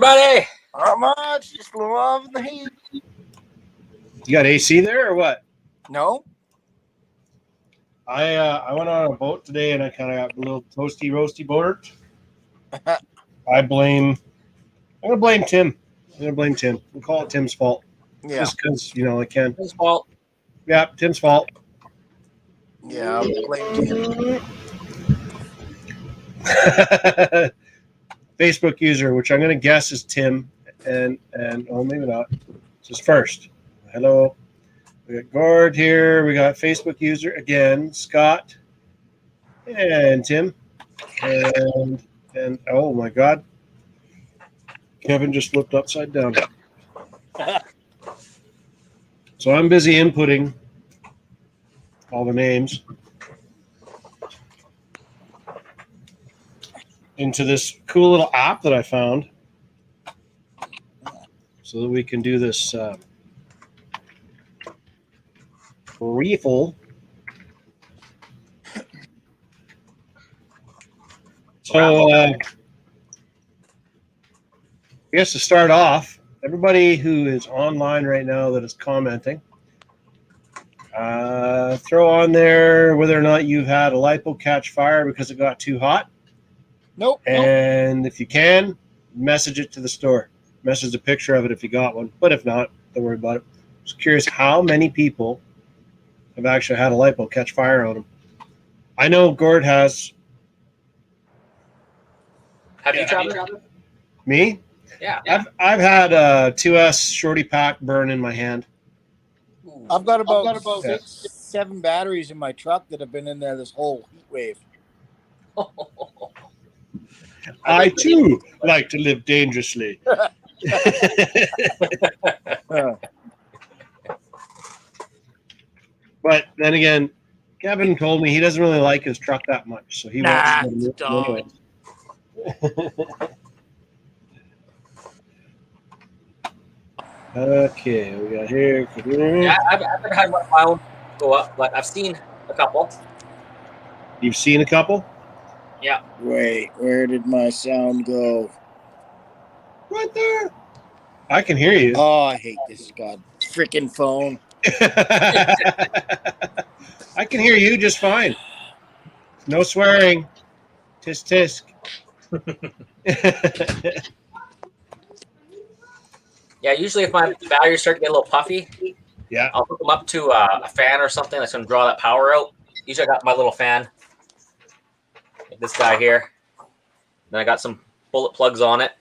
everybody? Not much, just loving the heat. You got AC there or what? No? I went on a boat today and I kind of got a little toasty roasty boated. I'm gonna blame Tim. We'll call it Tim's fault. Yeah. Just because I can. His fault. Yeah, Tim's fault. Yeah, I'll blame him. Facebook user, which I'm gonna guess is Tim, and maybe not. Just first. Hello. We got Gord here. We got Facebook user again, Scott, and Tim, and oh my God, Kevin just flipped upside down. So I'm busy inputting all the names into this cool little app that I found, so that we can do this. Refill. So, I guess to start off, everybody who is online right now that is commenting, throw on there whether or not you've had a lipo catch fire because it got too hot. Nope. And if you can, message it to the store. Message a picture of it if you got one. But if not, don't worry about it. Just curious how many people have actually had a lipo catch fire on them. I know Gord has. Have you tried it? Me? Yeah. I've had a 2S shorty pack burn in my hand. I've got about 6, 7 batteries in my truck that have been in there this whole heat wave. I too like to live dangerously. But then again, Kevin told me he doesn't really like his truck that much, so he wants to anyway. Okay, we got here. Yeah, I've never had one of my own go up, but I've seen a couple. You've seen a couple? Yeah. Wait, where did my sound go? Right there. I can hear you. Oh, I hate this god freaking phone. I can hear you just fine. No swearing. Tisk tisk. Yeah, usually if my batteries start to get a little puffy, Yeah. I'll hook them up to a fan or something that's going to draw that power out. Usually I got my little fan, like this guy here. Then I got some bullet plugs on it.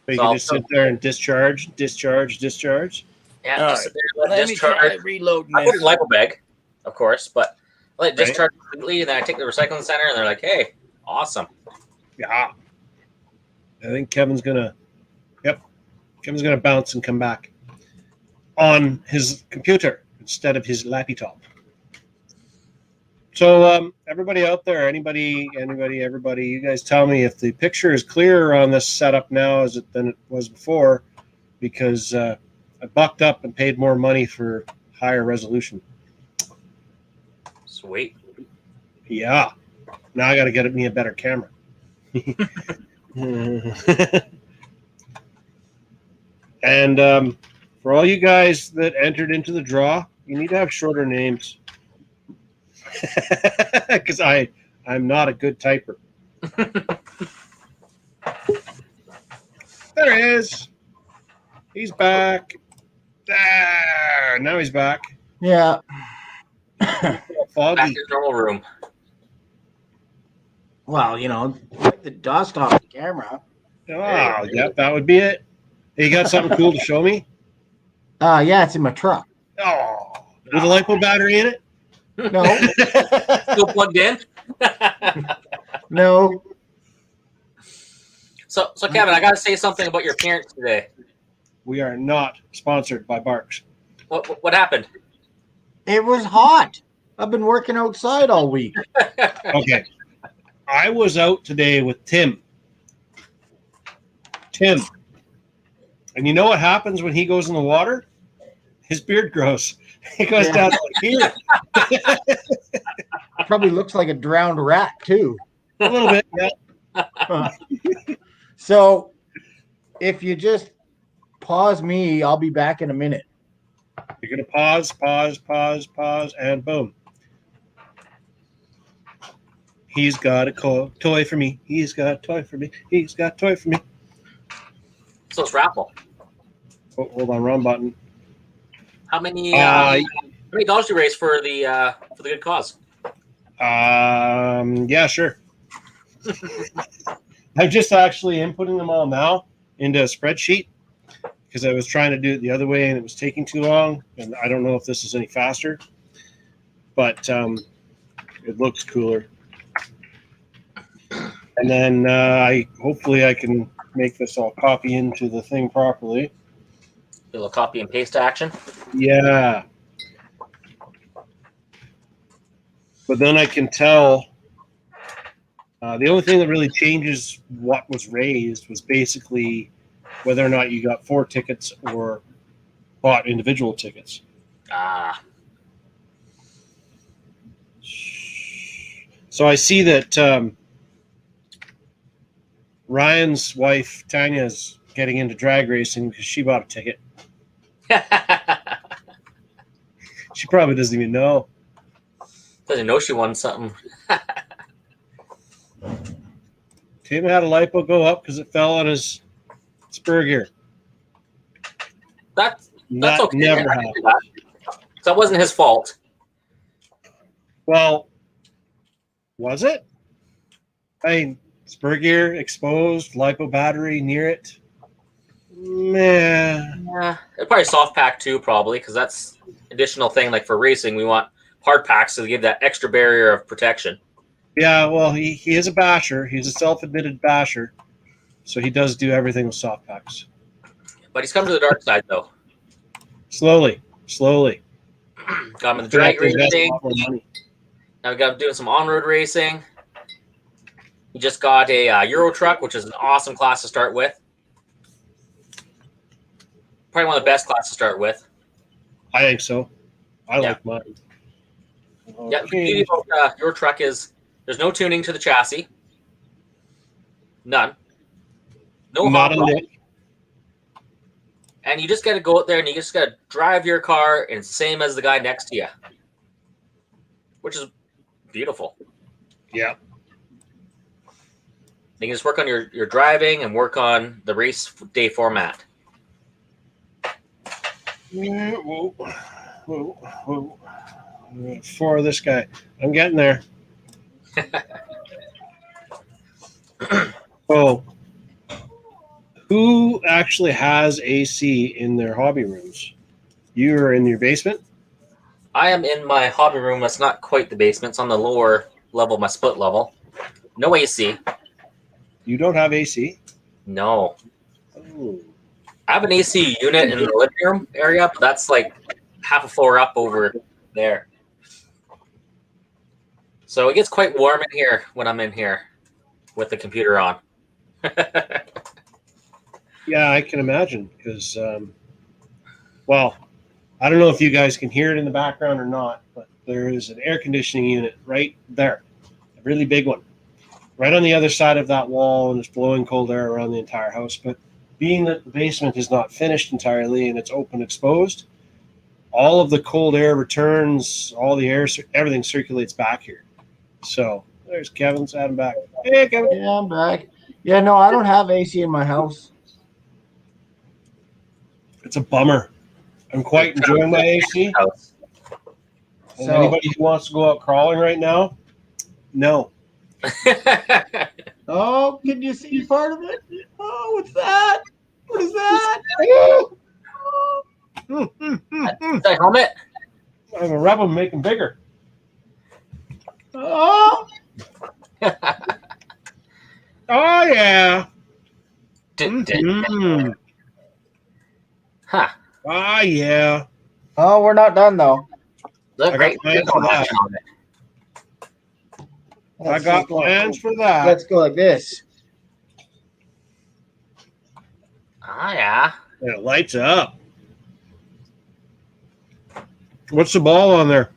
So you can just sit there and discharge. Yeah, All just sit there, let Let it me discharge. try reloading I put it this. in a lipo bag, of course, but I let it discharge completely, and then I take the recycling center, and they're like, hey, awesome. Yeah. I think Kevin's gonna bounce and come back on his computer instead of his laptop. So everybody out there, anybody, you guys tell me if the picture is clearer on this setup now than it was before, because I bucked up and paid more money for higher resolution. Sweet. Yeah. Now I got to get me a better camera. And for all you guys that entered into the draw, you need to have shorter names. Because I'm not a good typer. There he is. He's back. There. Now he's back. Yeah. Back Foggy. to the normal room. Well, wipe the dust off the camera. Oh, yeah, that would be it. Hey, you got something cool to show me? Yeah, it's in my truck. Oh, with a lipo battery in it? No. Still plugged in? No. So Kevin, I got to say something about your appearance today. We are not sponsored by Barks. What happened? It was hot. I've been working outside all week. Okay. I was out today with Tim. And you know what happens when he goes in the water? His beard grows. It goes down like here. Probably looks like a drowned rat, too. A little bit, yeah. So if you just pause me, I'll be back in a minute. You're going to pause, and boom. He's got a toy for me. He's got a toy for me. He's got a toy for me. So it's raffle. Oh, hold on, wrong button. How many dollars do you raise for the good cause? Yeah, sure. I'm just actually inputting them all now into a spreadsheet because I was trying to do it the other way and it was taking too long. And I don't know if this is any faster, but it looks cooler. And then hopefully I can make this all copy into the thing properly. A little copy and paste action. Yeah. But then I can tell the only thing that really changes what was raised was basically whether or not you got 4 tickets or bought individual tickets. Ah. So I see that Ryan's wife, Tanya, is getting into drag racing because she bought a ticket. She probably doesn't even know. Doesn't know she won something. Tim had a lipo go up because it fell on his spur gear. That's That okay. never happened. So that wasn't his fault. Well, was it? I mean, spur gear exposed, lipo battery near it. Meh. Yeah, it probably soft pack too, probably, because that's additional thing. Like for racing, we want hard packs to give that extra barrier of protection. Yeah, well, he is a basher. He's a self-admitted basher, so he does do everything with soft packs. But he's come to the dark side, though. Slowly. Got him in the drag Invest racing. a lot more money. Now we got him doing some on-road racing. He just got a Euro truck, which is an awesome class to start with. Probably one of the best classes to start with. I think so. I Yeah. like mine. Yeah, the beauty about your truck is there's no tuning to the chassis. None. No Not hot a rod. lick. And you just got to go out there and you just got to drive your car and same as the guy next to you, which is beautiful. Yeah. You can just work on your driving and work on the race day format. Whoa. For this guy. I'm getting there. Oh. Who actually has AC in their hobby rooms? You are in your basement? I am in my hobby room. That's not quite the basement. It's on the lower level, my split level. No AC. You don't have AC? No. Oh. I have an AC unit in the living room area, but that's like half a floor up over there. So it gets quite warm in here when I'm in here with the computer on. Yeah, I can imagine because, well, I don't know if you guys can hear it in the background or not, but there is an air conditioning unit right there, a really big one, right on the other side of that wall, and it's blowing cold air around the entire house. But being that the basement is not finished entirely and it's open exposed, all of the cold air returns, all the air, everything circulates back here. So there's Kevin's Adam back. Hey, Kevin. Yeah, I'm back. Yeah, no, I don't have AC in my house. It's a bummer. I'm quite enjoying my AC. And anybody who wants to go out crawling right now, no. Oh, can you see part of it? Oh, what's that? What is that? That helmet? I'm gonna rub them, make them bigger. Oh, Oh yeah. Huh. Ah yeah. oh, we're not done though. Look, I got great. plans for that. I got plans for that. Let's go like this. Ah, yeah. And it lights up. What's the ball on there?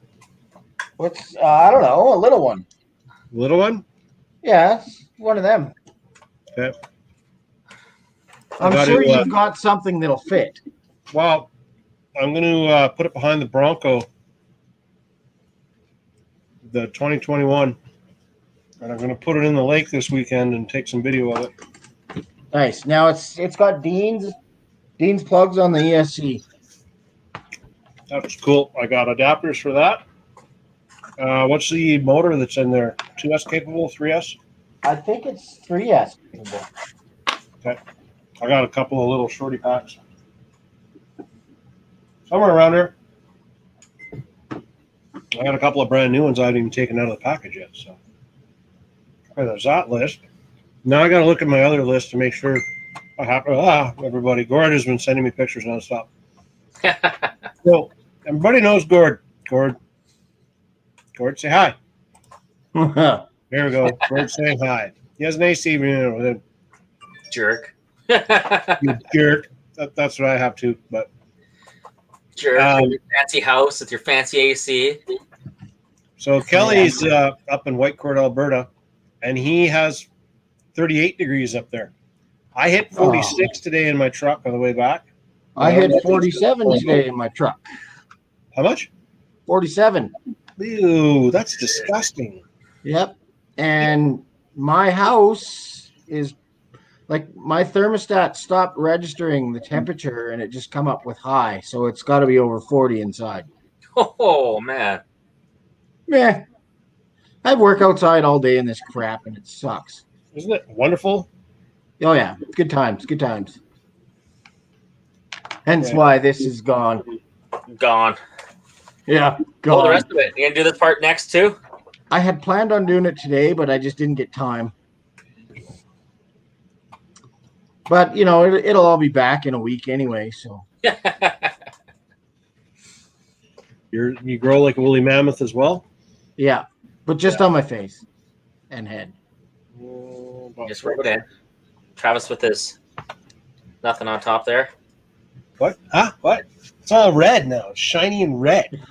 What's I don't know, a little one. Little one? Yeah, it's one of them. Okay. I'm gotta, sure you've got something that'll fit. Well, I'm going to put it behind the Bronco, the 2021, and I'm going to put it in the lake this weekend and take some video of it. Nice. Now it's got Dean's plugs on the ESC. That's cool. I got adapters for that. What's the motor that's in there? 2S capable, 3S? I think it's 3S. Okay. I got a couple of little shorty packs. Somewhere around there. I got a couple of brand new ones I haven't even taken out of the package yet. So okay, there's that list. Now I got to look at my other list to make sure I have. Everybody, Gord has been sending me pictures nonstop. So everybody knows Gord. Gord, say hi. There we go. Gord saying hi. He has an AC unit with him. Jerk. You jerk. That's what I have too. But Jerk. Your fancy house with your fancy AC. so Kelly's up in Whitecourt, Alberta, and he has 38 degrees up there. I hit 46 today in my truck on the way back. I hit 47 today in my truck. How much? 47. Ew, that's disgusting. Yep. And my house is like my thermostat stopped registering the temperature and it just come up with high. So it's got to be over 40 inside. Oh, man. Meh. I work outside all day in this crap and it sucks. Isn't it wonderful? Oh, yeah. Good times. Good times. Hence Okay. why this is gone. Gone. Yeah. Oh, Gone. the rest of it. You gonna do this part next too? I had planned on doing it today, but I just didn't get time. But, you know, it'll all be back in a week anyway, so. You grow like a woolly mammoth as well? Yeah, but just on my face and head. Just rub it in. Travis with his nothing on top there. What? Huh? What? It's all red now. It's shiny and red.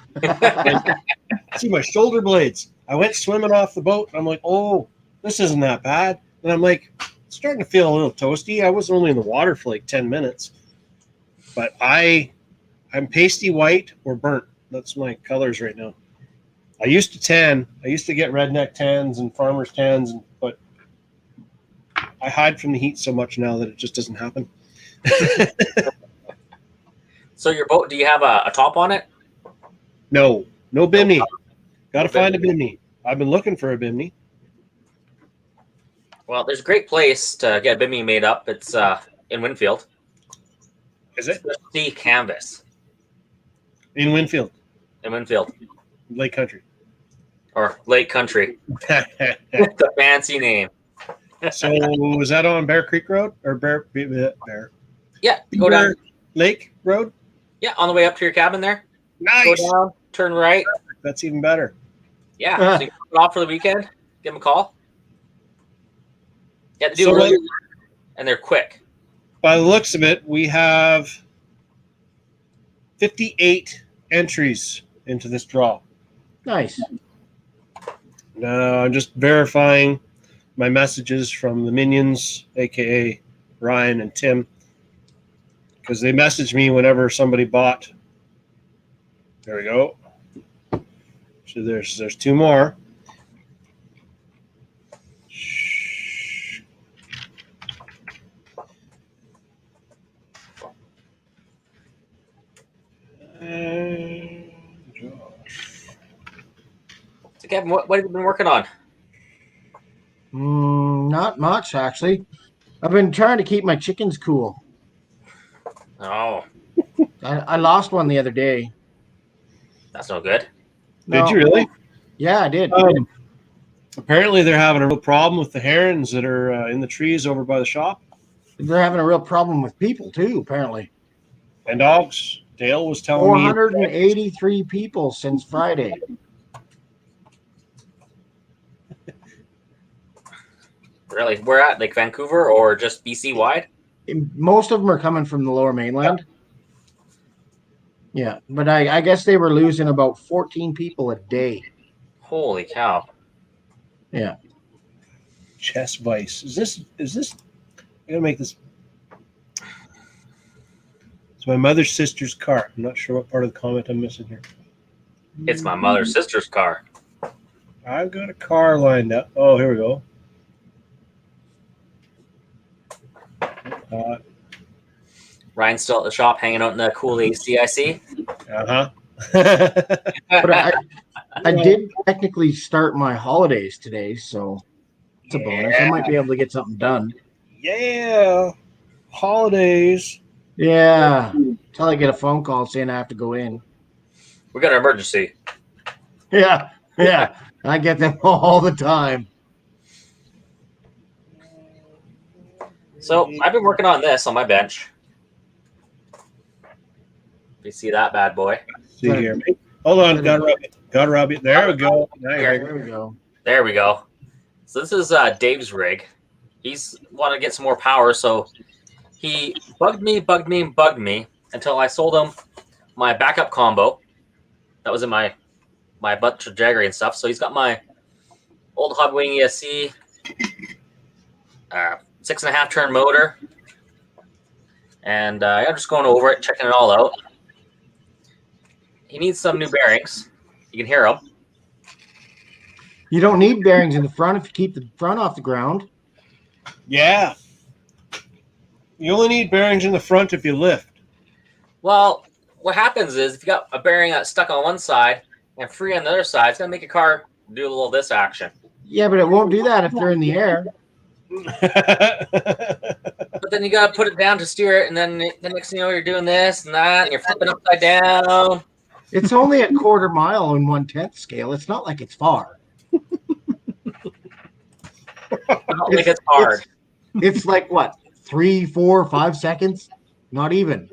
See my shoulder blades. I went swimming off the boat. And I'm like, oh, this isn't that bad. And I'm like, it's starting to feel a little toasty. I was only in the water for like 10 minutes. But I'm pasty white or burnt. That's my colors right now. I used to tan. I used to get redneck tans and farmer's tans, but I hide from the heat so much now that it just doesn't happen. So your boat, do you have a top on it? No bimini. Got to find a bimini. I've been looking for a bimini. Well, there's a great place to get a bimini made up. It's in Winfield. Is it? Sea Canvas In Winfield, in Winfield. Lake Country. Or Lake Country. It's a fancy name. So was that on Bear Creek Road or Bear Yeah, go down. Lake Road? Yeah, on the way up to your cabin there. Nice. Go down, turn right. That's even better. Yeah, so you can put it off for the weekend. Give them a call. Yeah, they do So really, and they're quick. By the looks of it, we have 58 entries into this draw. Nice. Now I'm just verifying my messages from the minions, aka Ryan and Tim, because they message me whenever somebody bought. There we go. So there's two more. So Kevin, what have you been working on? Not much, actually. I've been trying to keep my chickens cool. Oh, I lost one the other day. that's no good. Did you really? Yeah, I did. Apparently, they're having a real problem with the herons that are in the trees over by the shop. They're having a real problem with people, too, apparently. And dogs. Dale was telling me 483 people since Friday. Really? Where at? Like Vancouver or just BC wide? Most of them are coming from the lower mainland. Yeah, but I guess they were losing about 14 people a day. Holy cow. Yeah. chest vice. Is this? I gotta make this. my mother's sister's car. I'm not sure what part of the comment I'm missing here. It's my mother's sister's car. I've got a car lined up. Oh, here we go. Ryan's still at the shop hanging out in the cool AC, I see. Uh-huh. But I did technically start my holidays today, so it's a bonus. I might be able to get something done. Yeah. Holidays. Yeah. Until I get a phone call saying I have to go in. We got an emergency. Yeah. Yeah. I get them all the time. So I've been working on this on my bench. You see that bad boy? See here. Hold on. Gotta rub it. There we go. There we go. There we go. So this is Dave's rig. He's wanted to get some more power, so he bugged me until I sold him my backup combo. That was in my bunch of Jaggery and stuff. So he's got my old Hobwing ESC, 6.5 turn motor, and I'm just going over it, checking it all out. He needs some new bearings. You can hear them. You don't need bearings in the front if you keep the front off the ground. Yeah. You only need bearings in the front if you lift. Well, what happens is if you got a bearing that's stuck on one side and free on the other side, it's going to make your car do a little this action. Yeah, but it won't do that if they're in the air. But then you got to put it down to steer it, and then the next thing you know, you're doing this and that, and you're flipping upside down. It's only a quarter mile in 1/10 scale. It's not like it's far. Not like it's hard. It's like what? 3, 4, 5 seconds? Not even.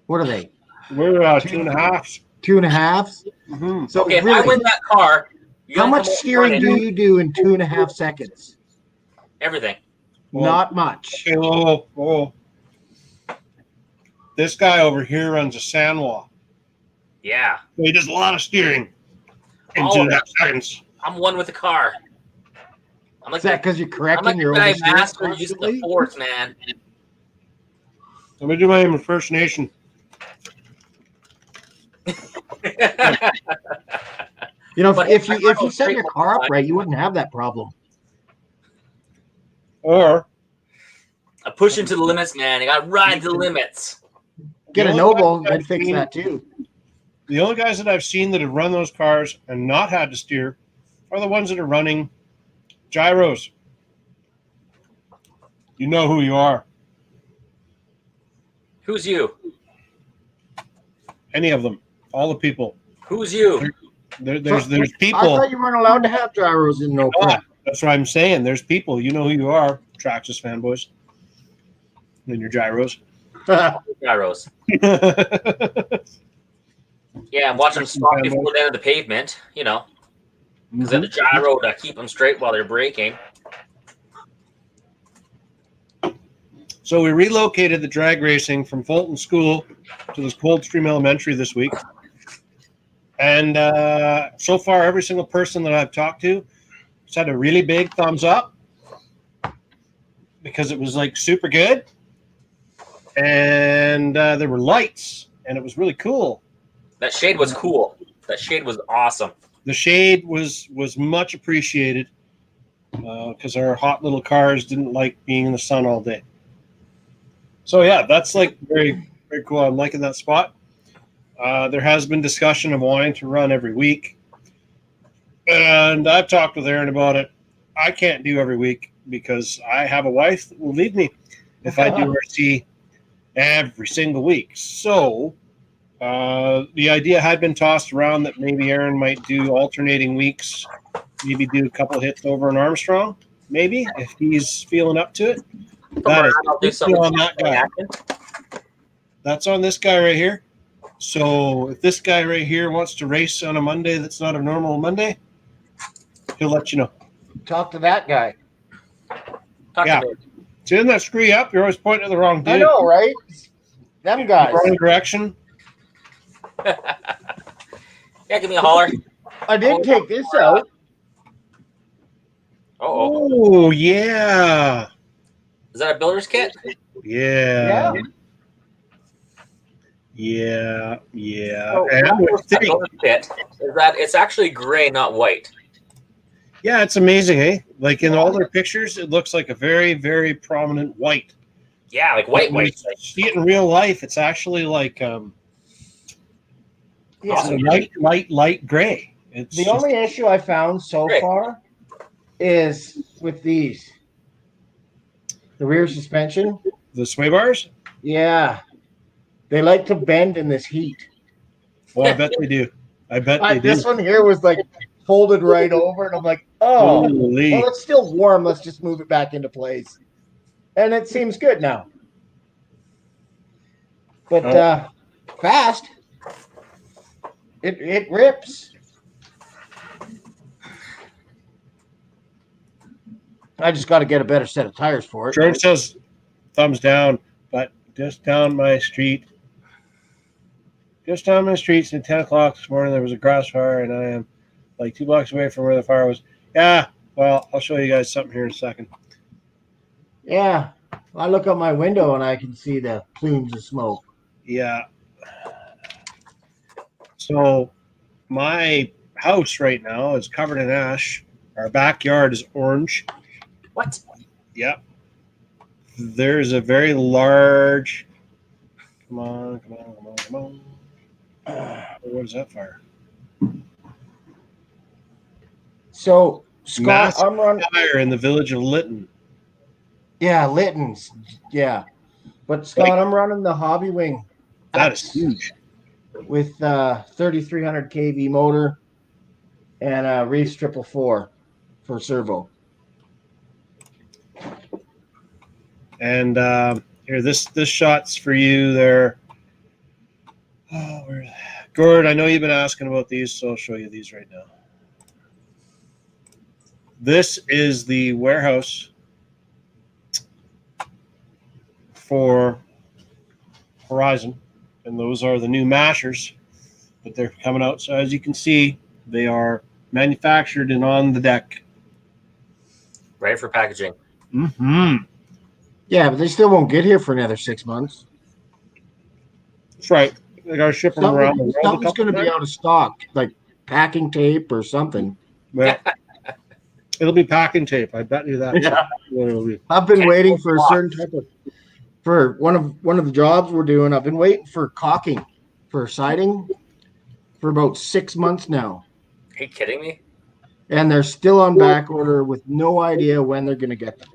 What are they? We're 2.5. 2.5? Mm-hmm. So Okay, if really, I win that car, you how gotta much come over steering and do you do in 2.5 seconds? Everything. Not much. Okay, whoa. This guy over here runs a Sanwa. Yeah. So he does a lot of steering in All of 2.5 seconds. I'm one with the car. I'm like Is that because you're I'm correcting like your the guy oversteering master using the constantly? force, man. Let me do my impersonation. You know, But if I you go set straight your one car up side. right, you wouldn't have that problem. Or I push into the limits, man. I got to ride the limits. Get a The only Noble, guys they'd fix seen- that too. The only guys that I've seen that have run those cars and not had to steer are the ones that are running gyros. You know who you are. Who's you? Any of them. All the people. Who's you? There's I people. thought you weren't allowed to have gyros in no prep. That's what I'm saying. There's people. You know who you are. Traxxas fanboys. And your gyros. Gyros. Yeah, I'm watching them stop before they enter the pavement, you know, because then the gyro to keep them straight while they're braking. So we relocated the drag racing from Fulton School to this Coldstream Elementary this week. And so far, every single person that I've talked to has had a really big thumbs up because it was like super good. And there were lights, and it was really cool. That shade was cool. That shade was awesome. The shade was much appreciated because our hot little cars didn't like being in the sun all day. So yeah, that's like very, very cool. I'm liking that spot. There has been discussion of wanting to run every week. And I've talked with Aaron about it. I can't do every week because I have a wife that will leave me if I do RC every single week. So the idea had been tossed around that maybe Aaron might do alternating weeks, maybe do a couple hits over in Armstrong, maybe, if he's feeling up to it. That is I'll do something on that guy. That's on this guy right here. So if this guy right here wants to race on a Monday that's not a normal Monday, he'll let you know. Talk to that guy. Talk Yeah. to me. See, isn't that screw you up? You're always pointing at the wrong dude. I know, right? Them guys. Wrong direction. Yeah, give me a holler. I did take this out. Oh, Oh, yeah. is that a builder's kit? Yeah. Yeah. So And my with first thick. bit is that it's actually gray, not white. Yeah, it's amazing, eh? Like in all their pictures, it looks like a very, very prominent white. Yeah, like But white, when you white. see it in real life, it's actually like Yeah. it's a light gray. It's The just, only issue I found so Great. far is with these. The rear suspension. the sway bars. Yeah. They like to bend in this heat. Oh, I bet they do. I bet they do. This one here was like folded right over, and I'm like, oh, Holy. well, it's still warm. Let's just move it back into place. And it seems good now. But fast. It rips. I just got to get a better set of tires for it. George says thumbs down, but just down my street. Just down my street at 10 o'clock this morning, there was a grass fire, and I am like 2 blocks away from where the fire was. Yeah, well, I'll show you guys something here in a second. Yeah. I look out my window and I can see the plumes of smoke. Yeah. So my house right now is covered in ash. Our backyard is orange. What? Yep. There's a very large. Come on. What is that fire? So, Scott, Massive I'm running. fire in the village of Lytton. Yeah, Litton's. Yeah. But, Scott, I'm running the Hobby Wing That is huge. with 3,300 kV motor and a Reefs 444 for servo. And here, this shot's for you there. Oh, Gord, I know you've been asking about these, so I'll show you these right now. This is the warehouse for Horizon, and those are the new mashers, but they're coming out. So as you can see, they are manufactured and on the deck. Ready for packaging. Mm-hmm. Yeah, but they still won't get here for another 6 months. That's right. They got to ship them around the world. Something's going to be out of stock, like packing tape or something. Yeah. It'll be packing tape. I bet you that. Yeah. It'll be. I've been waiting for a certain type of, for one of the jobs we're doing. I've been waiting for caulking for siding for about 6 months now, Are you kidding me? and they're still on back order with no idea when they're going to get them.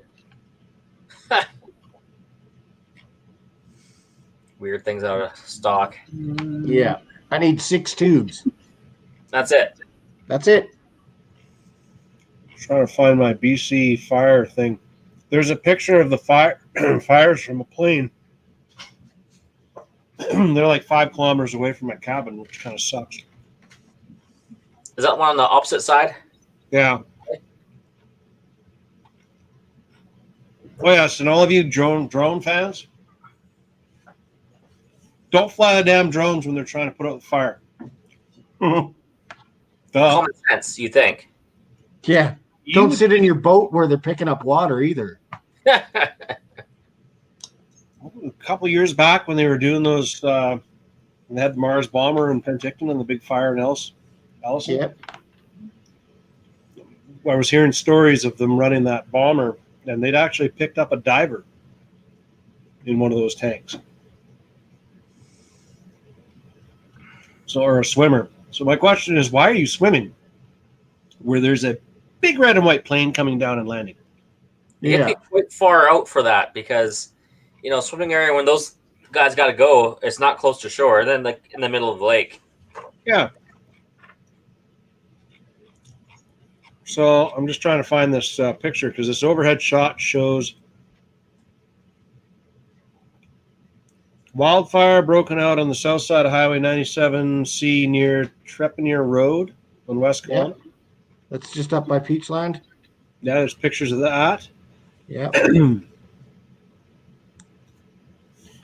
Weird things out of stock. Yeah, I need 6 tubes. That's it. That's it. Trying to find my BC fire thing. There's a picture of the fire fires from a plane. They're like 5 kilometers away from my cabin, which kind of sucks. Is that one on the opposite side? Yeah. Oh yes, and all of you drone fans, don't fly the damn drones when they're trying to put out the fire. Duh. Common sense, you think? Yeah. Don't sit in your boat where they're picking up water either. A couple years back when they were doing those, they had Mars Bomber in Penticton and the big fire in Ellison. Yep. I was hearing stories of them running that bomber, and they'd actually picked up a diver in one of those tanks. So, or a swimmer. So my question is, why are you swimming where there's a big red and white plane coming down and landing? You have to be quite far out for that because, swimming area, when those guys got to go, it's not close to shore. Then, like, in the middle of the lake. Yeah. So I'm just trying to find this picture because this overhead shot shows wildfire broken out on the south side of Highway 97C near Trepanier Road on West Kelowna. Yeah. That's just up by Peachland. Yeah, there's pictures of that. Yeah.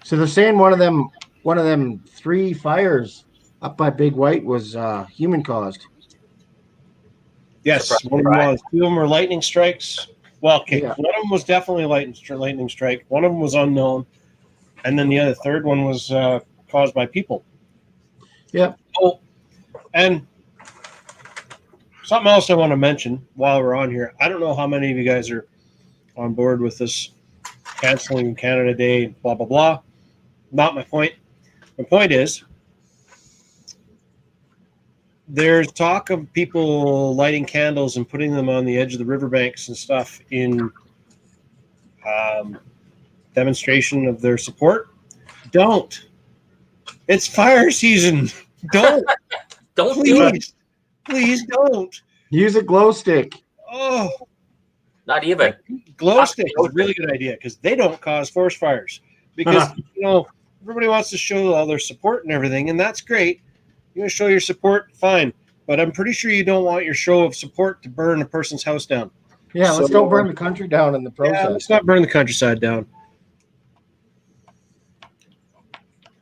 So they're saying one of them 3 fires up by Big White was human caused. Yes, Surprise. one of them was. 2 of them were lightning strikes. Well, okay, Yeah. one of them was definitely lightning strike. One of them was unknown, and then the third one was caused by people. Yep. Oh, and something else I want to mention while we're on here. I don't know how many of you guys are on board with this canceling Canada Day, blah, blah, blah. Not my point. My point is there's talk of people lighting candles and putting them on the edge of the riverbanks and stuff in demonstration of their support. Don't. It's fire season. Don't. Don't do it. Please. Please don't. Use a glow stick. Oh, Not even. glow stick is a really good idea because they don't cause forest fires. Because, everybody wants to show all their support and everything, and that's great. You want to show your support, fine. But I'm pretty sure you don't want your show of support to burn a person's house down. Yeah, let's don't burn the country down in the process. Yeah, let's not burn the countryside down.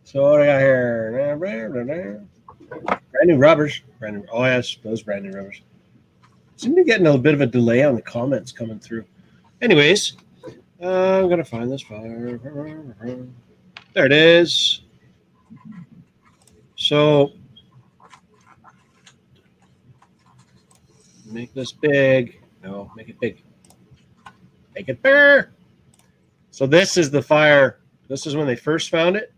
So what do I got here? Brand new rubbers. Oh, yes, those brand new rubbers. Seem to be getting a bit of a delay on the comments coming through. Anyways, I'm going to find this fire. There it is. So, make this big. No, make it big. Make it bigger. So this is the fire. This is when they first found it.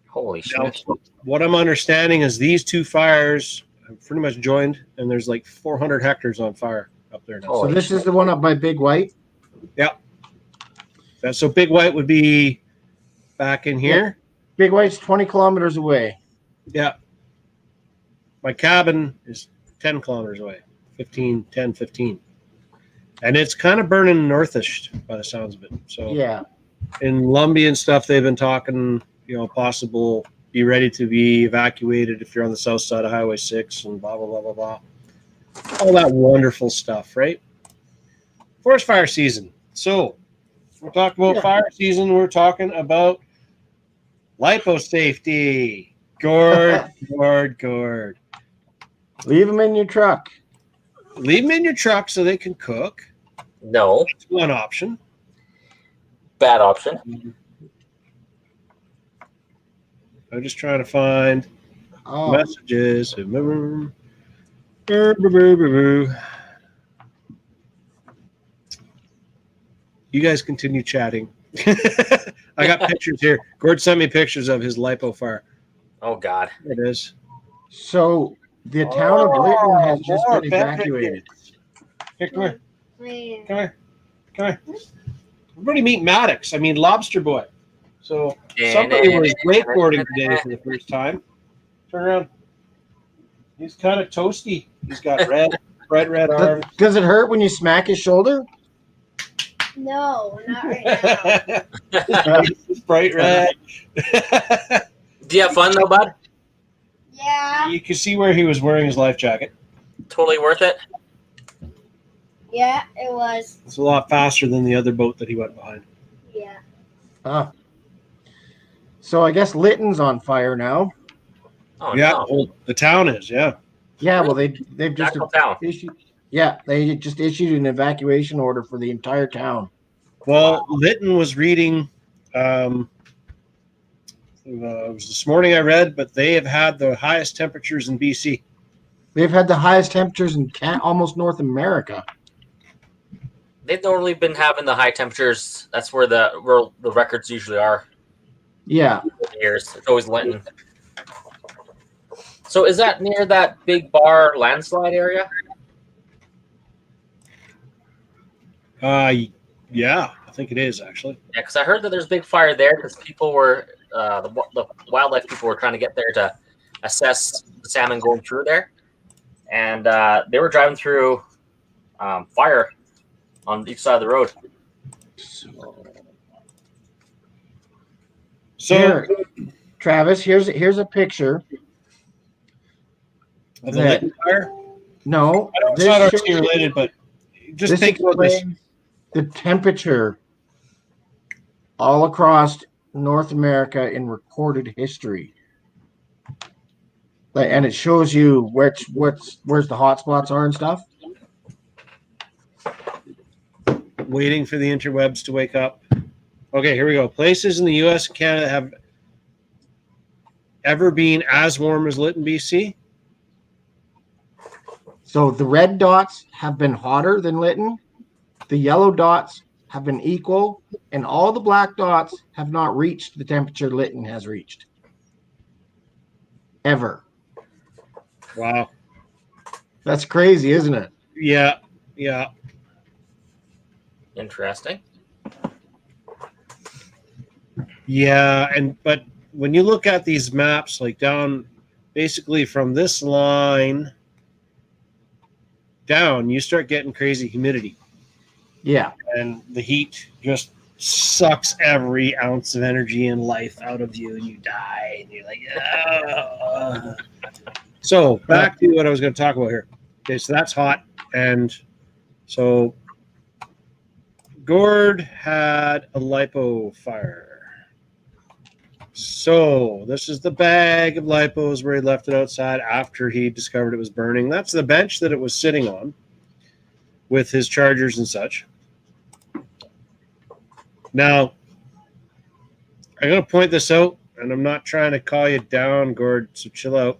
Holy Now, shit. what I'm understanding is these two fires have pretty much joined, and there's like 400 hectares on fire up there now. Oh, So this is the one up by Big White. So Big White would be back in here. Big White's 20 kilometers away. Yeah. My cabin is 10 kilometers away. 10, 15. And it's kind of burning northish by the sounds of it. So Yeah. in Lumbee and stuff, they've been talking, possible be ready to be evacuated if you're on the south side of Highway 6 and blah, blah, blah, blah, blah. All that wonderful stuff, right? Forest fire season. So we're talking about fire season. We're talking about lipo safety. Gourd. Leave them in your truck. Leave them in your truck so they can cook. No. That's one option. Bad option. I'm just trying to find Oh, messages. You guys continue chatting. I got pictures here. Gord sent me pictures of his lipo fire. Oh, God. There it is. so the town of Lytton has just more been bad evacuated. Here, come here. Come here. Come here. Everybody meet Maddox. I mean, Lobster Boy. So somebody was wakeboarding today for the first time. Turn around. He's kind of toasty. He's got bright red arms. Does it hurt when you smack his shoulder? No, not right now. It's bright red. Do you have fun, though, bud? Yeah, You can see where he was wearing his life jacket. Totally worth it? yeah, it was. It's a lot faster than the other boat that he went behind. Yeah. Ah. So I guess Lytton's on fire now. Oh, Yeah, no. well, the town is, yeah. Yeah, well they've just Actual town. issued. Yeah, they just issued an evacuation order for the entire town. Well, Lytton was reading, it was this morning I read, but they have had the highest temperatures in BC. They've had the highest temperatures in almost North America. They've normally been having the high temperatures. That's where the records usually are. Yeah, Years. It's always Linton. So is that near that big bar landslide area? Yeah, I think it is actually. Yeah, because I heard that there's a big fire there because people were the wildlife people were trying to get there to assess the salmon going through there, and they were driving through fire on each side of the road. So here, Travis, here's a picture. of the Lytton fire, No, I don't, it's this not shows- RC related, but just this think about this. explains the temperature all across North America in recorded history. And it shows you where's the hot spots are and stuff. Waiting for the interwebs to wake up. Okay, here we go. Places in the U.S. and Canada have ever been as warm as Lytton, BC? So the red dots have been hotter than Lytton. The yellow dots have been equal, and all the black dots have not reached the temperature Lytton has reached. Ever. Wow. That's crazy, isn't it? Yeah. Yeah. Interesting. Yeah, but when you look at these maps, like down basically from this line down, you start getting crazy humidity. Yeah. And the heat just sucks every ounce of energy and life out of you, and you die, and you're like, "Ugh." So back to what I was going to talk about here. Okay, so that's hot, and so Gord had a lipo fire. So this is the bag of lipos where he left it outside after he discovered it was burning. That's the bench that it was sitting on with his chargers and such. Now, I'm going to point this out, and I'm not trying to call you down, Gord, so chill out.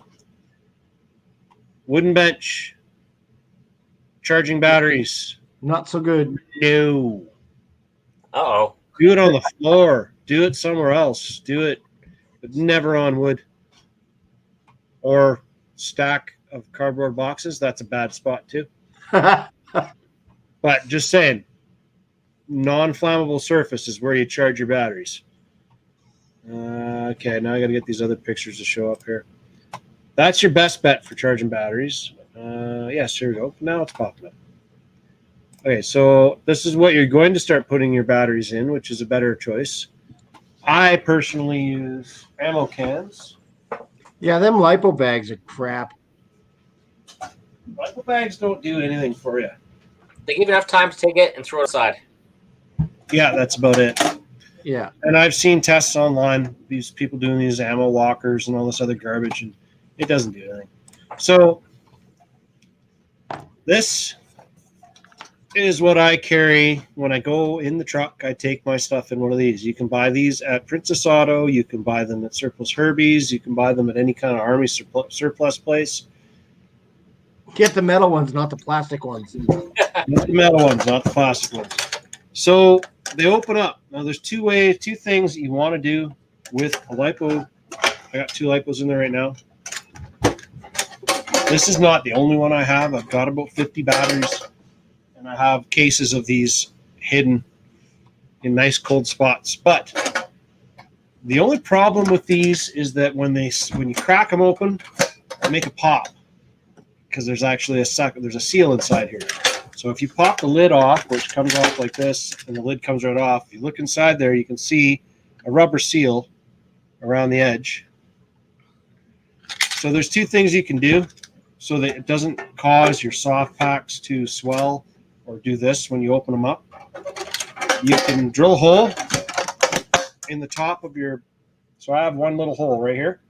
Wooden bench, charging batteries. Not so good. No. Uh-oh. Do it on the floor. Do it somewhere else. Do it, but never on wood. Or stack of cardboard boxes. That's a bad spot too. But just saying, non-flammable surface is where you charge your batteries. Okay, now I got to get these other pictures to show up here. That's your best bet for charging batteries. Yes, here we go. Now it's popping up. Okay, so this is what you're going to start putting your batteries in, which is a better choice. I personally use ammo cans. Yeah, them lipo bags are crap. Lipo bags don't do anything for you. They give you enough time to take it and throw it aside. Yeah, that's about it. Yeah. And I've seen tests online, these people doing these ammo lockers and all this other garbage, and it doesn't do anything. So this is what I carry when I go in the truck. I take my stuff in one of these. You can buy these at Princess Auto. You can buy them at Surplus Herbie's. You can buy them at any kind of Army surplus place. Get the metal ones, not the plastic ones. Not the metal ones, not the plastic ones. So they open up. Now there's two things that you want to do with a lipo. I got 2 lipos in there right now. This is not the only one I have. I've got about 50 batteries, and I have cases of these hidden in nice cold spots. But the only problem with these is that when you crack them open, they make a pop because there's actually there's a seal inside here. So if you pop the lid off, which comes off like this, and the lid comes right off, if you look inside there, you can see a rubber seal around the edge. So there's 2 things you can do so that it doesn't cause your soft packs to swell or do this when you open them up. You can drill a hole in the top of your, so I have one little hole right here.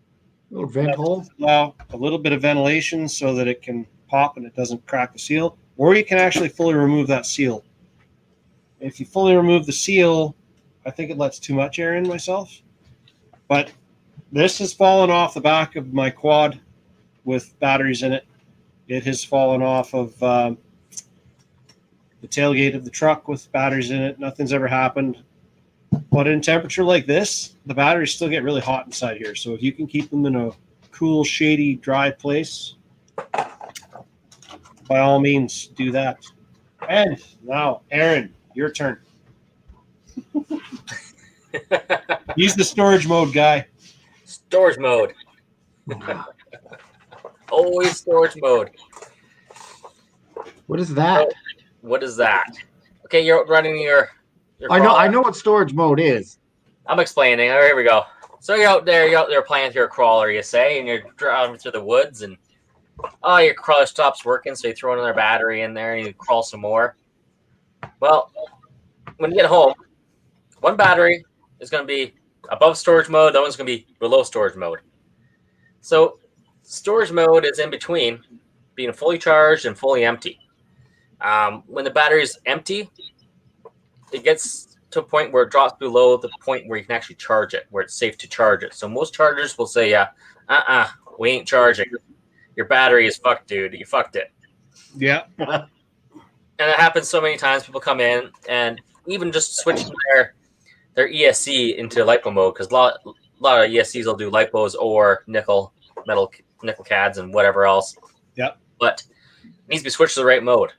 Little vent hole. Allow a little bit of ventilation so that it can pop and it doesn't crack the seal. Or you can actually fully remove that seal. If you fully remove the seal, I think it lets too much air in myself. But this has fallen off the back of my quad with batteries in it. It has fallen off of the tailgate of the truck with batteries in it. Nothing's ever happened. But in temperature like this, the batteries still get really hot inside here. So if you can keep them in a cool, shady, dry place, by all means, do that. And now, Aaron, your turn. Use the storage mode, guy. Storage mode. Always storage mode. What is that? What is that? Okay, you're running your I crawler. know what storage mode is. I'm explaining. Here we go. So you're out there playing with your crawler, you say, and you're driving through the woods, and your crawler stops working, so you throw another battery in there and you crawl some more. Well, when you get home, one battery is going to be above storage mode, the other one's going to be below storage mode. So storage mode is in between being fully charged and fully empty. When the battery is empty, it gets to a point where it drops below the point where you can actually charge it, where it's safe to charge it. So most chargers will say, yeah, we ain't charging. Your battery is fucked, dude. You fucked it. Yeah. And it happens so many times. People come in and even just switching their ESC into LiPo mode, because a lot of ESCs will do LiPos or nickel cads and whatever else. Yep. But it needs to be switched to the right mode.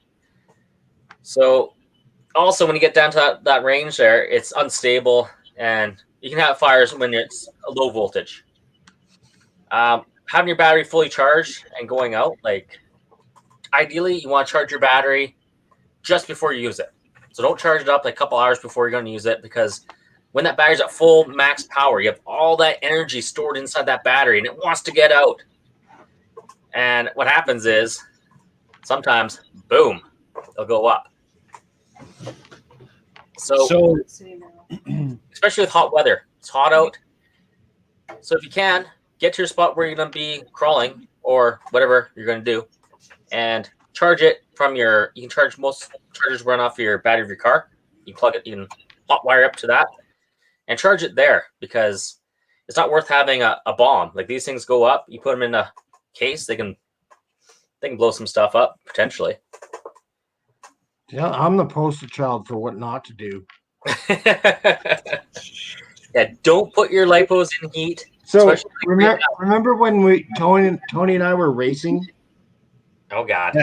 So also when you get down to that range there, it's unstable and you can have fires when it's a low voltage. Having your battery fully charged and going out, like ideally you want to charge your battery just before you use it. So don't charge it up like a couple hours before you're going to use it, because when that battery's at full max power, you have all that energy stored inside that battery and it wants to get out. And what happens is sometimes, boom, it'll go up. So especially with hot weather, it's hot out. So if you can, get to your spot where you're going to be crawling or whatever you're going to do and charge it from you can charge most chargers run off your battery of your car. You plug it, you can hot wire up to that and charge it there, because it's not worth having a bomb. Like these things go up, you put them in a case, they can blow some stuff up potentially. Yeah, I'm the poster child for what not to do. Yeah, don't put your LiPos in heat. So remember when Tony and I were racing? Oh God.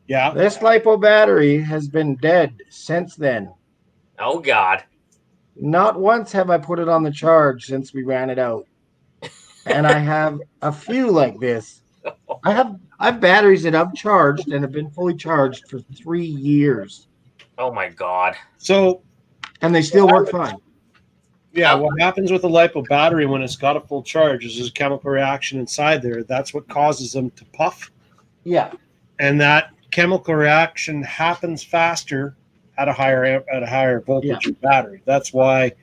Yeah. This LiPo battery has been dead since then. Oh God. Not once have I put it on the charge since we ran it out. And I have a few like this. I have batteries that I've charged and have been fully charged for 3 years. Oh my God. So, and they still work fine. Yeah, what happens with a LiPo battery when it's got a full charge is there's a chemical reaction inside there. That's what causes them to puff. Yeah. And that chemical reaction happens faster at a higher voltage battery. That's why.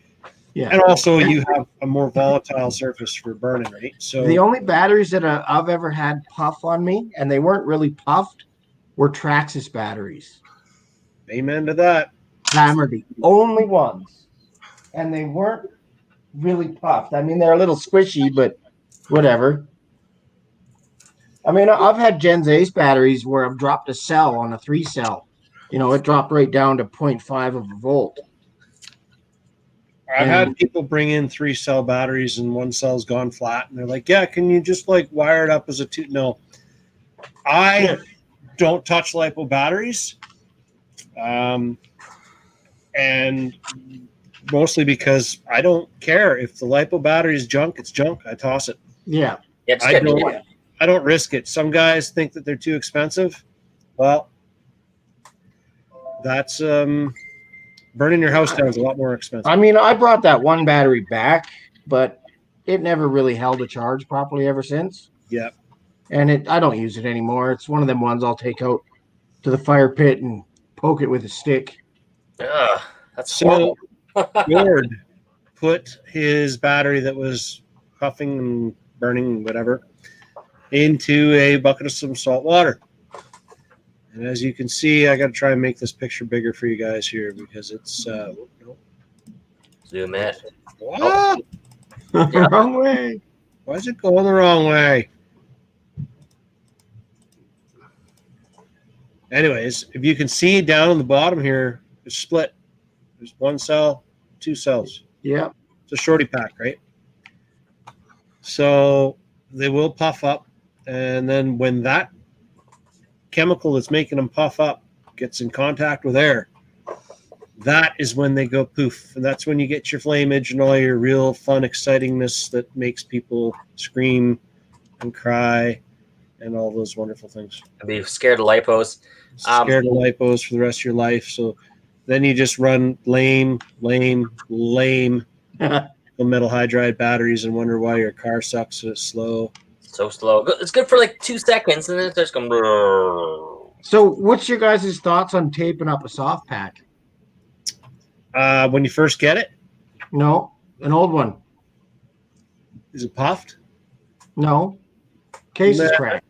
Yeah. And also you have a more volatile surface for burning, right? So the only batteries that I've ever had puff on me, and they weren't really puffed, were Traxxas batteries. Amen to that. Hammer the only ones. And they weren't really puffed. I mean, they're a little squishy, but whatever. I mean, I've had Gens Ace batteries where I've dropped a cell on a 3-cell. You know, it dropped right down to 0.5 of a volt. I've had people bring in 3-cell batteries and one cell's gone flat, and they're like, "Yeah, can you just like wire it up as a 2?" No, I don't touch LiPo batteries, and mostly because I don't care if the LiPo battery is junk. It's junk. I toss it. Yeah, I don't risk it. Some guys think that they're too expensive. Well, that's burning your house down is a lot more expensive. I mean, I brought that one battery back, but it never really held a charge properly ever since. Yeah. And I don't use it anymore. It's one of them ones I'll take out to the fire pit and poke it with a stick. That's so. Gord put his battery that was puffing and burning, whatever, into a bucket of some salt water. And as you can see, I got to try and make this picture bigger for you guys here because it's zoom in. What? Wrong way. Why is it going the wrong way? Anyways, if you can see down on the bottom here, it's split. There's 1 cell, 2 cells. Yeah. It's a shorty pack, right? So they will puff up, and then when that chemical that's making them puff up gets in contact with air, that is when they go poof. And that's when you get your flameage and all your real fun excitingness that makes people scream and cry and all those wonderful things. And be scared of LiPos. Scared of LiPos for the rest of your life. So then you just run lame metal hydride batteries and wonder why your car sucks so slow. So slow. It's good for like 2 seconds, and then it starts going. So, what's your guys' thoughts on taping up a soft pack? When you first get it? No, an old one. Is it puffed? No. Case is cracked.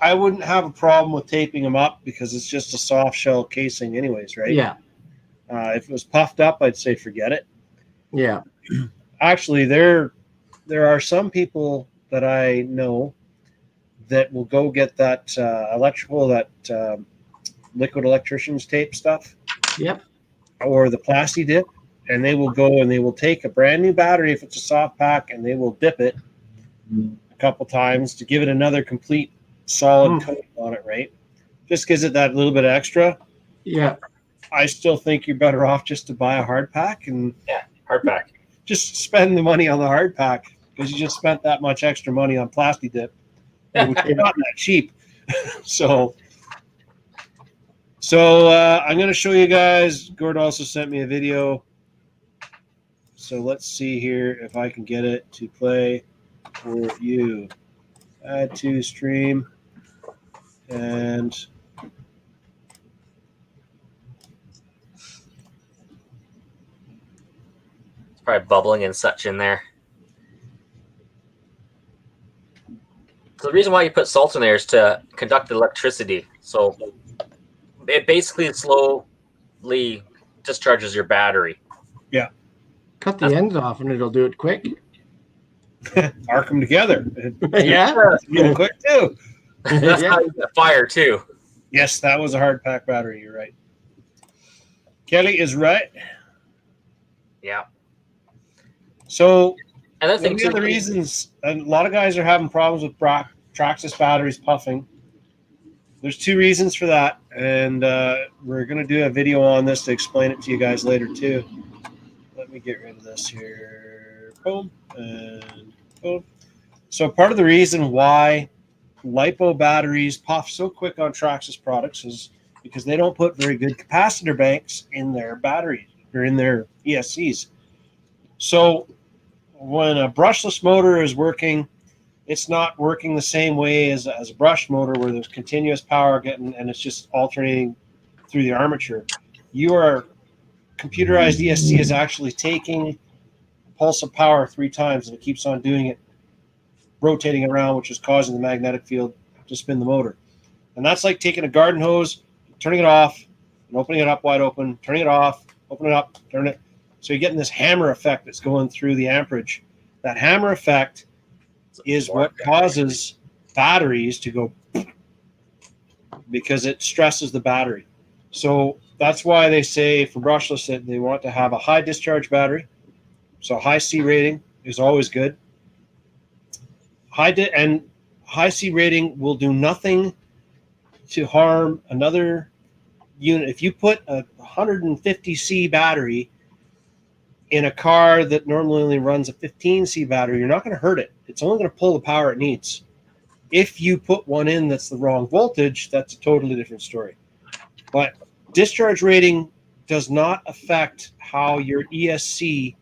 I wouldn't have a problem with taping them up because it's just a soft shell casing anyways, right? Yeah. If it was puffed up, I'd say forget it. Yeah. Actually, there are some people that I know that will go get that liquid electrician's tape stuff. Yep. Or the Plasti Dip, and they will go and they will take a brand new battery if it's a soft pack, and they will dip it a couple times to give it another complete solid coat on it, right? Just gives it that little bit extra. Yeah. I still think you're better off just to buy a hard pack and Hard pack. just spend the money on the hard pack, because you just spent that much extra money on Plasti Dip, which is not that cheap. So I'm going to show you guys. Gord also sent me a video. So let's see here if I can get it to play for you. Add to stream. And It's probably bubbling and such in there. So the reason why you put salt in there is to conduct the electricity. So it basically slowly discharges your battery. Cut the ends off and it'll do it quick. arc them together. Yeah. It's quick too. That's Yeah. how you get fire too. Yes, that was a hard pack battery. You're right. Kelly is right. Yeah. So Another thing one of too. the other reasons a lot of guys are having problems with Traxxas batteries puffing. There's two reasons for that, and we're going to do a video on this to explain it to you guys later too. Let me get rid of this here. Boom and boom. So part of the reason why LiPo batteries puff so quick on Traxxas products is because they don't put very good capacitor banks in their batteries or in their ESCs. So when a brushless motor is working, it's not working the same way as a brushed motor where there's continuous power getting and it's just alternating through the armature. Your computerized ESC is actually taking pulse of power 3 times, and it keeps on doing it, rotating around, which is causing the magnetic field to spin the motor. And that's like taking a garden hose, turning it off, and opening it up wide open, turning it off, open it up, turn it. So you're getting this hammer effect that's going through the amperage. That hammer effect is what causes batteries to go because it stresses the battery. So that's why they say for brushless that they want to have a high discharge battery. So high C rating is always good. High C rating will do nothing to harm another unit. If you put a 150C battery in a car that normally only runs a 15C battery, you're not going to hurt it. It's only going to pull the power it needs. If you put one in that's the wrong voltage, that's a totally different story. But discharge rating does not affect how your ESC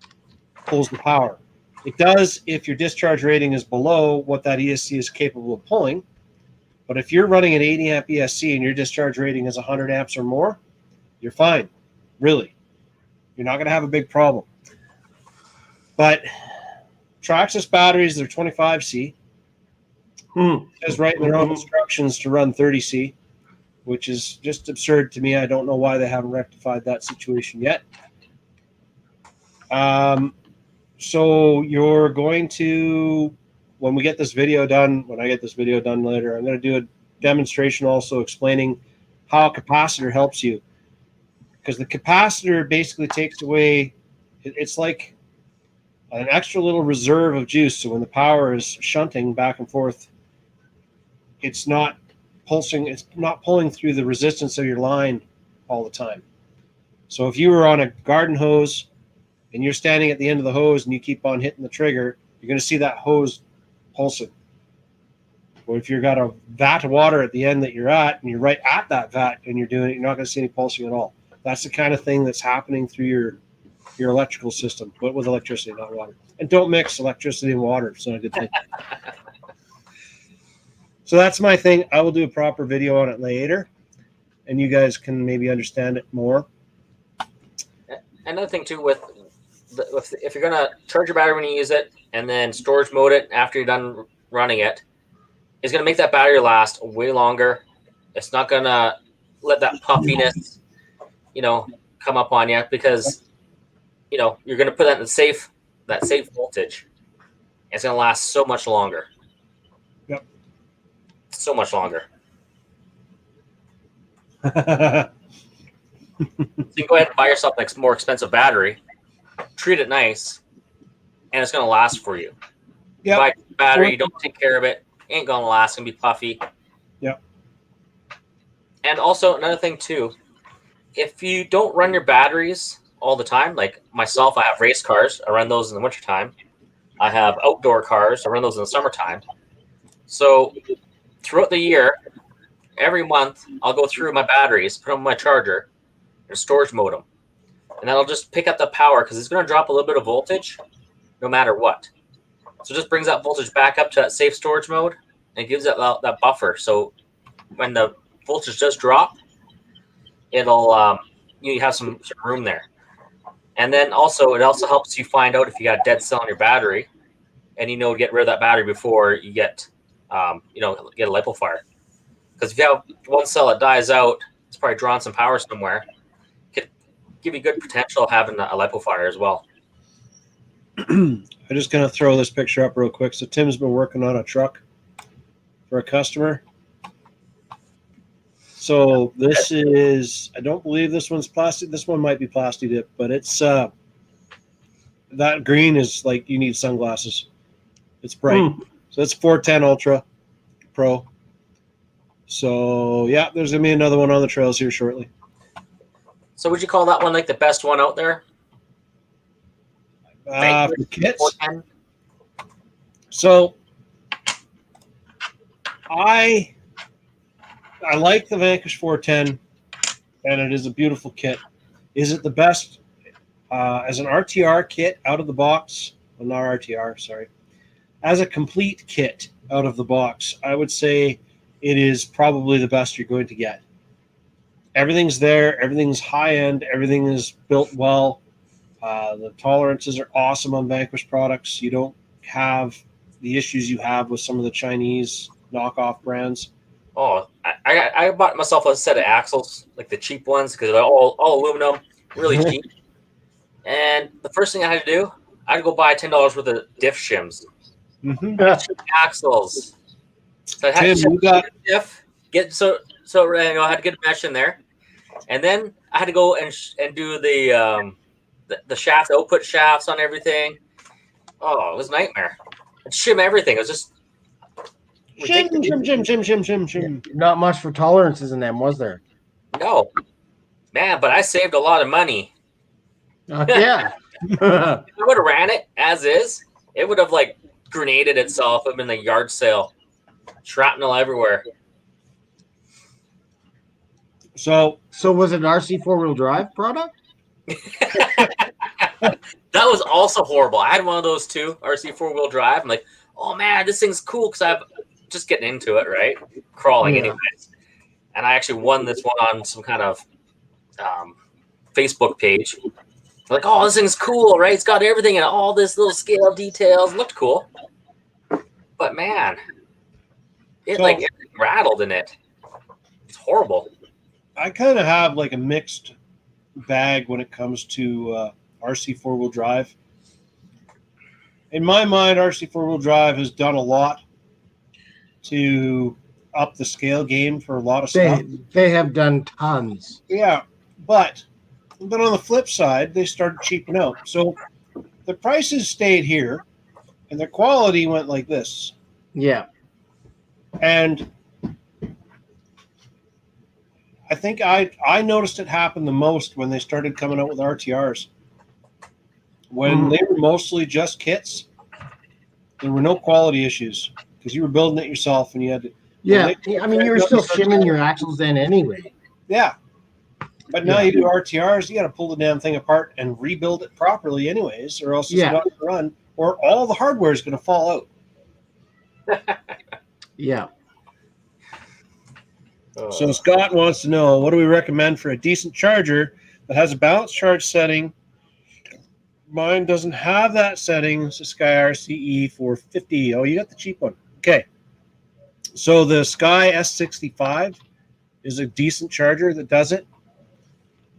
pulls the power. It does if your discharge rating is below what that ESC is capable of pulling. But if you're running an 80 amp ESC and your discharge rating is 100 amps or more, you're fine. Really. You're not going to have a big problem. But Traxxas batteries, they're 25C. It says right in their own instructions to run 30C, which is just absurd to me. I don't know why they haven't rectified that situation yet. So you're going to, when I get this video done later, I'm going to do a demonstration also explaining how a capacitor helps you. Because the capacitor basically takes away, it's like an extra little reserve of juice. So when the power is shunting back and forth, it's not pulsing, it's not pulling through the resistance of your line all the time. So if you were on a garden hose and you're standing at the end of the hose and you keep on hitting the trigger, you're going to see that hose pulsing. Or if you've got a vat of water at the end that you're at and you're right at that vat and you're doing it, you're not going to see any pulsing at all. That's the kind of thing that's happening through your electrical system, but with electricity, not water. And don't mix electricity and water. It's not a good thing. So that's my thing. I will do a proper video on it later, and you guys can maybe understand it more. Another thing too if you're gonna charge your battery when you use it and then storage mode it after you're done running it, is gonna make that battery last way longer. It's not gonna let that puffiness, come up on you because you're going to put that in that safe voltage. It's going to last so much longer. Yep. So much longer. Yeah. So you can go ahead and buy yourself a more expensive battery, treat it nice, and it's going to last for you. Yep. Buy a battery, you don't take care of it, ain't going to last, it's going to be puffy. Yep. And also, another thing, too, if you don't run your batteries all the time, like myself, I have race cars, I run those in the wintertime. I have outdoor cars, I run those in the summertime. So throughout the year, every month, I'll go through my batteries, put them on my charger, and storage mode them. And that'll just pick up the power because it's going to drop a little bit of voltage no matter what. So it just brings that voltage back up to that safe storage mode and gives it that buffer. So when the voltage does drop, it'll you have some room there. And then it also helps you find out if you got a dead cell in your battery, and get rid of that battery before you get get a LiPo fire. Because if you have one cell that dies out, it's probably drawing some power somewhere. Could give you good potential of having a LiPo fire as well. I'm just going to throw this picture up real quick. So Tim's been working on a truck for a customer. So this is, I don't believe this one's plastic. This one might be plastic dip, but it's that green is like you need sunglasses. It's bright. So it's 410 Ultra Pro. So yeah, there's going to be another one on the trails here shortly. So would you call that one like the best one out there? For kits? 410? So I like the Vanquish 410, and it is a beautiful kit. Is it the best as an RTR kit out of the box? Well, not RTR, sorry. As a complete kit out of the box, I would say it is probably the best you're going to get. Everything's there. Everything's high-end. Everything is built well. The tolerances are awesome on Vanquish products. You don't have the issues you have with some of the Chinese knockoff brands. Oh, I bought myself a set of axles, like the cheap ones, because they're all aluminum, really cheap. And the first thing I had to do, I had to go buy $10 worth of diff shims. Axles. So I had Tim, to diff, I had to get a mesh in there, and then I had to go and do the shaft output shafts on everything. Oh, it was a nightmare. I'd shim everything. It was just Shim. Not much for tolerances in them, was there? no, man. But I saved a lot of money. Yeah. If I would have ran it as is, it would have like grenaded itself. I've been a yard sale, shrapnel everywhere. So was it an RC 4-wheel drive product? That was also horrible. I had one of those too, RC 4-wheel drive. I'm like, oh man, this thing's cool because I'm just getting into it, right? Crawling anyways. And I actually won this one on some kind of Facebook page. Like, oh, this thing's cool, right? It's got everything and all this little scale details. It looked cool. But man, it rattled in it. It's horrible. I kind of have like a mixed bag when it comes to RC 4-wheel drive. In my mind, RC 4-wheel drive has done a lot to up the scale game for a lot of stuff. They have done tons. Yeah, but on the flip side, they started cheaping out. So the prices stayed here, and the quality went like this. Yeah. And I think I noticed it happen the most when they started coming out with RTRs. When they were mostly just kits, there were no quality issues because you were building it yourself and you had to. Yeah, I mean, you were still shimming your axles then anyway. Yeah. But now you do RTRs, you got to pull the damn thing apart and rebuild it properly anyways, or else it's not going to run, or all the hardware is going to fall out. Yeah. So Scott wants to know, what do we recommend for a decent charger that has a balanced charge setting? Mine doesn't have that setting. It's a Sky RCE 450. Oh, you got the cheap one. Okay. So the Sky S65 is a decent charger that does it.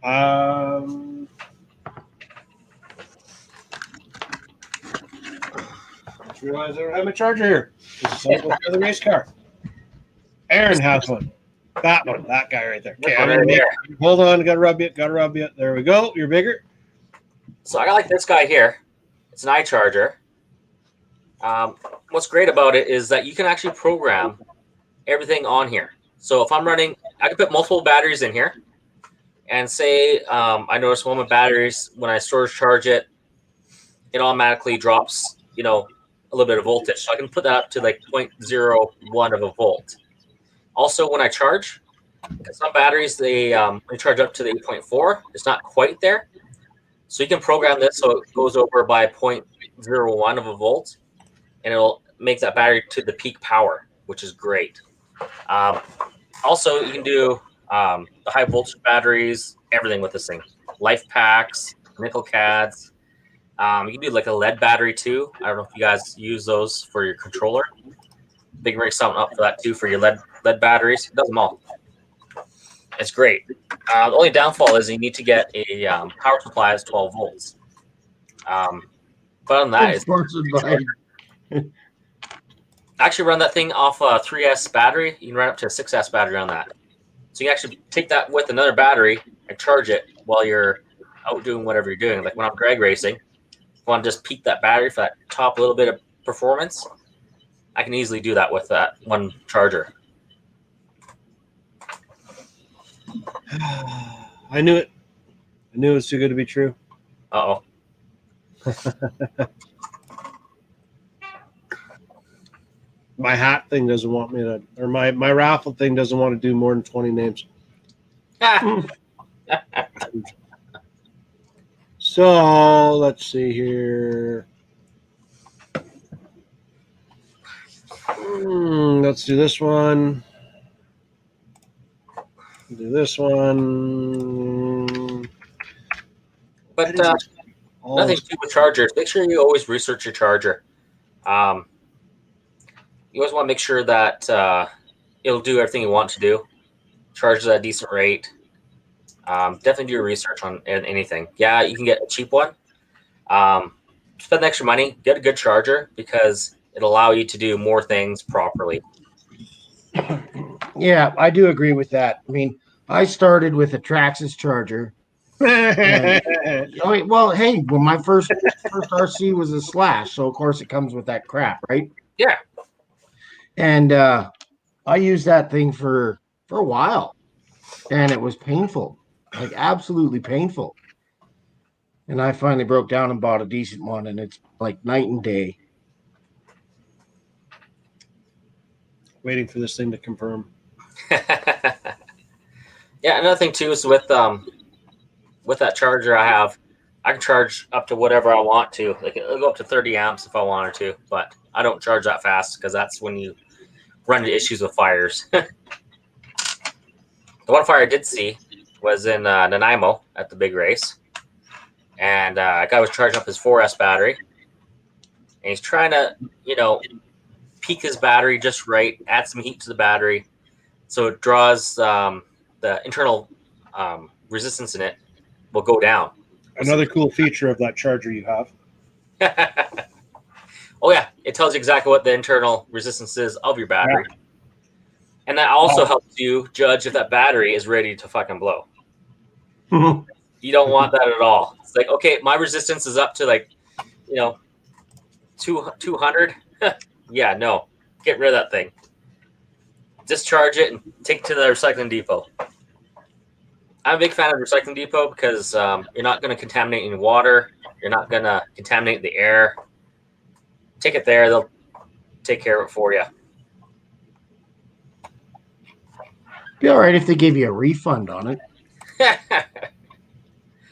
Just realized I don't have my charger here. This is also the race car. Aaron has one. That one, that guy right there. Okay, This one right there. hold on, gotta rub you. There we go. You're bigger. So I got like this guy here. It's an iCharger. What's great about it is that you can actually program everything on here. So if I'm running, I can put multiple batteries in here. And say I notice one of my batteries, when I storage charge it, it automatically drops, a little bit of voltage. So I can put that up to like 0.01 of a volt. Also, when I charge, some batteries, they charge up to the 8.4. It's not quite there. So you can program this so it goes over by 0.01 of a volt, and it'll make that battery to the peak power, which is great. Also, you can do the high voltage batteries, everything with this thing. Life packs, nickel cads. You can do like a lead battery too. I don't know if you guys use those for your controller. Big rig something up for that too for your lead batteries. It does them all. It's great. The only downfall is you need to get a power supply that's 12 volts. But other than that, it's actually run that thing off a 3S battery. You can run up to a 6S battery on that. So you can actually take that with another battery and charge it while you're out doing whatever you're doing. Like when I'm drag racing, if I want to just peak that battery for that top little bit of performance, I can easily do that with that one charger. I knew it. I knew it was too good to be true. Uh-oh. My hat thing doesn't want me to, or my raffle thing doesn't want to do more than 20 names. So let's see here. Let's do this one. Do this one. But nothing to do with chargers. Make sure you always research your charger. You always want to make sure that it'll do everything you want to do. Charges at a decent rate. Definitely do your research on anything. Yeah, you can get a cheap one. Spend extra money. Get a good charger because it'll allow you to do more things properly. Yeah, I do agree with that. I mean, I started with a Traxxas charger. Well, hey, well, my first RC was a Slash, so of course it comes with that crap, right? Yeah. And I used that thing for a while, and it was painful, like absolutely painful. And I finally broke down and bought a decent one, and it's like night and day. Waiting for this thing to confirm. Yeah, another thing too is with that charger I have, I can charge up to whatever I want to. Like it'll go up to 30 amps if I wanted to, but I don't charge that fast because that's when you run into issues with fires. The one fire I did see was in Nanaimo at the big race, and a guy was charging up his 4S battery, and he's trying to, peak his battery just right, add some heat to the battery, so it draws the internal resistance in it will go down. Another cool feature of that charger you have. Oh yeah, it tells you exactly what the internal resistance is of your battery. Yeah. And that also helps you judge if that battery is ready to fucking blow. You don't want that at all. It's like, okay, my resistance is up to 200. Yeah, no. Get rid of that thing. Discharge it and take it to the recycling depot. I'm a big fan of recycling depot because you're not going to contaminate any water. You're not going to contaminate the air. Take it there. They'll take care of it for you. Be all right if they give you a refund on it.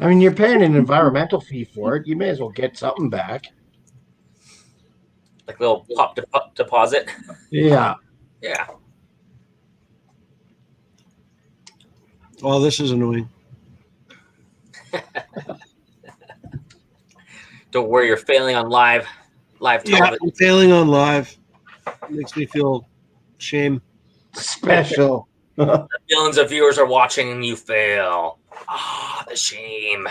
I mean, you're paying an environmental fee for it. You may as well get something back. Like a little pop deposit. Yeah. Yeah. Oh, this is annoying. Don't worry, you're failing on live television. Yeah, I'm failing on live. It makes me feel shame. Special. Millions of viewers are watching and you fail. Ah, the shame.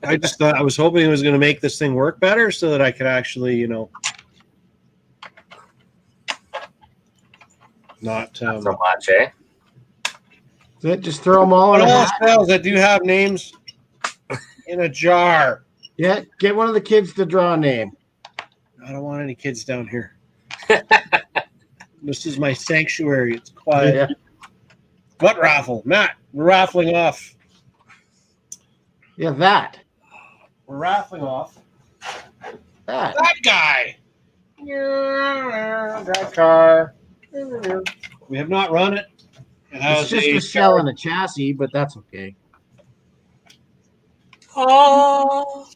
I just thought I was hoping it was going to make this thing work better so that I could actually, not. So much, eh? Just throw them all in a All hat. spells that do have names in a jar. Yeah, get one of the kids to draw a name. I don't want any kids down here. This is my sanctuary. It's quiet. Yeah. What raffle? Matt, we're raffling off. Yeah, that. We're raffling off That. that guy. That car. We have not run it. It has It's just a shell and a chassis, but that's okay. Oh.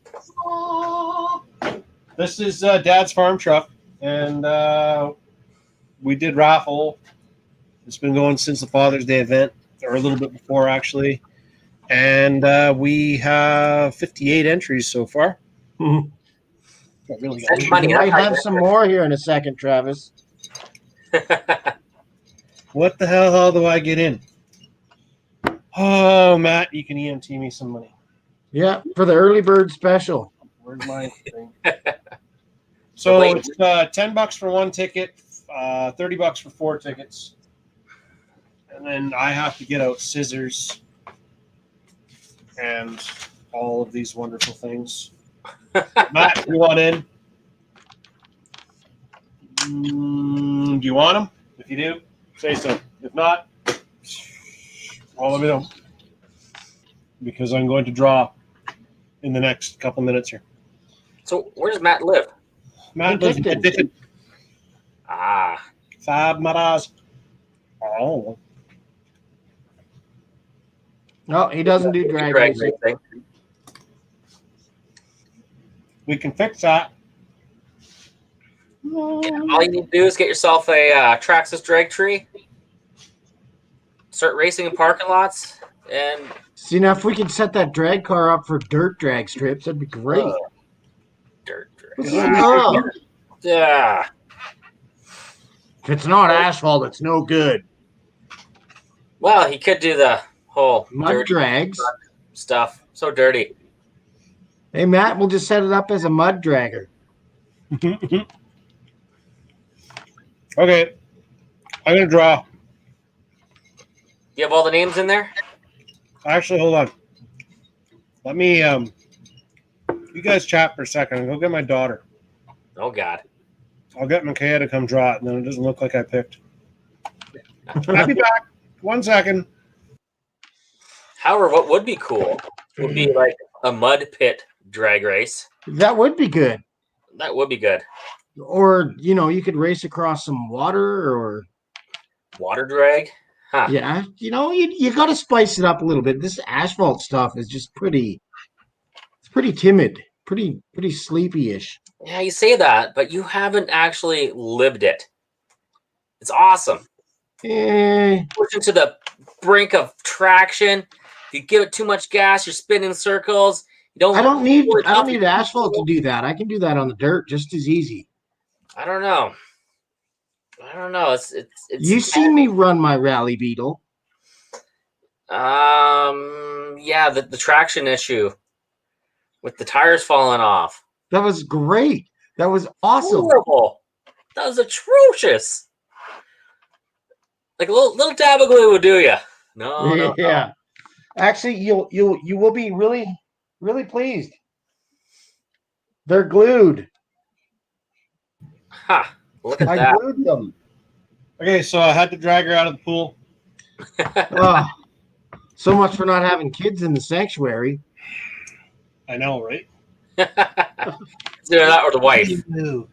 This is Dad's farm truck, and we did raffle. It's been going since the Father's Day event, or a little bit before, actually. And we have 58 entries so far. Mhm. Not really That's money. We might have some more here in a second, Travis. What the hell do I get in? Oh, Matt, you can EMT me some money. Yeah, for the early bird special. Where's my thing? So it's $10 for one ticket, $30 for 4 tickets, and then I have to get out scissors and all of these wonderful things. Matt, you want in? Do you want them? If you do, say so. If not, well, let me know, because I'm going to draw in the next couple minutes here. So where does Matt live? Matt lives in Addicted. Ah. Fab Maraz. Oh. No, he doesn't do drag Drag racing. racing. We can fix that. All you need to do is get yourself a Traxxas drag tree. Start racing in parking lots, and See, now if we could set that drag car up for dirt drag strips, that'd be great. dirt drag. Oh, Yeah. if it's not asphalt, it's no good. Well, he could do the whole Mud dirty drags. stuff. So dirty. Hey, Matt, we'll just set it up as a mud dragger. Okay. I'm going to draw. You have all the names in there? Actually, hold on. Let me, you guys chat for a second. I'll go get my daughter. Oh, God. I'll get Micaiah to come draw it, and then it doesn't look like I picked. I'll be back. 1 second. However, what would be cool would be like a mud pit drag race. That would be good. That would be good. Or, you could race across some water or, Water drag? Huh. yeah, you got to spice it up a little bit. This asphalt stuff is just it's pretty timid, pretty sleepy-ish. Yeah, you say that, but you haven't actually lived it. It's awesome. Pushing to the brink of traction. If you give it too much gas, you're spinning circles. You don't. I don't need asphalt to do that. I can do that on the dirt just as easy. I don't know. It's You seen me run my Rally Beetle. yeah, the traction issue with the tires falling off. That was great. That was awesome. Horrible. That was atrocious. Like a little dab of glue would do you. No. Yeah. Actually, you will be really, really pleased. They're glued. Ha! Look at I that. glued them. Okay, so I had to drag her out of the pool. So much for not having kids in the sanctuary. I know, right? It's either that or the wife. No.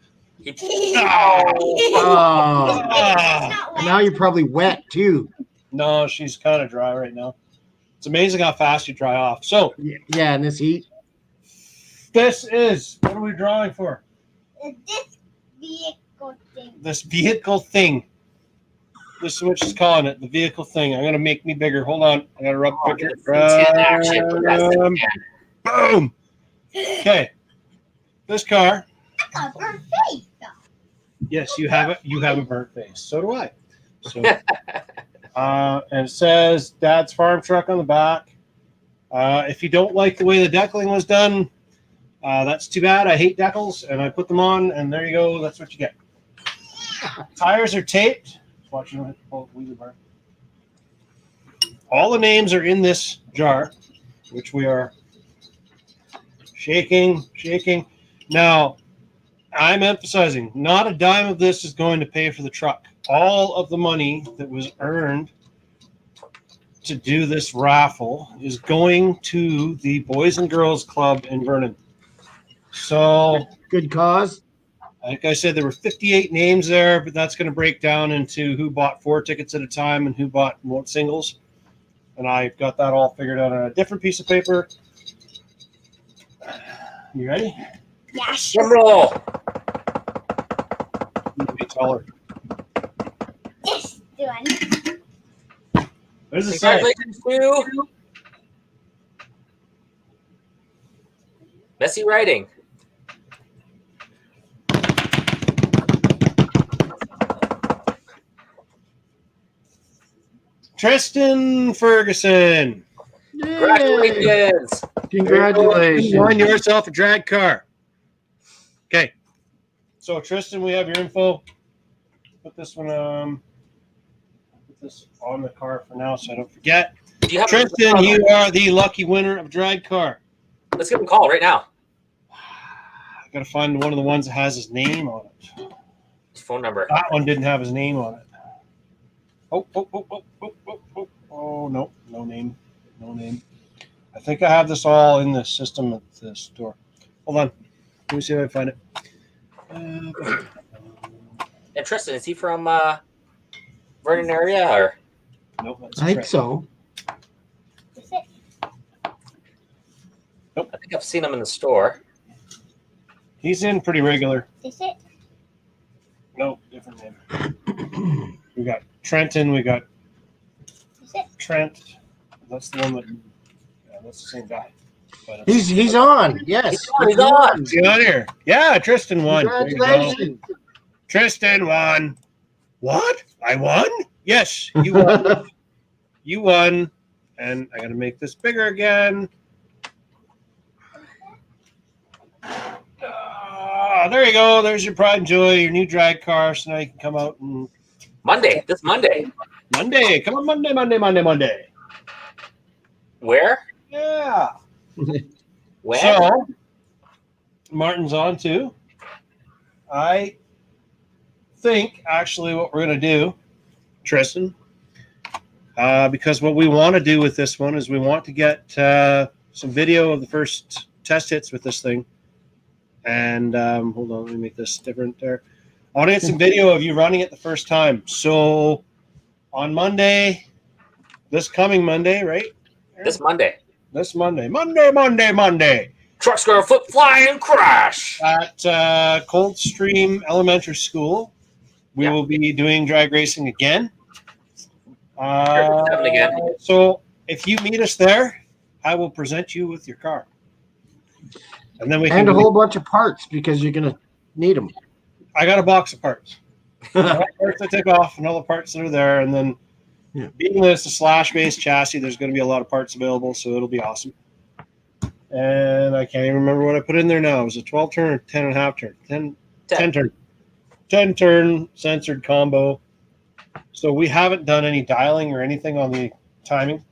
Oh, Ah. now you're probably wet too. No, she's kind of dry right now. It's amazing how fast you dry off. So Yeah, in this heat. this is, what are we drawing for? This vehicle thing. This vehicle thing. This is what she's calling it, the vehicle thing. I'm gonna make me bigger. Hold on, I gotta rub the picture. Boom. Okay, this car. I got her face. Yes, you have it. You have a burnt face. So do I. So And it says Dad's Farm Truck on the back. If you don't like the way the deckling was done, that's too bad. I hate decals, and I put them on, and there you go. That's what you get. Tires are taped. Watch you hit the wheelie bar. All the names are in this jar, which we are shaking. Now, I'm emphasizing, not a dime of this is going to pay for the truck. All of the money that was earned to do this raffle is going to the Boys and Girls Club in Vernon. So, Good cause. like I said, there were 58 names there, but that's going to break down into who bought 4 tickets at a time and who bought singles. And I've got that all figured out on a different piece of paper. You ready? Yes. Drum roll. You can be taller. This one. What does it say? Congratulations to Messy Writing. Tristan Ferguson. Congratulations. You Congratulations. won yourself a drag car. Okay. So Tristan, we have your info. Put this one put this on the car for now so I don't forget. Do you have Tristan, you are the lucky winner of a drag car. Let's give him a call right now. I gotta find one of the ones that has his name on it. His phone number. That one didn't have his name on it. Oh, no, no name. No name. I think I have this all in the system at the store. Hold on. Let me see if I can find it. And Tristan, is he from Vernon area or? Nope, that's I think correct. so. Is it? I think I've seen him in the store. He's in pretty regular. Is it? Nope, different name. We got Trenton. We got Is it? Trent. That's the one that. Yeah, that's the same guy. But He's on. Yes. He's on. Is he on here? Yeah, Tristan won. There you go. Congratulations. Tristan won. What? I won? Yes, you won. You won. And I got to make this bigger again. There you go. There's your pride and joy, your new drag car. So now you can come out and Monday. This Monday. Monday. Come on, Monday. Where? Yeah. When? So Martin's on too. I think actually what we're going to do, Tristan, because what we want to do with this one is we want to get some video of the first test hits with this thing. And hold on, let me make this different there. I want to get some video of you running it the first time. So on Monday, this coming Monday, right? This Monday. This Monday. Truck's gonna flip, fly, and crash. At Coldstream Elementary School, we will be doing drag racing again. Seven again. So if you meet us there, I will present you with your car. And then we can And a whole bunch of parts because you're going to need them. I got a box of parts. All the parts I take off and all the parts that are there. And then being that it's a slash-based chassis, there's going to be a lot of parts available, so it'll be awesome. And I can't even remember what I put in there now. It was a 12-turn or 10.5 turn? 10 turn. 10-turn censored combo. So we haven't done any dialing or anything on the timing.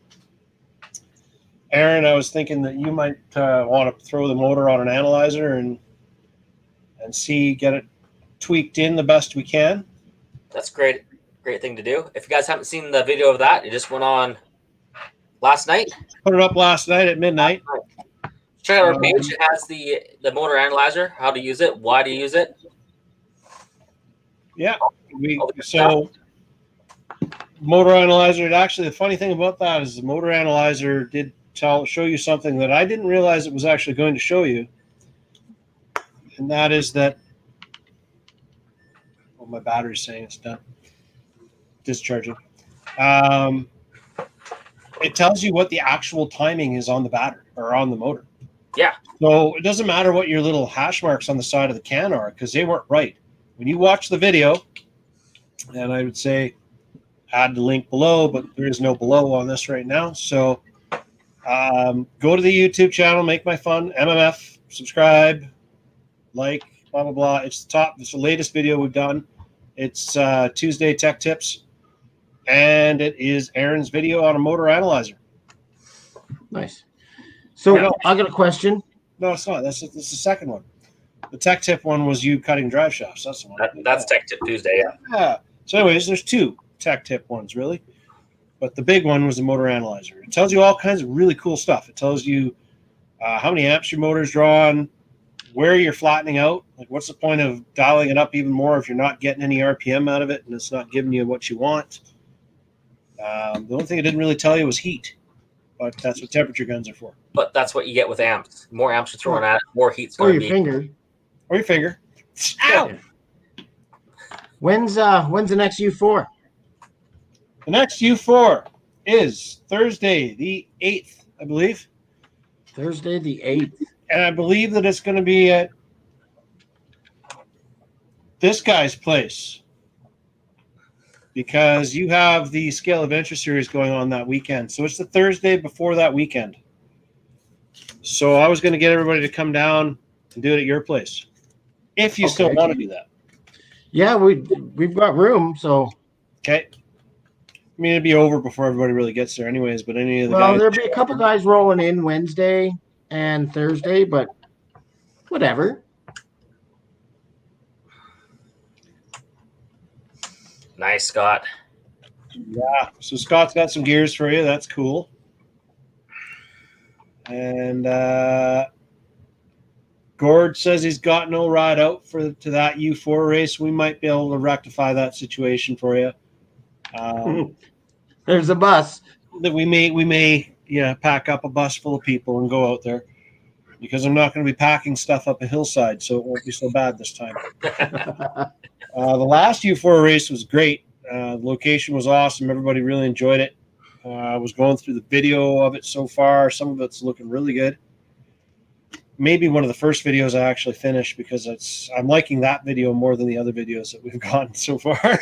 Aaron, I was thinking that you might want to throw the motor on an analyzer and get it tweaked in the best we can. That's great thing to do. If you guys haven't seen the video of that, it just went on last night. Put it up last night at midnight. Check out our page. It has the motor analyzer, how to use it, why to use it. Yeah. So motor analyzer, actually the funny thing about that is the motor analyzer did show you something that I didn't realize it was actually going to show you. And that is that my battery's saying it's done. Discharging. It tells you what the actual timing is on the battery or on the motor. Yeah. So it doesn't matter what your little hash marks on the side of the can are because they weren't right. When you watch the video, and I would say add the link below, but there is no below on this right now. So go to the YouTube channel, Make My Fun MMF, subscribe, like, blah, blah, blah. It's the latest video we've done. It's Tuesday Tech Tips, and it is Aaron's video on a motor analyzer. Nice. So Yeah. I got a question. No, it's not. This is the second one. The Tech Tip one was you cutting drive shafts. That's the one. That's Tech Tip Tuesday. Yeah. Yeah. So, anyways, there's two Tech Tip ones, really. But the big one was the motor analyzer. It tells you all kinds of really cool stuff. It tells you how many amps your motor's drawn, where you're flattening out. Like, what's the point of dialing it up even more if you're not getting any RPM out of it and it's not giving you what you want? The only thing it didn't really tell you was heat. But that's what temperature guns are for. But that's what you get with amps. More amps you're throwing at it, more heat's Or going your to be. finger. Or your finger. Ow! When's the next U4? The next U4 is Thursday, the 8th, I believe. Thursday the 8th. And I believe that it's going to be at this guy's place. Because you have the Scale Adventure Series going on that weekend. So it's the Thursday before that weekend. So I was going to get everybody to come down and do it at your place. If you still Okay. want to do that. Yeah, we've got room, so Okay. I mean, it'd be over before everybody really gets there anyways, but any of the well guys... there'll be a couple guys rolling in Wednesday and Thursday, but whatever. Nice, Scott. Yeah, so Scott's got some gears for you. That's cool. And Gord says he's got no ride out to that U4 race. We might be able to rectify that situation for you. There's a bus. That we may pack up a bus full of people and go out there, because I'm not going to be packing stuff up a hillside, so it won't be so bad this time. The last U4 race was great. The location was awesome. Everybody really enjoyed it. I was going through the video of it so far. Some of it's looking really good. Maybe one of the first videos I actually finished, because I'm liking that video more than the other videos that we've gotten so far.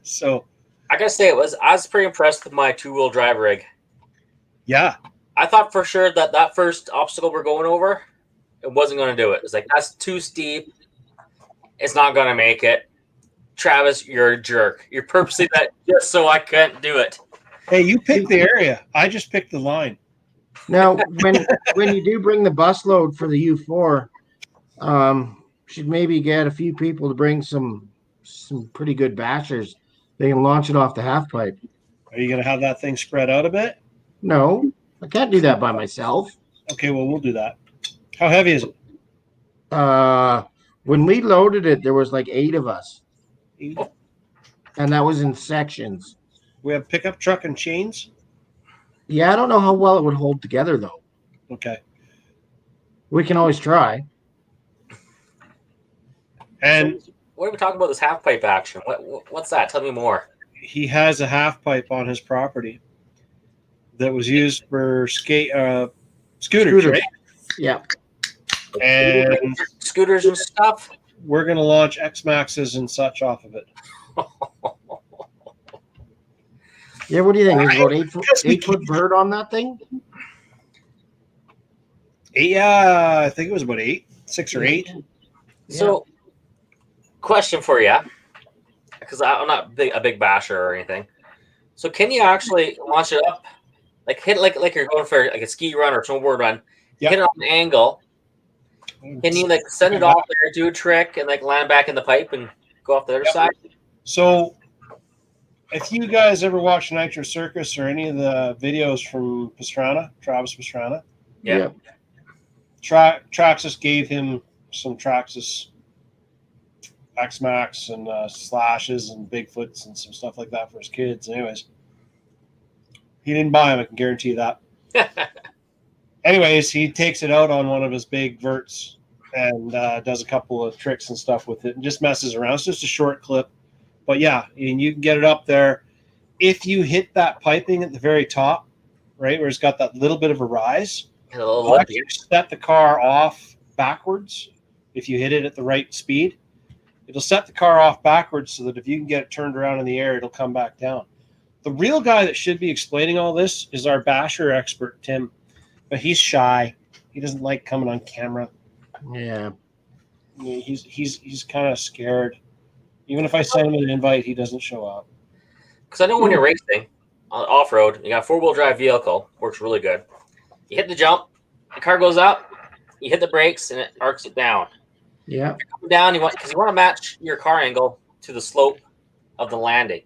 So I gotta say, I was pretty impressed with my 2-wheel drive rig. yeah, I thought for sure that first obstacle we're going over, it wasn't going to do it. It's like, that's too steep. It's not going to make it. Travis, you're a jerk. You're purposely that just so I couldn't do it. hey, you picked the area. I just picked the line. Now, when you do bring the bus load for the U4, should maybe get a few people to bring some pretty good bashers. They can launch it off the half pipe. Are you going to have that thing spread out a bit? No, I can't do that by myself. Okay, well, we'll do that. How heavy is it? When we loaded it, there was like 8 of us, and that was in sections. We have pickup truck and chains. Yeah, I don't know how well it would hold together though. Okay. We can always try. And So, what are we talking about, this half pipe action? What's that? Tell me more. he has a half pipe on his property that was used for scooters, right? Yeah. And Scooters and stuff? we're going to launch X-Maxes and such off of it. Yeah, what do you think? There's about 8-foot bird on that thing? Yeah, I think it was about 6 or 8. So, question for you, because I'm not a big basher or anything. So, can you actually launch it up, like hit it like you're going for like a ski run or snowboard run? Yep. Hit it on an angle. Can you like send it off there, do a trick, and like land back in the pipe and go off the other Yep. side? So if you guys ever watch Nitro Circus or any of the videos from Pastrana, Travis Pastrana, Yeah. Traxxas gave him some Traxxas X-Max and Slashes and Bigfoots and some stuff like that for his kids. Anyways, he didn't buy them, I can guarantee you that. Anyways, he takes it out on one of his big verts and does a couple of tricks and stuff with it and just messes around. It's just a short clip. But yeah, and you can get it up there. If you hit that piping at the very top, right, where it's got that little bit of a rise, A little it'll lippy. actually set the car off backwards if you hit it at the right speed. It'll set the car off backwards so that if you can get it turned around in the air, it'll come back down. The real guy that should be explaining all this is our basher expert, Tim. But he's shy. He doesn't like coming on camera. Yeah. He's kind of scared. Even if I send him an invite, he doesn't show up. Because I know when you're racing off road, you got a 4-wheel drive vehicle, works really good. You hit the jump, the car goes up, you hit the brakes, and it arcs it down. Yeah. Come down, you want to match your car angle to the slope of the landing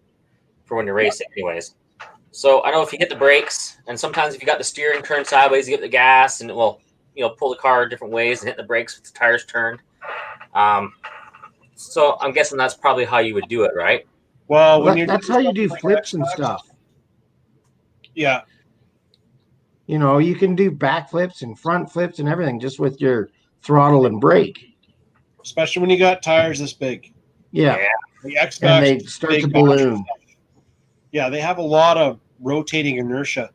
for when you're racing, anyways. So I know if you hit the brakes, and sometimes if you got the steering turned sideways, you get the gas, and it will, pull the car different ways and hit the brakes with the tires turned. So I'm guessing that's probably how you would do it, right? Well, that's how you do flips and stuff. Yeah. You can do back flips and front flips and everything just with your throttle and brake. Especially when you got tires this big. Yeah. The X-Max and they start to balloon. Yeah, they have a lot of rotating inertia,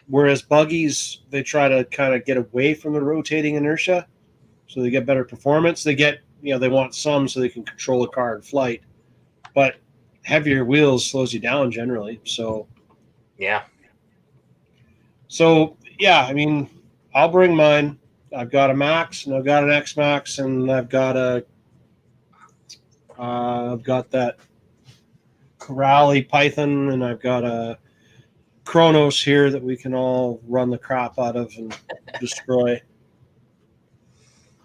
whereas buggies, they try to kind of get away from the rotating inertia, so they get better performance. They get, they want some so they can control the car in flight, but heavier wheels slows you down generally. So, yeah. So, yeah, I mean, I'll bring mine. I've got a Max, and I've got an X-Max, and I've got that Corrali Python, and I've got a Kronos here that we can all run the crap out of and destroy.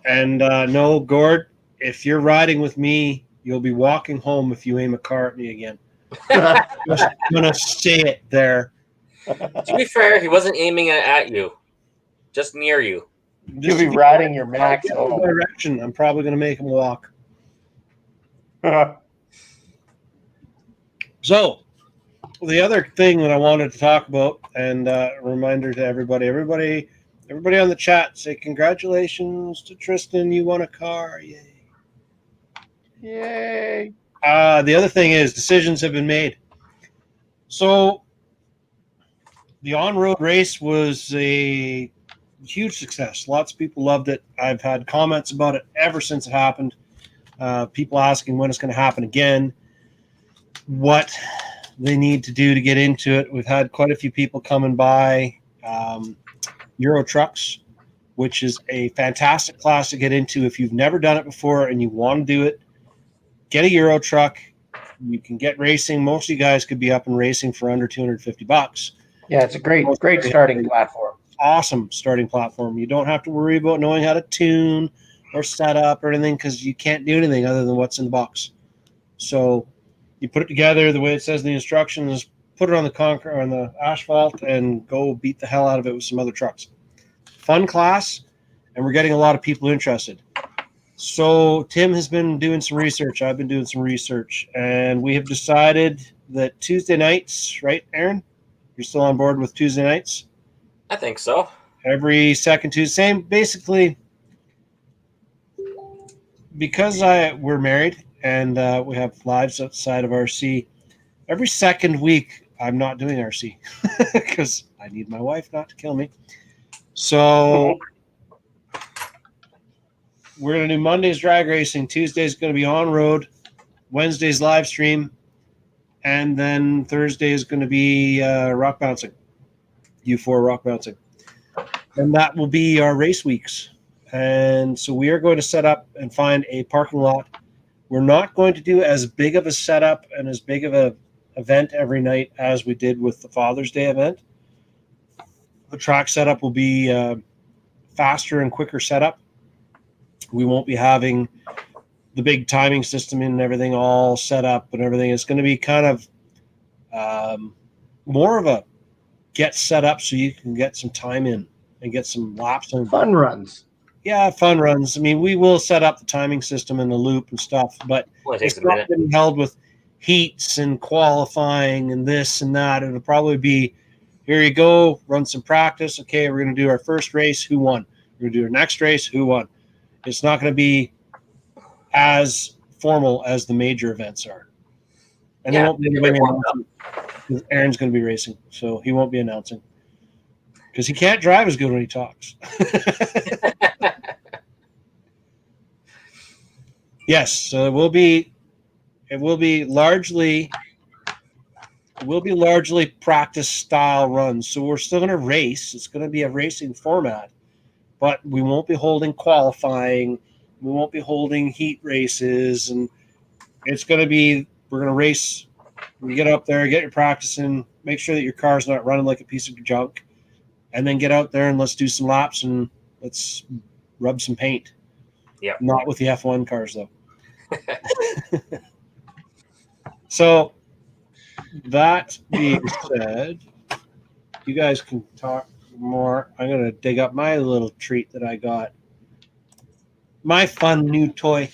And no, Gord, if you're riding with me, you'll be walking home if you aim a car at me again. Just gonna say it there. To be fair, he wasn't aiming it at you, just near you. You'll be riding your Max home. Direction. I'm probably gonna make him walk. So, the other thing that I wanted to talk about, and a reminder to everybody on the chat, say congratulations to Tristan, you won a car, yay! Yay! The other thing is decisions have been made. So, the on-road race was a huge success. Lots of people loved it. I've had comments about it ever since it happened. People asking when it's going to happen again, what they need to do to get into it. We've had quite a few people coming by. Euro Trucks, which is a fantastic class to get into if you've never done it before and you want to do it. Get a Euro Truck. You can get racing. Most of you guys could be up and racing for under $250. Yeah, it's a great starting platform. Awesome starting platform. You don't have to worry about knowing how to tune or set up or anything because you can't do anything other than what's in the box. So you put it together the way it says in the instructions, put it on the concrete, on the asphalt, and go beat the hell out of it with some other trucks. Fun class, and we're getting a lot of people interested. So Tim has been doing some research. I've been doing some research, and we have decided that Tuesday nights, right, Aaron? You're still on board with Tuesday nights? I think so. Every second Tuesday. Same, basically, because we're married and we have lives outside of RC, every second week I'm not doing RC because I need my wife not to kill me. So we're going to do Monday's drag racing. Tuesday's going to be on road. Wednesday's live stream. And then Thursday is going to be rock bouncing. U4 rock bouncing. And that will be our race weeks. And so we are going to set up and find a parking lot. We're not going to do as big of a setup and as big of a event every night as we did with the Father's Day event. The track setup will be faster and quicker setup. We won't be having the big timing system and everything all set up and everything. It's going to be kind of more of a get set up so you can get some time in and get some laps and fun runs. Yeah, fun runs. I mean, we will set up the timing system and the loop and stuff, but it's not been held with heats and qualifying and this and that. It'll probably be, here you go, run some practice. Okay, we're going to do our first race. Who won? We're going to do our next race. Who won? It's not going to be as formal as the major events are. And there won't be anybody announcing. Aaron's going to be racing, so he won't be announcing. Because he can't drive as good when he talks. Yes, so it will be largely It will be largely practice style runs. So we're still going to race. It's going to be a racing format, but we won't be holding qualifying. We won't be holding heat races. And it's going to be, we're going to race. You get up there, get your practice in, make sure that your car's not running like a piece of junk, and then get out there and let's do some laps and let's rub some paint. Yep. Not with the F1 cars, though. So, that being said, you guys can talk more. I'm going to dig up my little treat that I got. My fun new toy.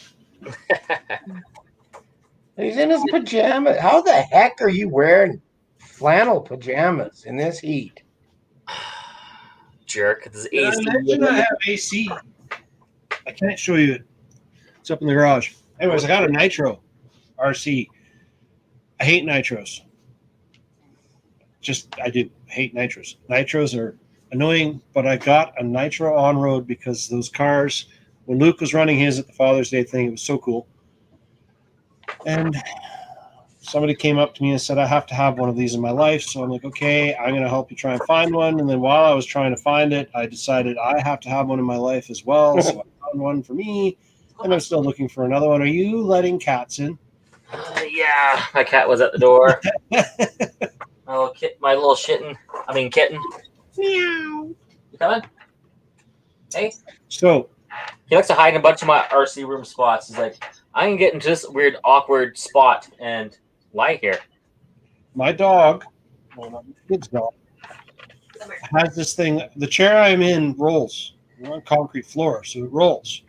He's in his pajamas. How the heck are you wearing flannel pajamas in this heat? Jerk. This is Did I AC. mention I have AC? I can't show you it. It's up in the garage. Anyways, I got a Nitro RC. I hate nitros. I do. I hate nitros. Nitros are annoying, but I got a Nitro on-road because those cars, when Luke was running his at the Father's Day thing, it was so cool. And somebody came up to me and said, I have to have one of these in my life. So I'm like, okay, I'm going to help you try and find one. And then while I was trying to find it, I decided I have to have one in my life as well. So I found one for me, and I'm still looking for another one. Are you letting cats in? Yeah, my cat was at the door. My little kitten. Meow. You coming? Hey. So He likes to hide in a bunch of my RC room spots. He's like, I can get into this weird, awkward spot and lie here. my dog, well, not my kid's dog, has this thing. The chair I'm in rolls. We're on concrete floor, so it rolls.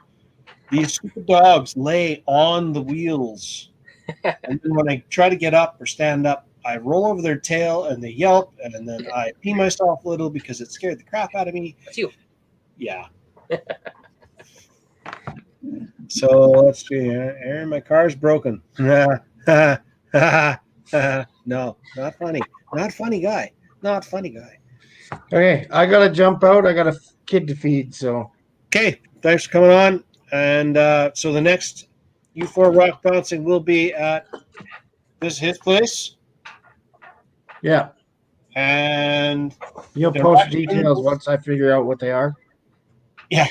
These stupid dogs lay on the wheels. And then when I try to get up or stand up, I roll over their tail and they yelp, and then I pee myself a little because it scared the crap out of me. That's you. Yeah. So let's see. Aaron, my car's broken. No, not funny. Not funny guy. Not funny guy. Okay, I gotta jump out. I got a kid to feed, so Okay, thanks for coming on. And so the next U4 rock bouncing will be at his place. yeah, And you'll They're post not- details once I figure out what they are. yeah,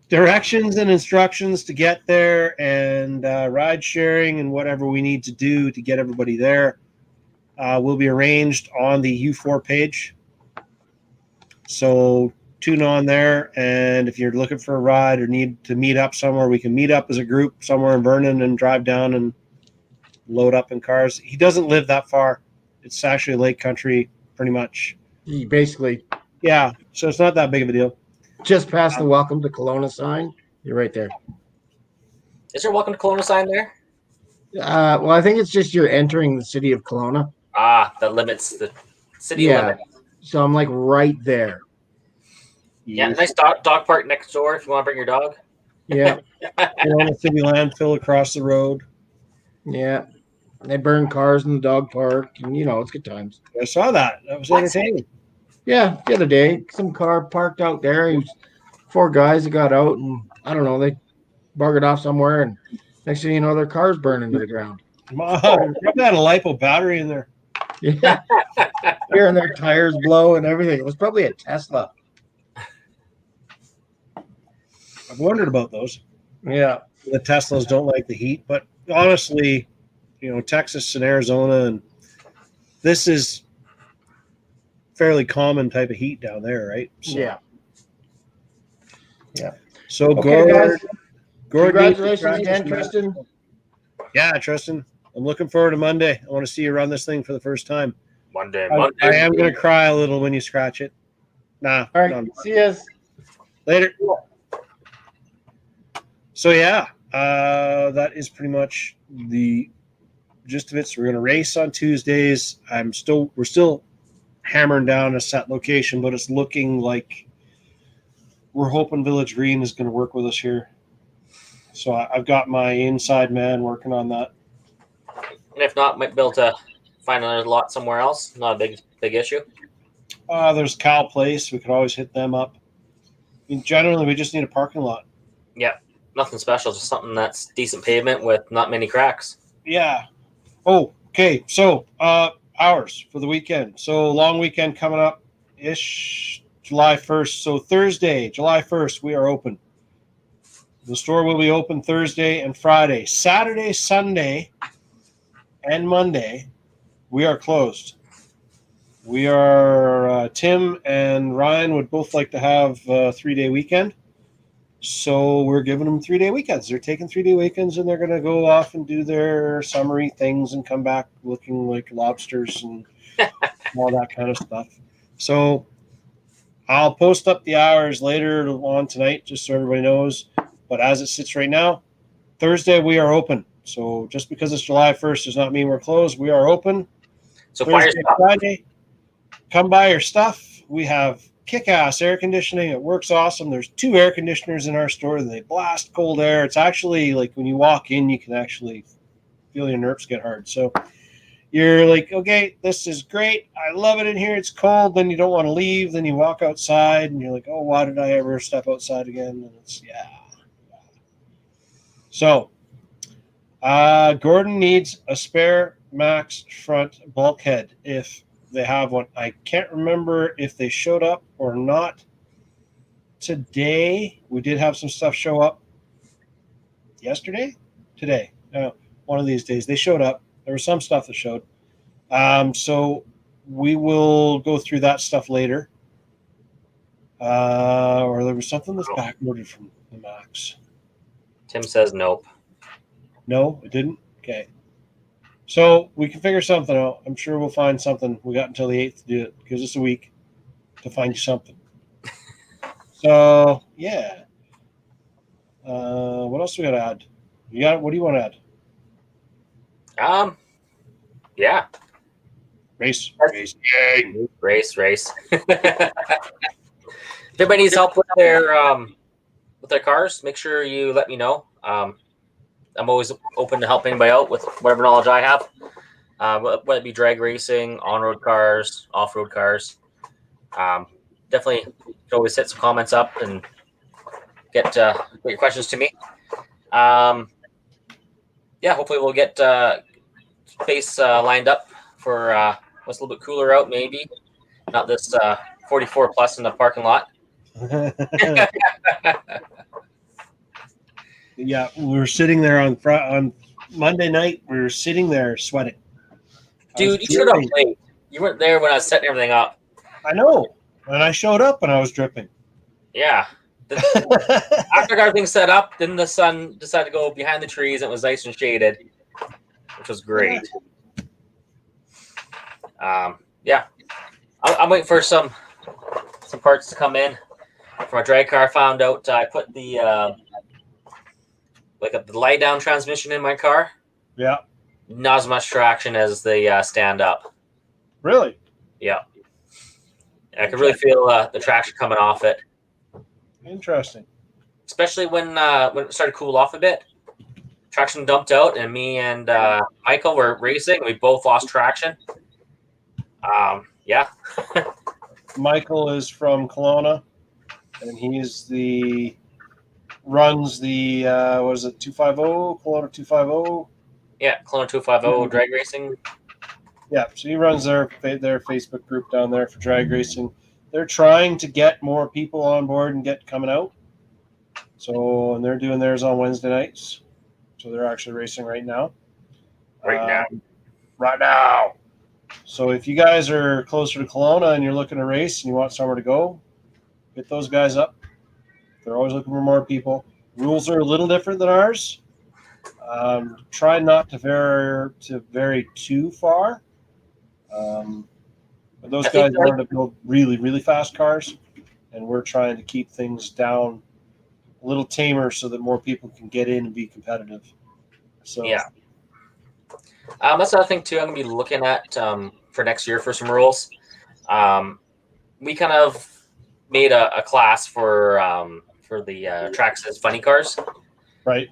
directions and instructions to get there, and ride sharing and whatever we need to do to get everybody there will be arranged on the U4 page. So tune on there, and if you're looking for a ride or need to meet up somewhere, we can meet up as a group somewhere in Vernon and drive down and load up in cars. He doesn't live that far. It's actually Lake Country, pretty much. You basically Yeah, so it's not that big of a deal. just past the welcome to Kelowna sign. You're right there. Is there a welcome to Kelowna sign there? Well, I think it's just you're entering the city of Kelowna. Ah, that limits the city Yeah. limit. So I'm like right there. Yeah, nice dog park next door if you want to bring your dog. Yeah, Kelowna City landfill across the road. yeah. They burn cars in the dog park, and it's good times. I saw that. That was entertaining. Yeah, the other day, some car parked out there. It was 4 guys that got out, and I don't know, they buggered off somewhere, and next thing you know, their car's burning to the ground. Mom, probably had a LiPo battery in there. Yeah, hearing their tires blow and everything. It was probably a Tesla. I've wondered about those. Yeah, The Teslas don't like the heat, but honestly, Texas and Arizona, and this is fairly common type of heat down there, right? So, yeah. So Okay, guys. Gord Congratulations needs to again, practice, Tristan. Yeah, Tristan. I'm looking forward to Monday. I want to see you run this thing for the first time. Monday. I am going to cry a little when you scratch it. Nah. All right, no. see you. Later. So yeah, that is pretty much the gist of it. So we're going to race on Tuesdays. We're still hammering down a set location, but it's looking like we're hoping Village Green is going to work with us here. So I've got my inside man working on that. And if not, might be able to find another lot somewhere else. Not a big issue. There's Cal Place. We could always hit them up. I mean, generally, we just need a parking lot. Yeah, nothing special. Just something that's decent pavement with not many cracks. Yeah. Oh, Okay, so hours for the weekend. So long weekend coming up ish, July 1st. So Thursday, July 1st, we are open. The store will be open Thursday and Friday. Saturday, Sunday, and Monday, we are closed. We are, Tim and Ryan would both like to have a 3-day weekend. So we're giving them 3-day weekends. They're taking 3-day weekends and they're going to go off and do their summery things and come back looking like lobsters and all that kind of stuff. So I'll post up the hours later on tonight just so everybody knows. But as it sits right now, Thursday we are open. So just because it's July 1st does not mean we're closed. We are open. So buy your Thursday, stuff. Friday, come buy your stuff. We have kick-ass air conditioning. It works awesome. There's 2 air conditioners in our store. They blast cold air. It's actually like when you walk in, you can actually feel your nerves get hard. So you're like, okay, this is great. I love it in here. It's cold. Then you don't want to leave. Then you walk outside and you're like, oh, why did I ever step outside again? And it's, yeah. So Gordon needs a spare Max front bulkhead if they have one. I can't remember if they showed up or not today. We did have some stuff show up yesterday, today. One of these days they showed up. There was some stuff that showed. So we will go through that stuff later. Or there was something that's backordered from the Max. Tim says nope. No, it didn't. Okay. So we can figure something out. I'm sure we'll find something. We got until the 8th to do it. Gives us a week to find you something. So yeah. What else we got to add? What do you want to add? Yeah. Race. Yay. Race. If anybody needs help with their cars, make sure you let me know. I'm always open to help anybody out with whatever knowledge I have, whether it be drag racing, on-road cars, off-road cars. Definitely can always hit some comments up and get your questions to me. Yeah, hopefully we'll get space lined up for what's a little bit cooler out, maybe. Not this 44 plus in the parking lot. Yeah, we were sitting there on Monday night. We were sitting there sweating. Dude, you showed up late. You weren't there when I was setting everything up. I know. And I showed up and I was dripping. Yeah. After everything's set up, then the sun decided to go behind the trees. It was nice and shaded, which was great. Yeah. I'm waiting for some parts to come in for my drag car. I found out I put the the lay down transmission in my car. Yeah. Not as much traction as the stand up. Really? Yeah. I could really feel the traction coming off it. Interesting. Especially when it started to cool off a bit. Traction dumped out, and me and Michael were racing. We both lost traction. Yeah. Michael is from Kelowna, and runs the what is it, 250, Kelowna 250? Yeah, Kelowna 250 drag racing. Yeah, so he runs their Facebook group down there for drag racing. They're trying to get more people on board and get coming out. So, and they're doing theirs on Wednesday nights. So they're actually racing right now. Right now. So if you guys are closer to Kelowna and you're looking to race and you want somewhere to go, hit those guys up. They're always looking for more people. Rules are a little different than ours. Try not to vary too far. But those guys want to build really, really fast cars, and we're trying to keep things down a little tamer so that more people can get in and be competitive. So yeah, that's another thing too. I'm gonna be looking at for next year for some rules. We kind of made a class for the Traxxas funny cars, right?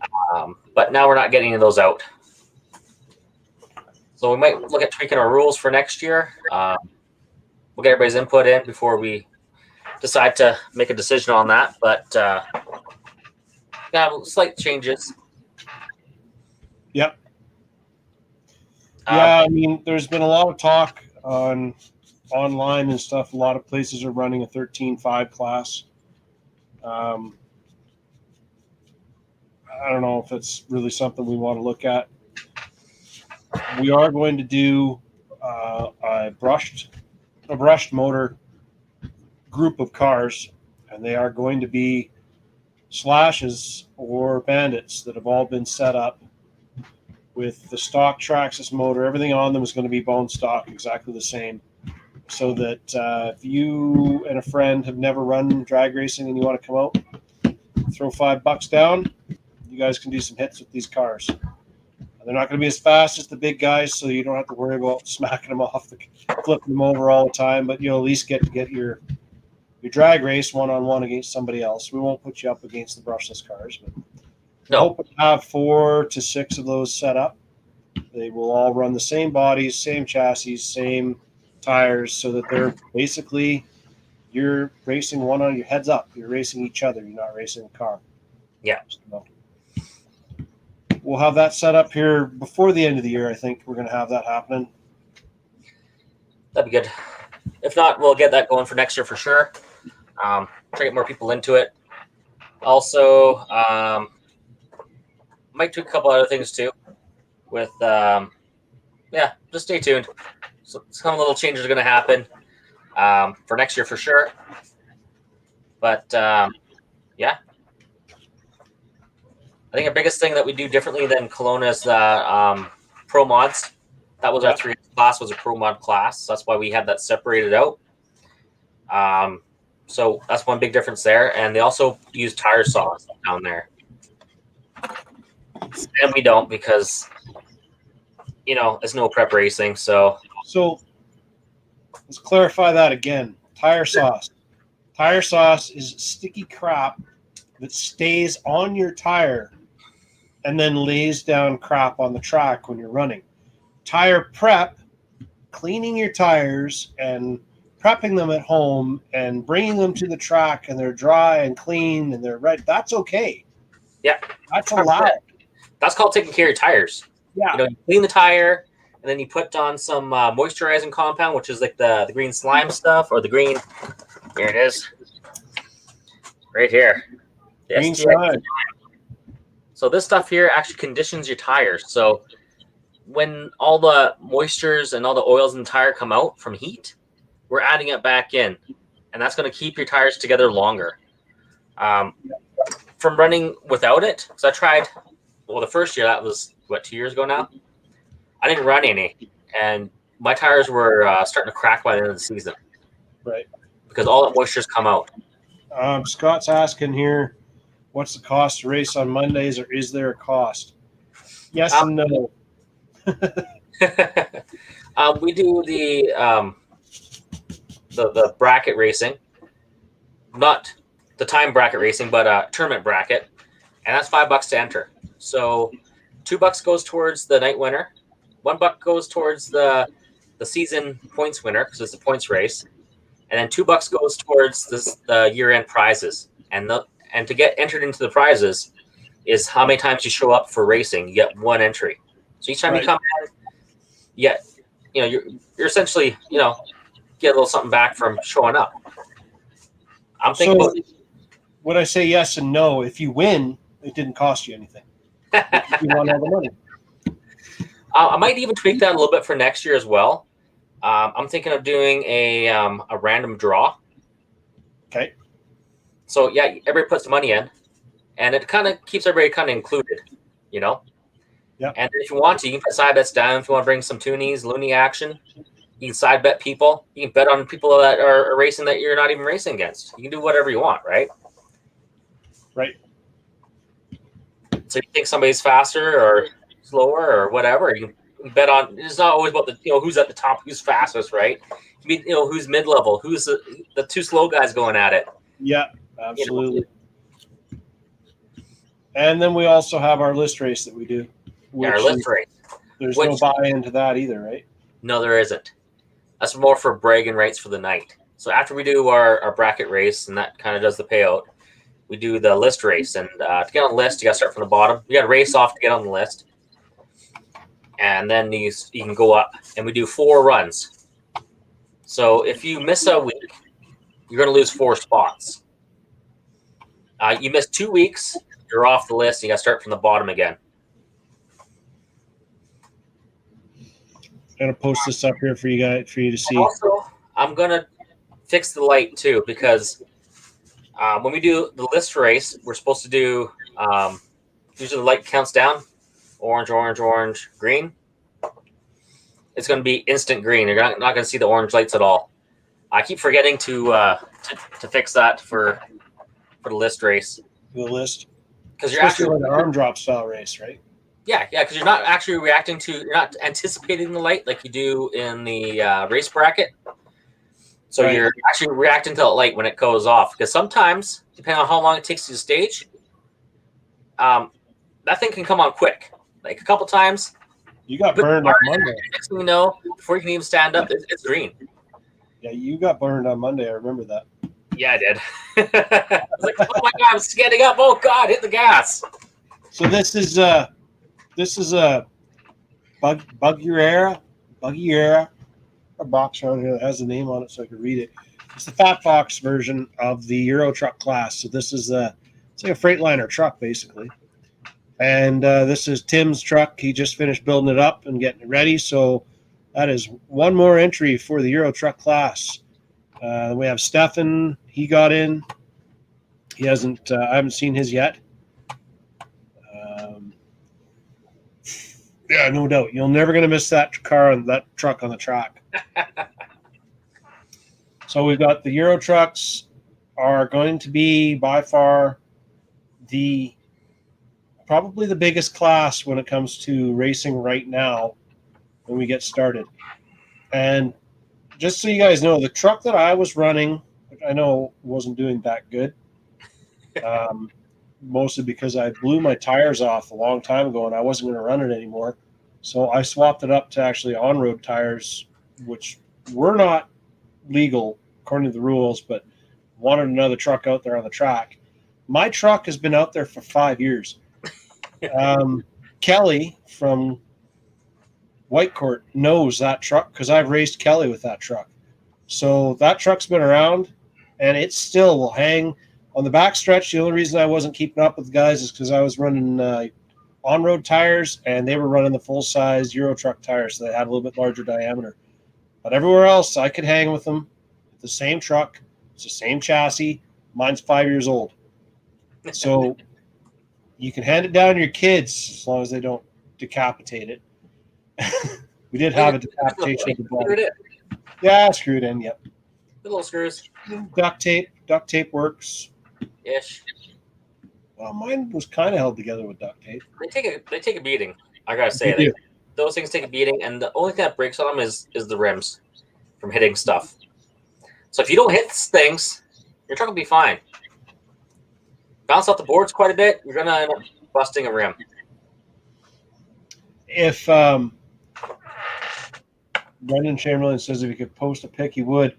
But now we're not getting any of those out. So we might look at tweaking our rules for next year. We'll get everybody's input in before we decide to make a decision on that. But yeah, slight changes. Yep. Yeah, I mean, there's been a lot of talk online and stuff. A lot of places are running a 13.5 class. I don't know if it's really something we want to look at. We are going to do a brushed motor group of cars, and they are going to be Slashes or Bandits that have all been set up with the stock Traxxas motor. Everything on them is going to be bone stock, exactly the same, so that if you and a friend have never run drag racing and you want to come out, throw $5 down, you guys can do some hits with these cars. They're not going to be as fast as the big guys, so you don't have to worry about smacking them off, flipping them over all the time, but you'll at least get your drag race one-on-one against somebody else. We won't put you up against the brushless cars, but No. hope to have 4 to 6 of those set up. They will all run the same bodies, same chassis, same tires, so that they're basically, you're racing one on your heads up. You're racing each other. You're not racing a car. Yeah. So we'll have that set up here before the end of the year. I think we're going to have that happening. That'd be good. If not, we'll get that going for next year for sure. Try to get more people into it. Also, might do a couple other things too. With just stay tuned. So some little changes are going to happen for next year for sure. But yeah, I think our biggest thing that we do differently than Kelowna is pro mods. That was our 3 class, was a pro mod class. So that's why we had that separated out. So that's one big difference there. And they also use tire saws down there. And we don't, because, it's no prep racing. So let's clarify that again. Tire sauce. Tire sauce is sticky crap that stays on your tire and then lays down crap on the track when you're running. Tire prep, cleaning your tires and prepping them at home and bringing them to the track, and they're dry and clean and they're red. That's okay. Yeah. That's allowed. That's called taking care of your tires. Yeah. You clean the tire, and then you put on some moisturizing compound, which is like the green slime stuff, or the green. Here it is. Right here. The Green STX. slime. So this stuff here actually conditions your tires. So when all the moistures and all the oils in the tire come out from heat, we're adding it back in, and that's going to keep your tires together longer. From running without it, because I tried, the first year, that was, 2 years ago now? I didn't run any, and my tires were starting to crack by the end of the season. Right. Because all that moisture's come out. Scott's asking here, what's the cost to race on Mondays, or is there a cost? Yes and no. We do the bracket racing, not the time bracket racing, but tournament bracket, and that's $5 to enter. So $2 goes towards the night winner, $1 goes towards the season points winner, because it's a points race, and then $2 goes towards the year-end prizes. And to get entered into the prizes is how many times you show up for racing. You get 1 entry. So each time you come in, you're essentially, get a little something back from showing up. I'm thinking about when I say yes and no, if you win, it didn't cost you anything. You won all the money. I might even tweak that a little bit for next year as well. I'm thinking of doing a random draw. Okay. So yeah, everybody puts money in, and it kind of keeps everybody kind of included, Yeah. And if you want to, you can put side bets down. If you want to bring some toonies, loony action, you can side bet people. You can bet on people that are racing that you're not even racing against. You can do whatever you want, right? Right. So you think somebody's faster or slower or whatever, you can bet on. It's not always about the who's at the top, who's fastest, right? You can who's mid level, who's the 2 slow guys going at it. Yeah, absolutely. And then we also have our list race that we do. Our list race. There's no buy-in to that either, right? No, there isn't. That's more for bragging rights for the night. So after we do our bracket race, and that kind of does the payout, we do the list race. And to get on the list, you got to start from the bottom. You got to race off to get on the list. and then you can go up, and we do 4 runs. So if you miss a week, you're going to lose 4 spots. You miss 2 weeks, you're off the list. You got to start from the bottom again. I'm gonna post this up here for you to see. Also, I'm going to fix the light too, because when we do the list race, we're supposed to do usually the light counts down, orange, orange, orange, green. It's going to be instant green. You're not going to see the orange lights at all. I keep forgetting to fix that for the list race. The list, Because you're especially actually like an arm drop style race, right? yeah, because you're not actually you're not anticipating the light like you do in the race bracket. So Right. you're actually reacting to the light when it goes off. Because sometimes, depending on how long it takes to the stage, that thing can come on quick. Like a couple times, You got But- burned on Monday. next thing you know, before you can even stand up, it's green. Yeah, you got burned on Monday. I remember that. Yeah, I did. I was like, oh my god, I'm standing up. Oh god, hit the gas. So this is a Buggy Era, a box around here that has the name on it so I can read it. It's the fat box version of the Euro truck class. So this is it's like a Freightliner truck basically. And this is Tim's truck. He just finished building it up and getting it ready. So that is one more entry for the Euro truck class. We have Stefan. He got in. He hasn't. I haven't seen his yet. Yeah, no doubt. You're never going to miss that truck on the track. So we've got the Euro trucks are going to be by far probably the biggest class when it comes to racing right now when we get started. And just so you guys know, the truck that I was running, which I know wasn't doing that good, mostly because I blew my tires off a long time ago and I wasn't going to run it anymore. So I swapped it up to actually on-road tires, which were not legal according to the rules, but wanted another truck out there on the track. My truck has been out there for 5 years. Kelly from Whitecourt knows that truck because I've raced Kelly with that truck. So that truck's been around and it still will hang on the back stretch. The only reason I wasn't keeping up with the guys is because I was running on-road tires and they were running the full-size Euro truck tires, so they had a little bit larger diameter. But everywhere else, I could hang with them. The same truck, it's the same chassis. Mine's 5 years old. So you can hand it down to your kids as long as they don't decapitate it. We did have a decapitation of the body. Yeah, screwed in, yep. The little screws. Duct tape works. Ish. Well, mine was kind of held together with duct tape. They take a beating. I gotta say, They do. those things take a beating, and the only thing that breaks on them is the rims from hitting stuff. So if you don't hit things, your truck will be fine. Bounce off the boards quite a bit, you're gonna end up busting a rim. If Brendan Chamberlain says if you could post a pic, he would.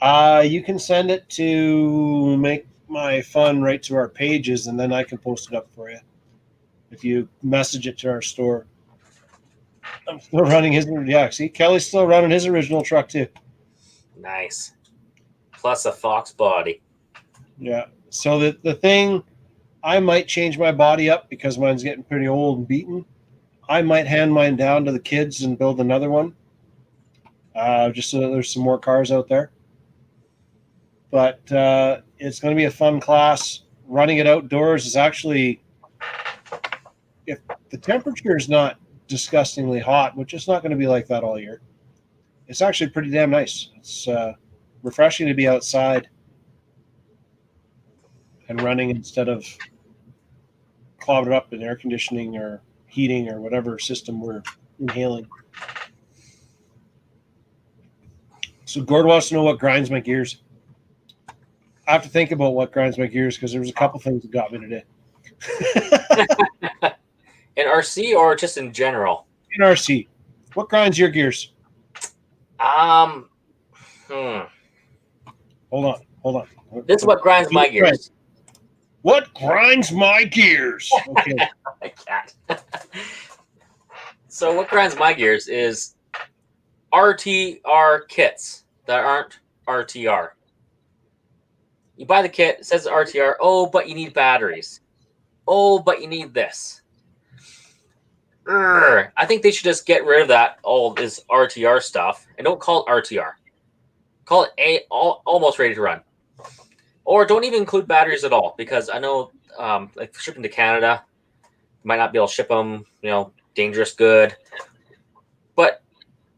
You can send it to Make My Fun right to our pages, and then I can post it up for you. If you message it to our store. I'm still running his. Yeah, see, Kelly's still running his original truck too. Nice. Plus a Fox body. Yeah. So the thing, I might change my body up because mine's getting pretty old and beaten. I might hand mine down to the kids and build another one. Just so that there's some more cars out there. But it's going to be a fun class. Running it outdoors is actually, if the temperature is not disgustingly hot, which it's not going to be like that all year, it's actually pretty damn nice. It's refreshing to be outside and running instead of clogged up in air conditioning or heating or whatever system we're inhaling. So Gord wants to know what grinds my gears. I have to think about what grinds my gears because there was a couple things that got me today. In RC or just in general? In RC, what grinds your gears? Hmm. Hold on. This is what grinds my gears. What grinds my gears? Okay. My cat. So what grinds my gears is RTR kits that aren't RTR. You buy the kit, it says RTR. Oh, but you need batteries. Oh, but you need this. I think they should just get rid of that all this RTR stuff and don't call it RTR. Call it almost ready to run. Or don't even include batteries at all, because I know like shipping to Canada, you might not be able to ship them, dangerous good. But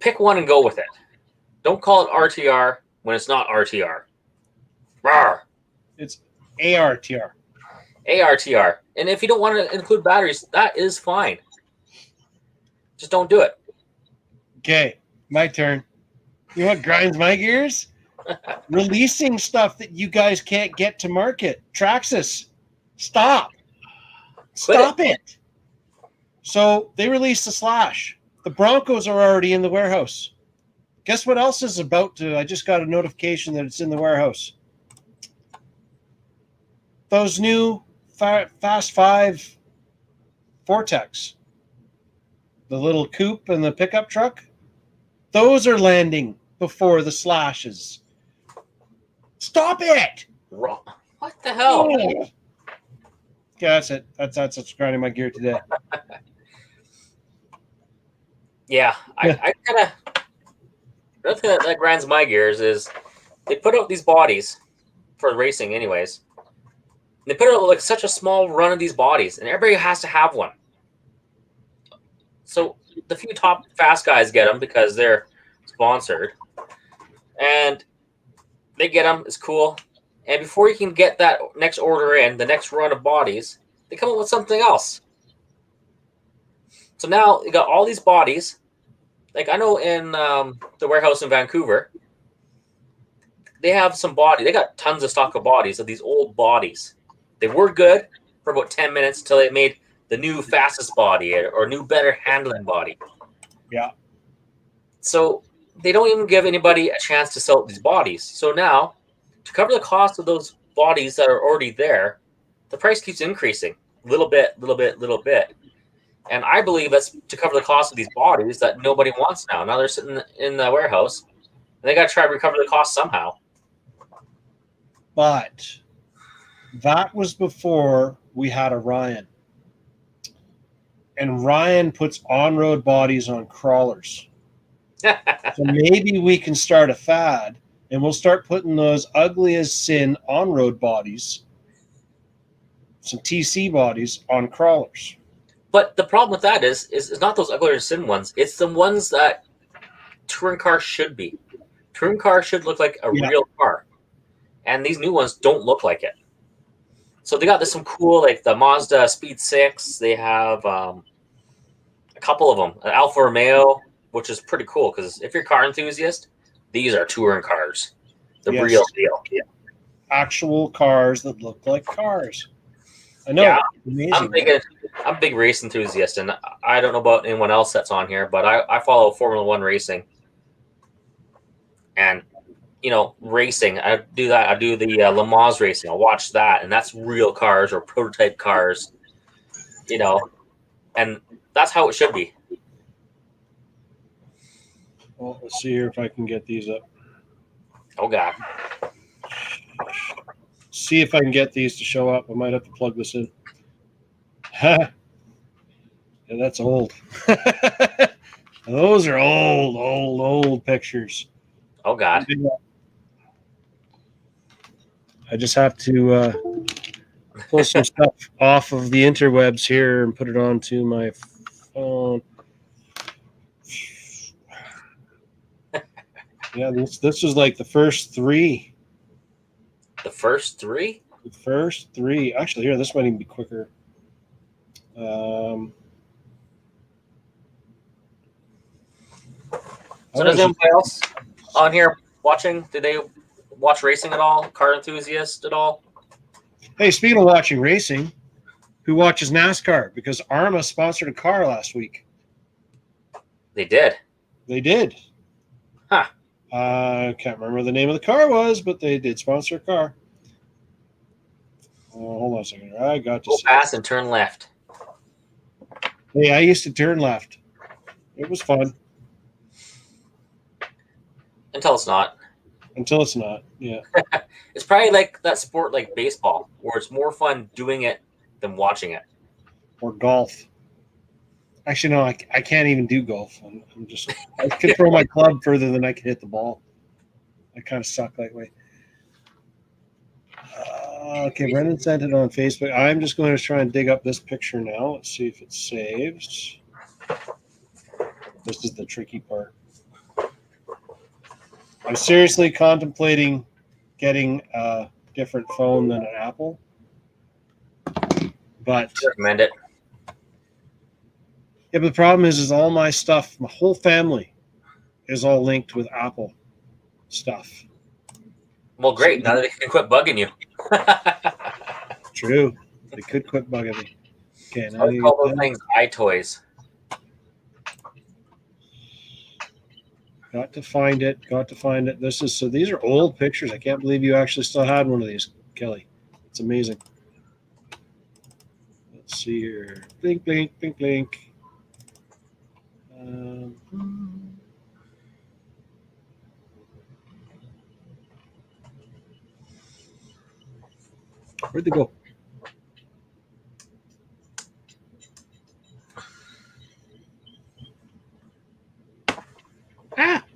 pick one and go with it. Don't call it RTR when it's not RTR. Rawr. It's ARTR. ARTR. And if you don't want to include batteries, that is fine. Just don't do it. Okay, my turn. You know what grinds my gears? Releasing stuff that you guys can't get to market. Traxxas, stop. Stop it. So they released the Slash. The Broncos are already in the warehouse. Guess what else is about to? I just got a notification that it's in the warehouse. Those new Fast 5 Vortex. The little coupe and the pickup truck. Those are landing before the Slashes. Stop it! What the hell? Yeah, that's it. That's what's grinding my gear today. Yeah, I kind of. Another thing that grinds my gears is they put out these bodies for racing, anyways. They put out like such a small run of these bodies, and everybody has to have one. So the few top fast guys get them because they're sponsored, and they get them. It's cool. And before you can get that next order in, the next run of bodies, they come up with something else. So now you got all these bodies. Like I know in the warehouse in Vancouver, they have some body. They got tons of stock of bodies of these old bodies. They were good for about 10 minutes until they made the new fastest body or new better handling body. Yeah. So they don't even give anybody a chance to sell these bodies. So now, to cover the cost of those bodies that are already there, the price keeps increasing. Little bit. And I believe that's to cover the cost of these bodies that nobody wants now. Now they're sitting in the warehouse, and they got to try to recover the cost somehow. But that was before we had a Ryan. And Ryan puts on-road bodies on crawlers. So maybe we can start a fad, and we'll start putting those ugly as sin on-road bodies, some TC bodies, on crawlers. But the problem with that is not those ugly as sin ones. It's the ones that touring cars should be. Touring cars should look like a real car. And these new ones don't look like it. So they got some cool, like the Mazda Speed 6. They have a couple of them. An Alfa Romeo, which is pretty cool because if you're a car enthusiast, these are touring cars. The real deal. Yeah. Actual cars that look like cars. I know. Yeah. Amazing. I'm a big race enthusiast, and I don't know about anyone else that's on here, but I follow Formula One racing. And racing. I do that. I do the Le Mans racing. I watch that, and that's real cars or prototype cars, and that's how it should be. Well, let's see here if I can get these up. Oh, God. See if I can get these to show up. I might have to plug this in. Yeah, that's old. Those are old pictures. Oh, God. I just have to pull some stuff off of the interwebs here and put it onto my phone. Yeah, this was like the first three. The first three? The first three. Actually, here, this might even be quicker. So does anybody else on here watching? Do they watch racing at all? Car enthusiast at all? Hey, speaking of watching racing, who watches NASCAR? Because Arma sponsored a car last week. They did. They did. Huh. I can't remember what the name of the car was, but they did sponsor a car. Hold on a second. I got to go fast and turn left. Hey, I used to turn left. It was fun Until it's not. until it's not. Yeah. It's probably like that sport like baseball, where it's more fun doing it than watching it. Or golf. Actually, no, I can't even do golf. I could throw my club further than I could hit the ball. I kind of suck that way. Okay, Brendan sent it on Facebook. I'm just going to try and dig up this picture now. Let's see if it saves. This is the tricky part. I'm seriously contemplating getting a different phone than an Apple. But Recommend it. yeah, but the problem is all my stuff, my whole family is all linked with Apple stuff. Well, great. Now that they can quit bugging you. True. They could quit bugging me. Okay, I now would call those things iToys. got to find it. These are old pictures. I can't believe you actually still had one of these, Kelly. It's amazing. Let's see here. Blink, blink, blink, blink. Where'd they go?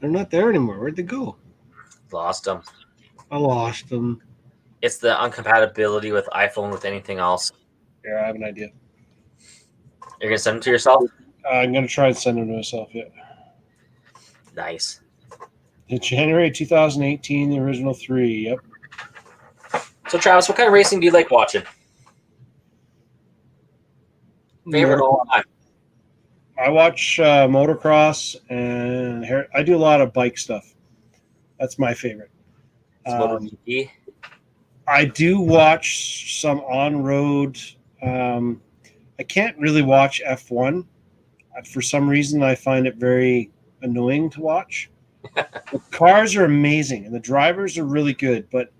They're not there anymore. Where'd they go? Lost them. I lost them. It's the uncompatibility with iPhone with anything else. Yeah, I have an idea. You're gonna send them to yourself? I'm going to try and send them to myself, yeah. Nice. In January 2018, the original 3, yep. So, Travis, what kind of racing do you like watching? Favorite all time? I watch motocross and I do a lot of bike stuff. That's my favorite. MotoGP. I do watch some on-road. I can't really watch F1. For some reason, I find it very annoying to watch. The cars are amazing and the drivers are really good, but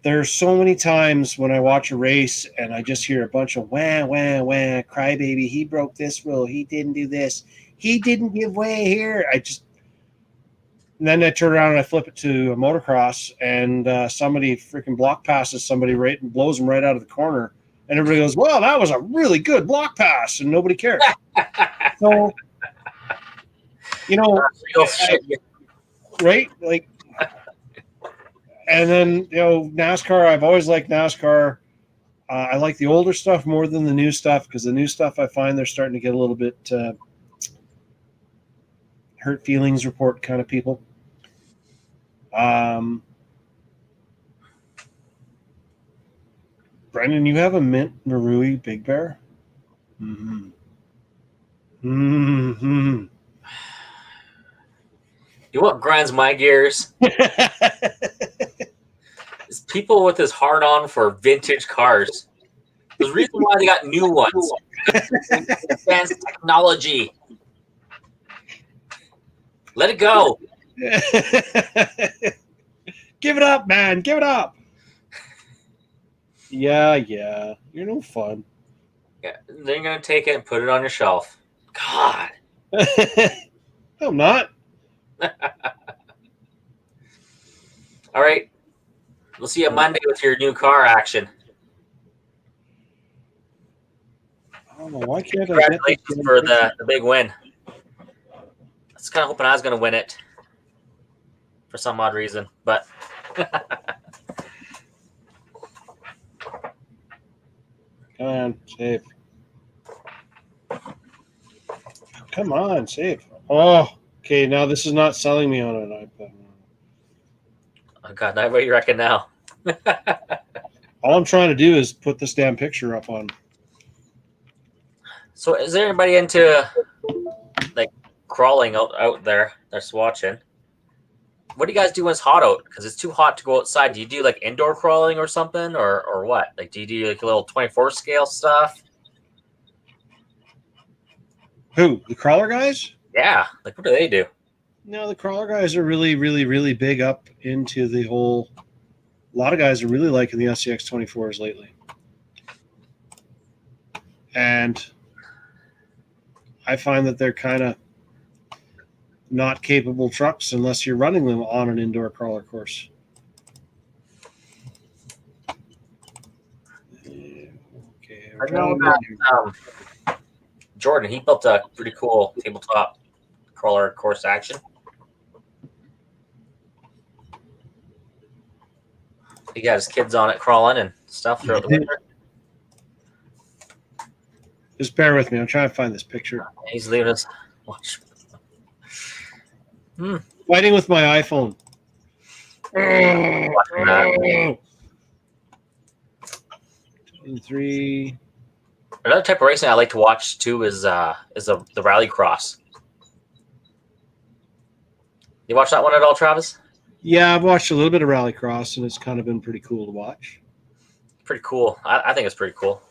there are so many times when I watch a race and I just hear a bunch of wah, wah, wah, crybaby, he broke this rule, he didn't do this, he didn't give way here. And then I turn around and I flip it to a motocross and somebody freaking block passes somebody right and blows them right out of the corner. And everybody goes, well, that was a really good block pass, and nobody cares. So, right? Like, and then, NASCAR, I've always liked NASCAR. I like the older stuff more than the new stuff because the new stuff I find they're starting to get a little bit hurt feelings report kind of people. Brendan, you have a mint Marui Big Bear? Mm-hmm. Mm-hmm. You know what grinds my gears? It's people with this hard on for vintage cars. There's a reason why they got new ones. Advanced technology. Let it go. Give it up, man. Give it up. Yeah. You're no fun. Yeah, then you're going to take it and put it on your shelf. God. No, I'm not. All right. We'll see you Monday with your new car action. I don't know. Why can't I get Congratulations for the big win. I was kind of hoping I was going to win it for some odd reason, but Come on, save. Come on, save. Oh, okay. Now this is not selling me on an iPad. oh God, now what do you reckon now? All I'm trying to do is put this damn picture up on. So, is there anybody into like crawling out there that's watching? What do you guys do when it's hot out? Because it's too hot to go outside. Do you do like indoor crawling or something, or what? Like, do you do like a little 24 scale stuff? Who? The crawler guys? Yeah. Like, what do they do? No, the crawler guys are really, really, really big up into the whole. A lot of guys are really liking the SCX 24s lately. And I find that they're kind of not capable trucks unless you're running them on an indoor crawler course. Okay, I know that Jordan, he built a pretty cool tabletop crawler course action. He got his kids on it crawling and stuff throughout the winter. Just bear with me. I'm trying to find this picture. He's leaving us. Watch. Fighting with my iPhone. Watching that. 3. Another type of racing I like to watch too is the rally cross. You watch that one at all, Travis? Yeah, I've watched a little bit of Rallycross, and it's kind of been pretty cool to watch. Pretty cool. I think it's pretty cool.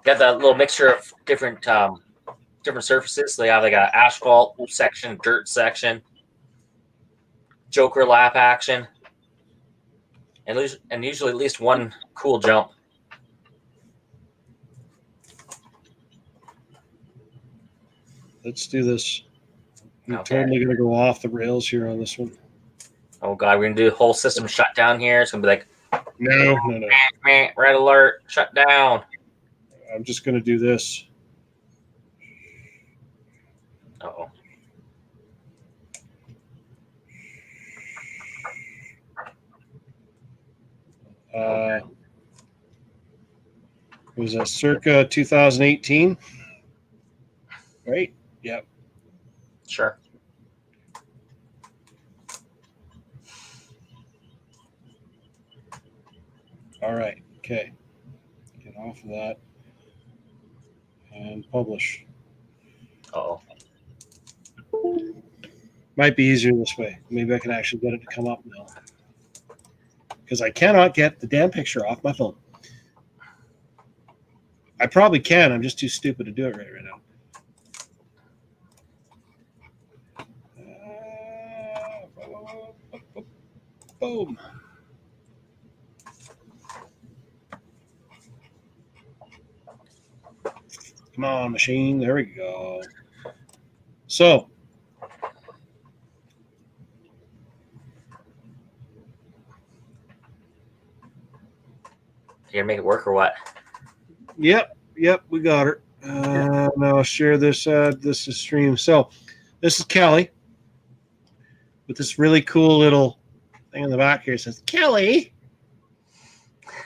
Got that little mixture of different surfaces. They have like an asphalt section, dirt section, Joker lap action, and usually at least one cool jump. Let's do this. I'm Okay. totally going to go off the rails here on this one. Oh god, we're gonna do the whole system shut down here. It's gonna be like No. red alert, shut down. I'm just going to do this. Uh-oh. It was a circa 2018, right? Yep. Sure. All right. Okay. Get off of that and publish. Uh-oh. Might be easier this way. Maybe I can actually get it to come up now. Because I cannot get the damn picture off my phone. I probably can. I'm just too stupid to do it right now. Boom. Come on, machine. There we go. So, You gonna make it work or what? yep, we got her. Now I'll share this. This is stream. So, this is Kelly with this really cool little thing in the back here. It says Kelly,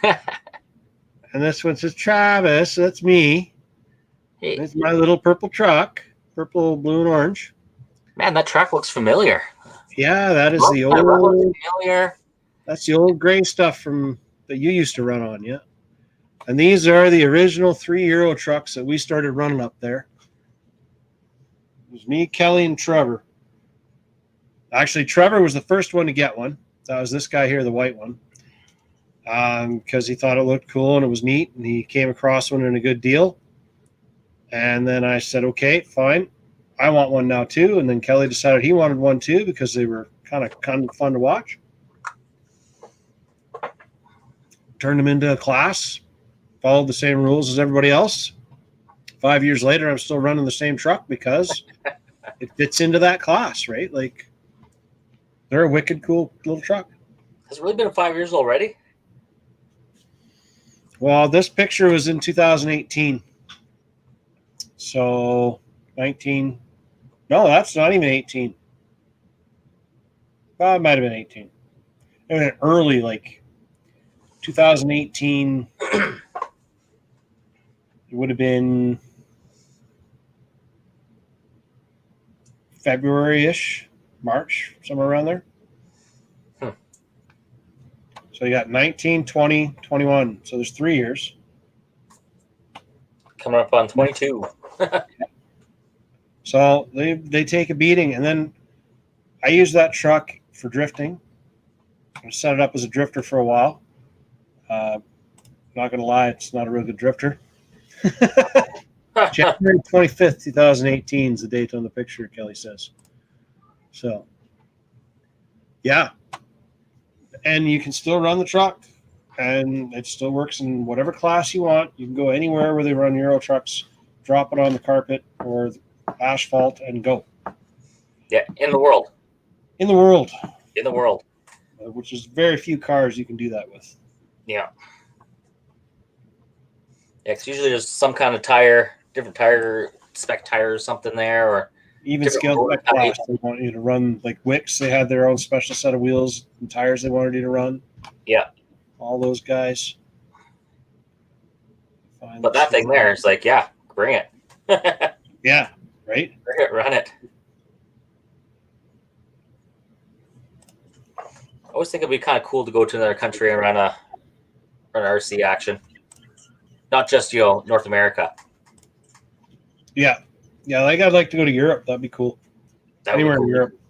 and this one says Travis. That's me. Hey, It's my little purple truck, purple, blue, and orange. man, that truck looks familiar. Yeah, that is the That truck looks old. familiar. That's the old gray stuff from that you used to run on, yeah. And these are the original 3 Euro trucks that we started running up there. It was me, Kelly, and Trevor. Actually, Trevor was the first one to get one. That was this guy here, the white one, because he thought it looked cool and it was neat, and he came across one in a good deal. And then I said, okay, fine. I want one now too. And then Kelly decided he wanted one too because they were kind of fun to watch. Turned them into a class, followed the same rules as everybody else. 5 years later, I'm still running the same truck because it fits into that class, right? Like, they're a wicked cool little truck. Has it really been 5 years already? Well, this picture was in 2018. So 19. No, that's not even 18. Well, it might have been 18. It was early, like 2018. It would have been February-ish, March, somewhere around there. So you got 19, 20, 21. So there's 3 years. Coming up on 22. So they take a beating, and then I use that truck for drifting. I set it up as a drifter for a while. Not going to lie, it's not a real good drifter. January 25th, 2018 is the date on the picture, Kelly says. So, yeah. And you can still run the truck, and it still works in whatever class you want. You can go anywhere where they run Euro trucks drop it on the carpet or asphalt, and go. Yeah, in the world. In the world, In the world. which is very few cars you can do that with. Yeah. Yeah, it's usually there's some kind of tire, different tire, spec tire or something there, or Even different scaled rotor back type. class, they want you to run like Wix. They had their own special set of wheels and tires they wanted you to run. Yeah. All those guys. But that thing there, it's like, yeah, bring it. Bring Yeah, right? it, run it. I always think it'd be kind of cool to go to another country and run RC action. Not just, North America. Yeah. Yeah, like I'd like to go to Europe. That'd be cool. That would be Anywhere cool. in Europe.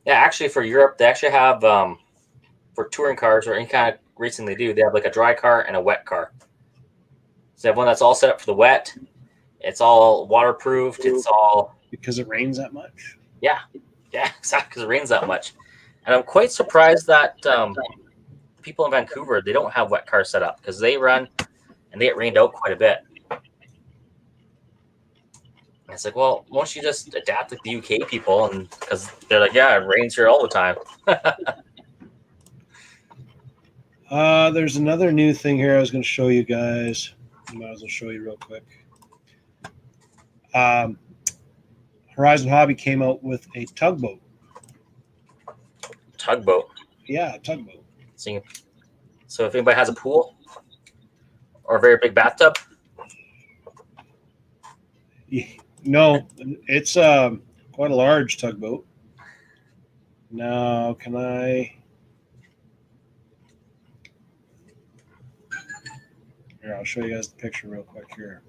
Yeah, actually for Europe, they actually have, for touring cars or any kind of racing they do, they have like a dry car and a wet car. So they have one that's all set up for the wet. It's all waterproofed. It's all, Because it rains that much. yeah, exactly, because it rains that much. And I'm quite surprised that people in Vancouver, they don't have wet cars set up because they run and they get rained out quite a bit. And it's like, well, won't you just adapt like the UK people? And because they're like, yeah, it rains here all the time. There's another new thing here I was going to show you guys. I might as well show you real quick. Horizon Hobby came out with a tugboat. Tugboat. Yeah, a tugboat. So if anybody has a pool or a very big bathtub, No, it's quite a large tugboat. Now, can I? Here, I'll show you guys the picture real quick here.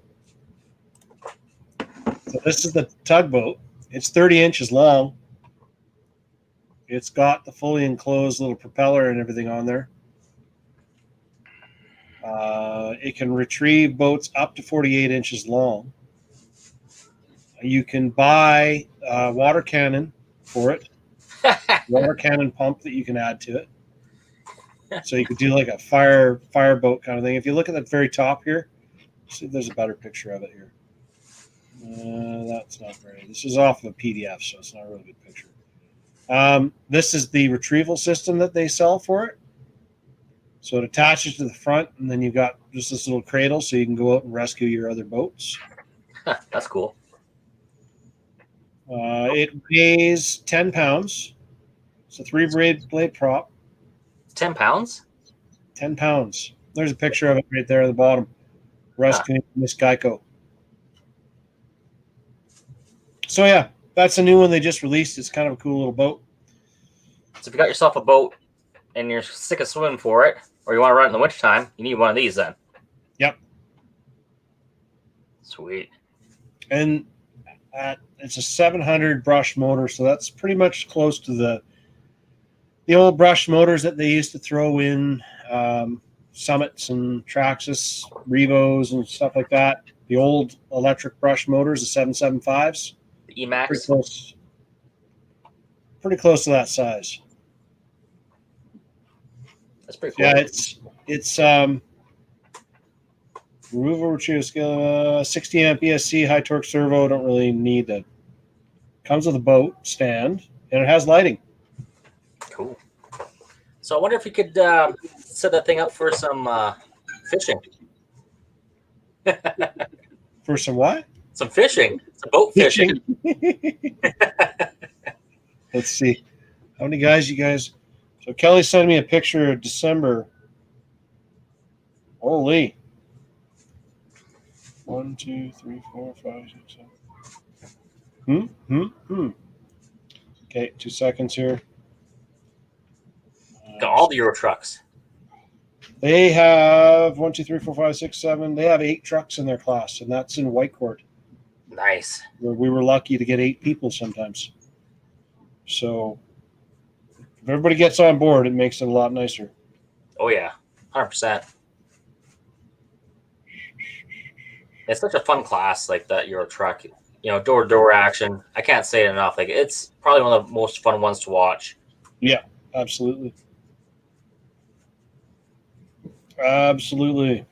So this is the tugboat. It's 30 inches long. It's got the fully enclosed little propeller and everything on there. It can retrieve boats up to 48 inches long. You can buy a water cannon for it, water cannon pump that you can add to it. So you could do like a fireboat kind of thing. If you look at the very top here, see if there's a better picture of it here. That's not very. This is off of a PDF, so it's not a really good picture. This is the retrieval system that they sell for it. So it attaches to the front, and then you've got just this little cradle, so you can go out and rescue your other boats. that's cool. It weighs 10 pounds. It's a 3-blade prop. 10 pounds? 10 pounds. There's a picture of it right there at the bottom. Rescuing Miss Geico. So yeah, that's a new one they just released. It's kind of a cool little boat. So if you got yourself a boat and you're sick of swimming for it, or you want to run it in the wintertime, you need one of these then. Yep. Sweet. And it's a 700 brush motor, so that's pretty much close to the old brush motors that they used to throw in Summits and Traxxas, Revos and stuff like that. The old electric brush motors, the 775s. The Emax. Pretty close to that size. That's pretty cool. Yeah, it's removal retrieval skill, 60 amp ESC, high torque servo. Don't really need that. Comes with a boat stand, and it has lighting. Cool. So I wonder if you could set that thing up for some fishing. For some what? Some fishing. Some boat fishing. Let's see. How many guys you guys? So Kelly sent me a picture of December. Holy. 1, 2, 3, 4, 5, 6, 7. Okay, 2 seconds here. Got all the Euro trucks. They have 1, 2, 3, 4, 5, 6, 7. They have 8 trucks in their class, and that's in Whitecourt. Nice. Where we were lucky to get 8 people sometimes. So if everybody gets on board, it makes it a lot nicer. Oh yeah, 100%. It's such a fun class, like that Euro truck. Door-to-door action. I can't say it enough. Like it's probably one of the most fun ones to watch. Yeah, absolutely. Absolutely.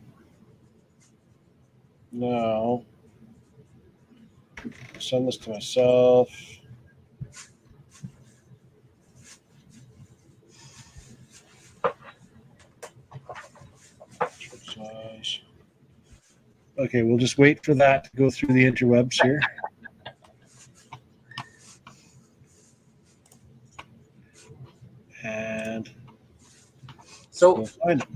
No. Send this to myself. Size. Okay, we'll just wait for that to go through the interwebs here. And So we'll find it.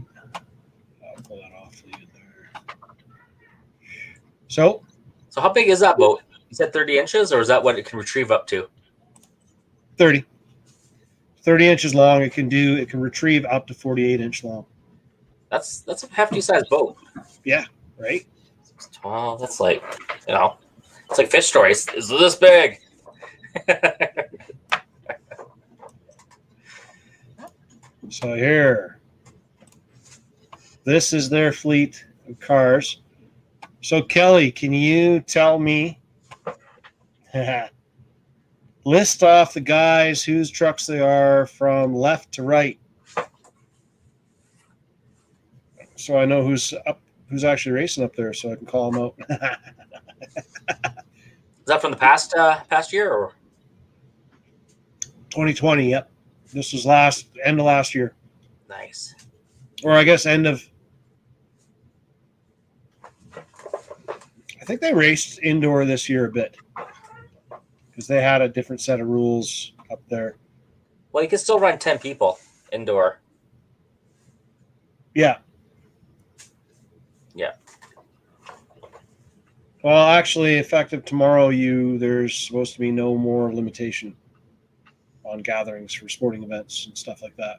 I'll pull that off for you there. So how big is that boat? You said 30 inches, or is that what it can retrieve up to? 30. 30 inches long. It can retrieve up to 48 inch long. That's a hefty sized boat. Yeah, right? Well, that's like, it's like Fish Stories. Is this big? So here, this is their fleet of cars. So Kelly, can you tell me, list off the guys whose trucks they are from left to right, so I know who's actually racing up there, so I can call them out. Is that from the past year, or 2020? Yep, this was end of last year, nice? or I guess end of. I think they raced indoor this year a bit because they had a different set of rules up there. Well, you can still run 10 people indoor. Yeah. Yeah. Well, actually, effective tomorrow, there's supposed to be no more limitation on gatherings for sporting events and stuff like that.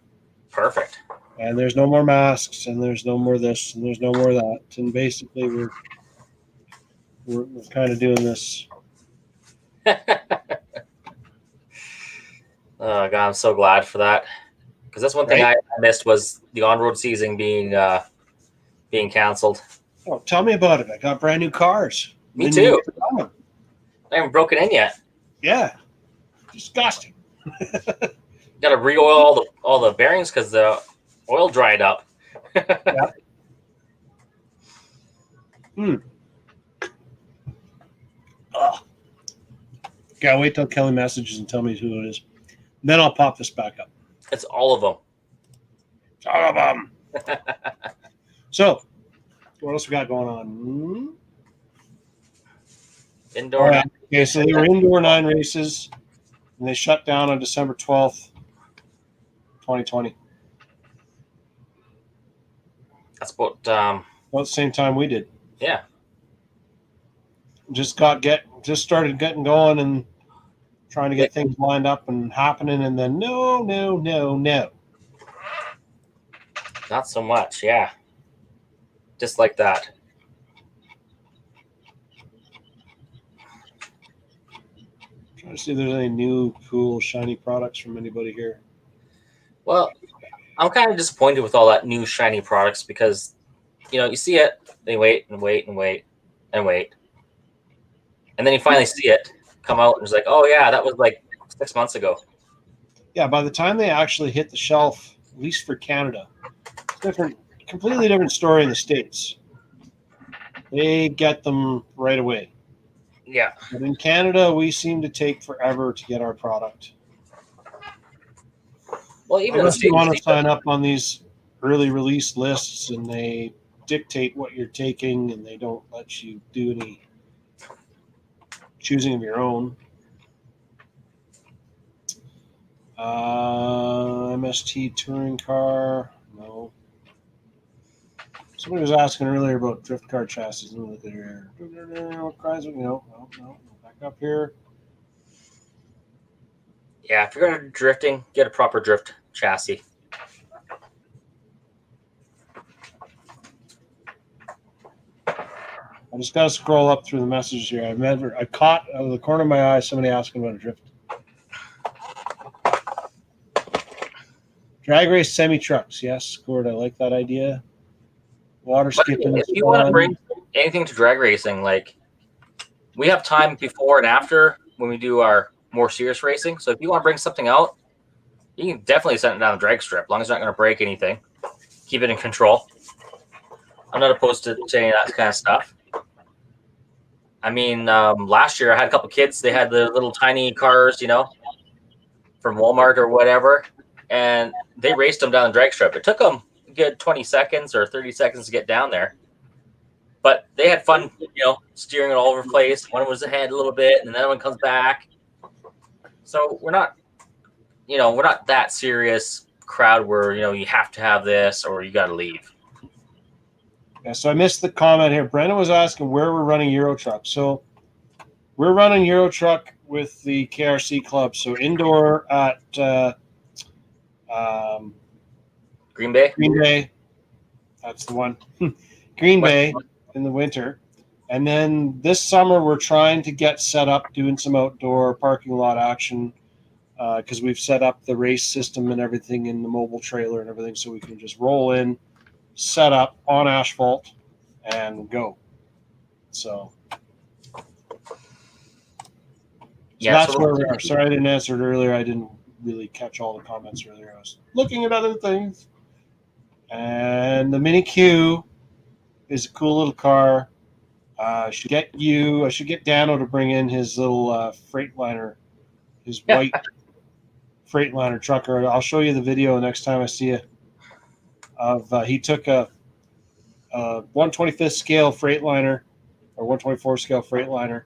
Perfect. And there's no more masks, and there's no more this, and there's no more that. And basically, we're kind of doing this. Oh God, I'm so glad for that, because that's one thing Right? I missed was the on-road season being canceled. Oh, tell me about it. I got brand new cars. Me Didn't even too. get them. I haven't broken in yet. Yeah. Disgusting. Got to re-oil all the bearings because the oil dried up. Ugh. Gotta wait till Kelly messages and tell me who it is. Then I'll pop this back up. It's all of them. All of them. So, what else we got going on? Indoor. Oh, yeah. Okay, so they were indoor 9 races, and they shut down on December 12th, 2020. That's about About the same time we did. yeah. Just started getting going and trying to get things lined up and happening, and then no. Not so much. Yeah. Just like that. Trying to see if there's any new, cool, shiny products from anybody here. Well, I'm kind of disappointed with all that new shiny products because, you see it, they wait and wait and wait and wait. And then you finally see it come out and it's like, oh yeah, that was like 6 months ago. Yeah, by the time they actually hit the shelf, at least for Canada, it's completely different story in the States. They get them right away. Yeah. But in Canada, we seem to take forever to get our product. Well, even in the Unless you States, want to sign up on these early release lists and they dictate what you're taking and they don't let you do any choosing of your own. MST touring car, no. Somebody was asking earlier about drift car chassis. Let me look at here. What kinds of, no. Back up here. yeah, if you're going to drifting, get a proper drift chassis. I just got to scroll up through the messages here. I caught out of the corner of my eye somebody asking about a drift. Drag race semi trucks. Yes, Gord, I like that idea. Water But skipping. if you want to bring anything to drag racing, like we have time before and after when we do our more serious racing. So if you want to bring something out, you can definitely send it down the drag strip, as long as it's not going to break anything. Keep it in control. I'm not opposed to any of that kind of stuff. I mean, last year I had a couple kids. They had the little tiny cars, from Walmart or whatever, and they raced them down the drag strip. It took them a good 20 seconds or 30 seconds to get down there, but they had fun, steering it all over the place. One was ahead a little bit, and then that one comes back. So we're not that serious crowd where you have to have this or you got to leave. Yeah, so I missed the comment here. Brendan was asking where we're running Euro Truck. So we're running Euro Truck with the KRC Club. So indoor at Green Bay? Green Bay. That's the one. Green Bay in the winter. And then this summer we're trying to get set up doing some outdoor parking lot action because we've set up the race system and everything in the mobile trailer and everything so we can just roll in, set up on asphalt, and go. So that's where we are. Sorry I didn't answer it earlier. I didn't really catch all the comments earlier. I was looking at other things. And the Mini Q is a cool little car. I should get Dano to bring in his little Freightliner, his white Freightliner trucker. I'll show you the video next time I see you. He took a 1/25th scale Freightliner or 1/24 scale Freightliner,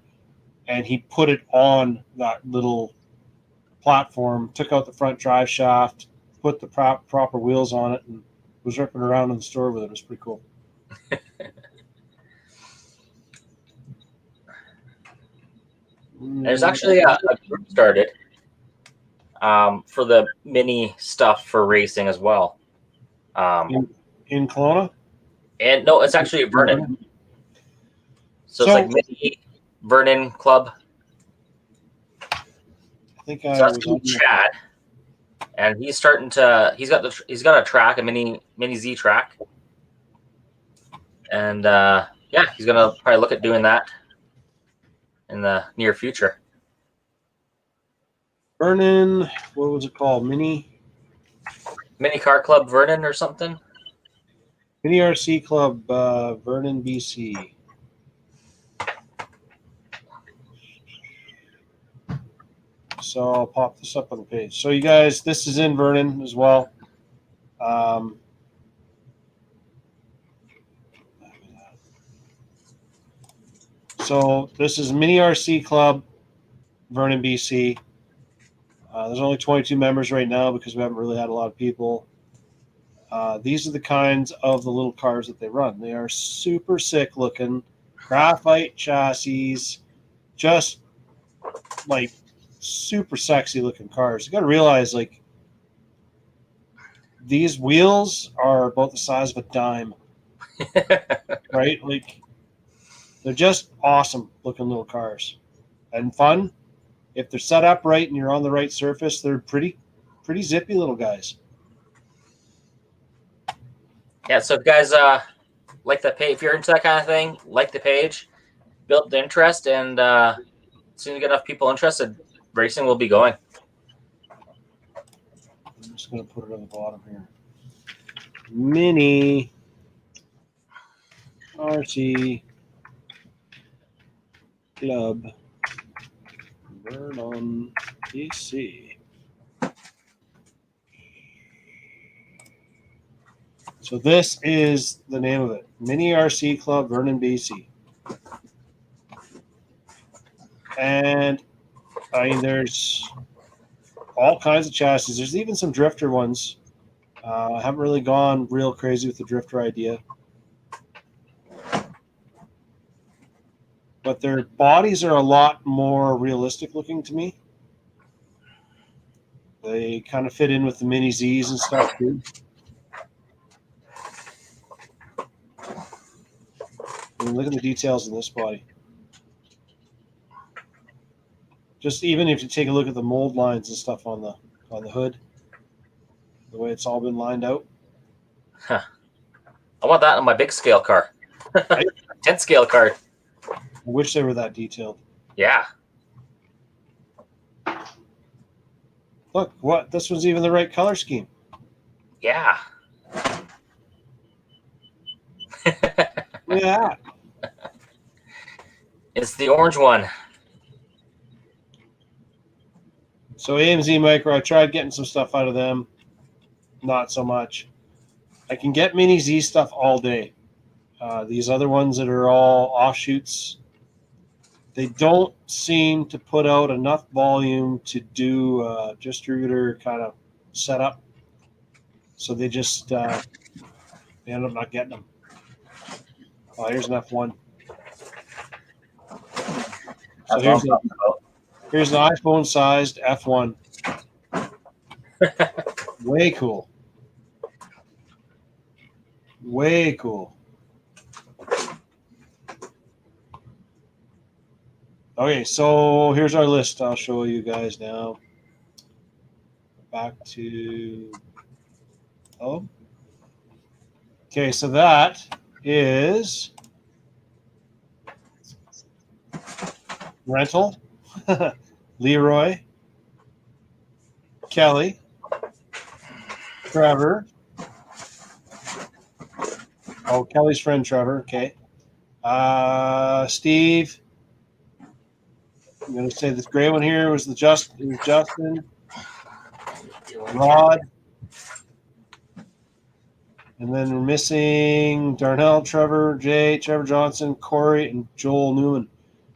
and he put it on that little platform, took out the front drive shaft, put the proper wheels on it, and was ripping around in the store with it. It was pretty cool. There's actually a group started for the mini stuff for racing as well. In Kelowna? And no, it's actually Vernon. So it's like Mini Vernon Club. I think I that's Chad, and he's got a track, a mini Z track, and he's gonna probably look at doing that in the near future. Vernon, what was it called? Mini Car Club Vernon or something? Mini RC Club Vernon, BC. So I'll pop this up on the page. So you guys, this is in Vernon as well. So this is Mini RC Club Vernon, BC. There's only 22 members right now because we haven't really had a lot of people. These are the kinds of the little cars that they run. They are super sick looking, graphite chassis, just like super sexy looking cars. You got to realize, like, these wheels are about the size of a dime, right? Like, they're just awesome looking little cars and fun. If they're set up right and you're on the right surface, they're pretty zippy little guys. Yeah, so if you guys like the page, if you're into that kind of thing, like the page, build the interest, and as soon as you get enough people interested, racing will be going. I'm just going to put it on the bottom here. Mini RC Club Vernon, BC. So this is the name of it. Mini RC Club Vernon, BC. And I mean, there's all kinds of chassis. There's even some drifter ones. I haven't really gone real crazy with the drifter idea. But their bodies are a lot more realistic looking to me. They kind of fit in with the Mini Zs and stuff too. I mean, look at the details in this body. Just even if you take a look at the mold lines and stuff on the hood, the way it's all been lined out. Huh. I want that on my big scale car. 10 scale car. I wish they were that detailed. Yeah. Look, what? This one's even the right color scheme. Yeah. Look at that. It's the orange one. So AMZ Micro, I tried getting some stuff out of them. Not so much. I can get Mini Z stuff all day. These other ones that are all offshoots, they don't seem to put out enough volume to do a distributor kind of setup. So they just they end up not getting them. Oh, here's an F1. So here's an iPhone-sized F1. Way cool. Way cool. Okay, so here's our list. I'll show you guys now. Back to okay, so that is Rental, Leroy, Kelly, Trevor. Oh, Kelly's friend Trevor. Okay. Steve. I'm going to say this gray one here was Justin. Rod. And then we're missing Darnell, Trevor, Jay, Trevor Johnson, Corey, and Joel Newman.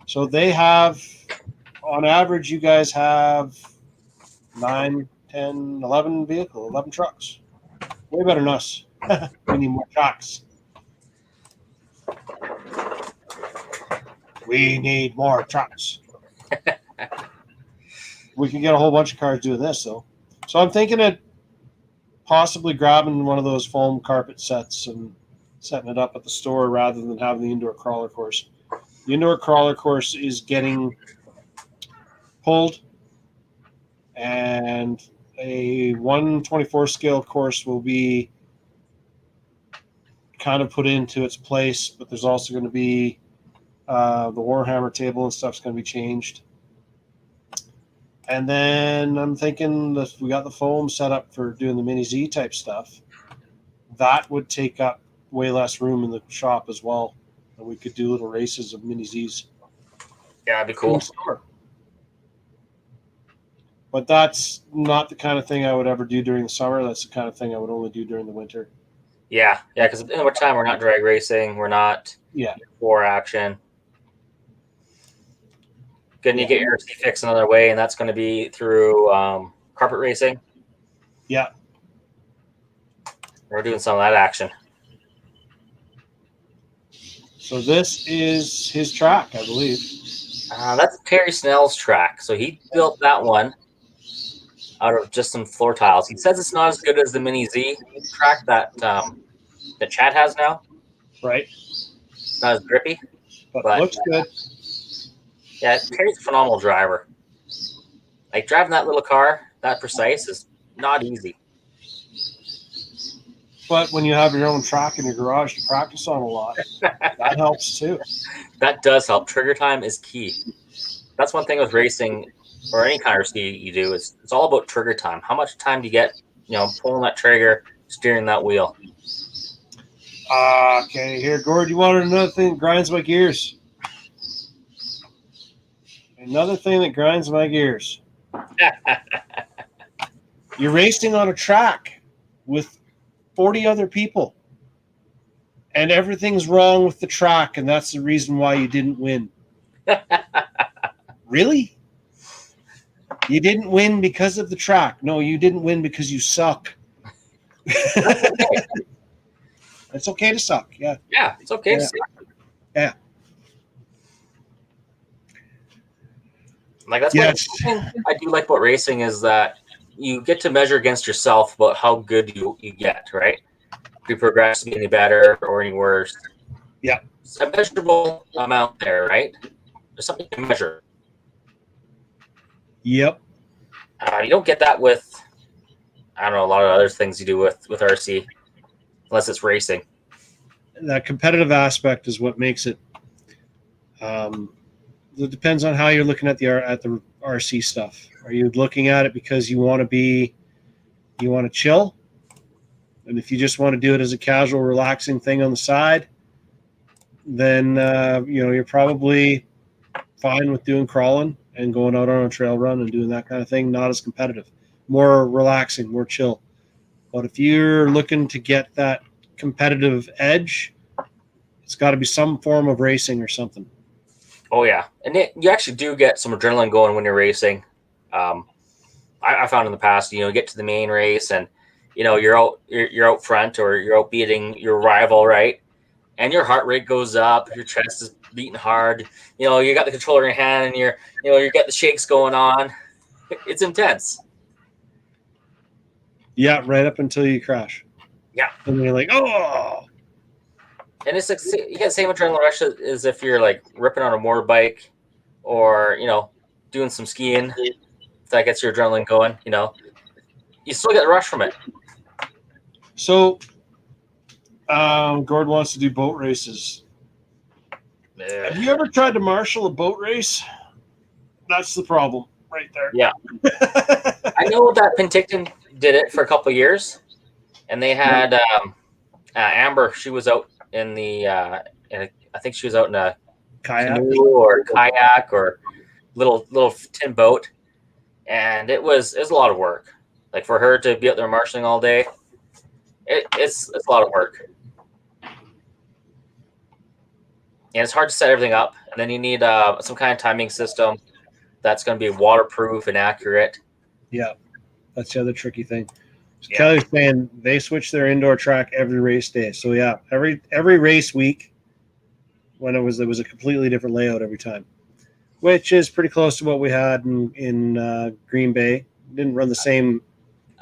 So they have, on average, you guys have 9, 10, 11 vehicles, 11 trucks. Way better than us. We need more trucks. We need more trucks. We could get a whole bunch of cars doing this, though. So I'm thinking of possibly grabbing one of those foam carpet sets and setting it up at the store rather than having the indoor crawler course. The indoor crawler course is getting pulled, and a 1/24 scale course will be kind of put into its place, but there's also going to be the Warhammer table and stuff's going to be changed. And then I'm thinking that we got the foam set up for doing the Mini Z type stuff. That would take up way less room in the shop as well. And we could do little races of Mini Zs. Yeah, that'd be cool. But that's not the kind of thing I would ever do during the summer. That's the kind of thing I would only do during the winter. Yeah, because in the wintertime we're not drag racing. We're not for action. Then you get your RC fix another way, and that's going to be through carpet racing. Yeah. We're doing some of that action. So this is his track, I believe. That's Terry Snell's track. So he built that one out of just some floor tiles. He says it's not as good as the Mini Z track that Chad has now. Right. It's not as grippy. But looks good. Yeah, Terry's a phenomenal driver. Like, driving that little car that precise is not easy. But when you have your own track in your garage to practice on a lot, that helps too. That does help. Trigger time is key. That's one thing with racing or any kind of racing you do. It's all about trigger time. How much time do you get, pulling that trigger, steering that wheel? Okay, here, Gord, you wanted another thing that grinds my gears. Another thing that grinds my gears. You're racing on a track with 40 other people, and everything's wrong with the track, and that's the reason why you didn't win. Really? You didn't win because of the track. No, you didn't win because you suck. It's okay to suck. Yeah. Yeah, it's okay to suck. Yeah. Like, that's one thing I do like about racing is that you get to measure against yourself about how good you get, right? If you progress to be any better or any worse. Yeah. It's a measurable amount there, right? There's something to measure. Yep. You don't get that with, I don't know, a lot of other things you do with RC, unless it's racing. That competitive aspect is what makes it. It depends on how you're looking at the RC stuff. Are you looking at it because you want to chill? And if you just want to do it as a casual, relaxing thing on the side, then you're probably fine with doing crawling and going out on a trail run and doing that kind of thing. Not as competitive, more relaxing, more chill. But if you're looking to get that competitive edge, it's got to be some form of racing or something. Oh yeah, and you actually do get some adrenaline going when you're racing. I found in the past, you get to the main race and you're out front or you're out beating your rival, right? And your heart rate goes up, your chest is beating hard. You got the controller in your hand and you get the shakes going on. It's intense. Yeah, right up until you crash. Yeah, and then you're like, oh. And it's like you get the same adrenaline rush as if you're like ripping on a motorbike or doing some skiing. That gets your adrenaline going. You still get the rush from it. So, Gord wants to do boat races. Have you ever tried to marshal a boat race? That's the problem right there. Yeah. I know that Penticton did it for a couple of years, and they had Amber. She was out in the, I think she was out in a Kayak canoe or kayak or little tin boat, and it was a lot of work. Like for her to be out there marshalling all day, it's a lot of work. And it's hard to set everything up. And then you need some kind of timing system that's going to be waterproof and accurate. Yeah, that's the other tricky thing. So Yeah. Kelly's saying they switch their indoor track every race day. So yeah, every race week, when it was a completely different layout every time, which is pretty close to what we had in Green Bay. Didn't run the same.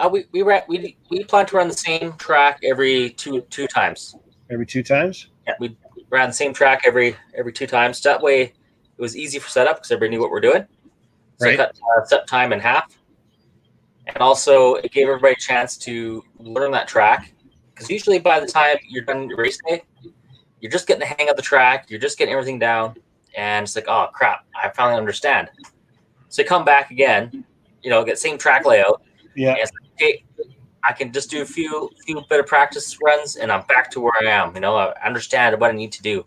We plan to run the same track every two times. Every 2 times. Yeah, we ran the same track every 2 times. That way, it was easy for setup because everybody knew what we're doing. So Right. it cut set time in half, and also it gave everybody a chance to learn that track. Because usually, by the time you're done your race day, you're just getting the hang of the track. You're just getting everything down, and it's like, oh crap, I finally understand. So you come back again, get same track layout. Yeah. And it's like, okay, I can just do a few bit of practice runs, and I'm back to where I am. I understand what I need to do,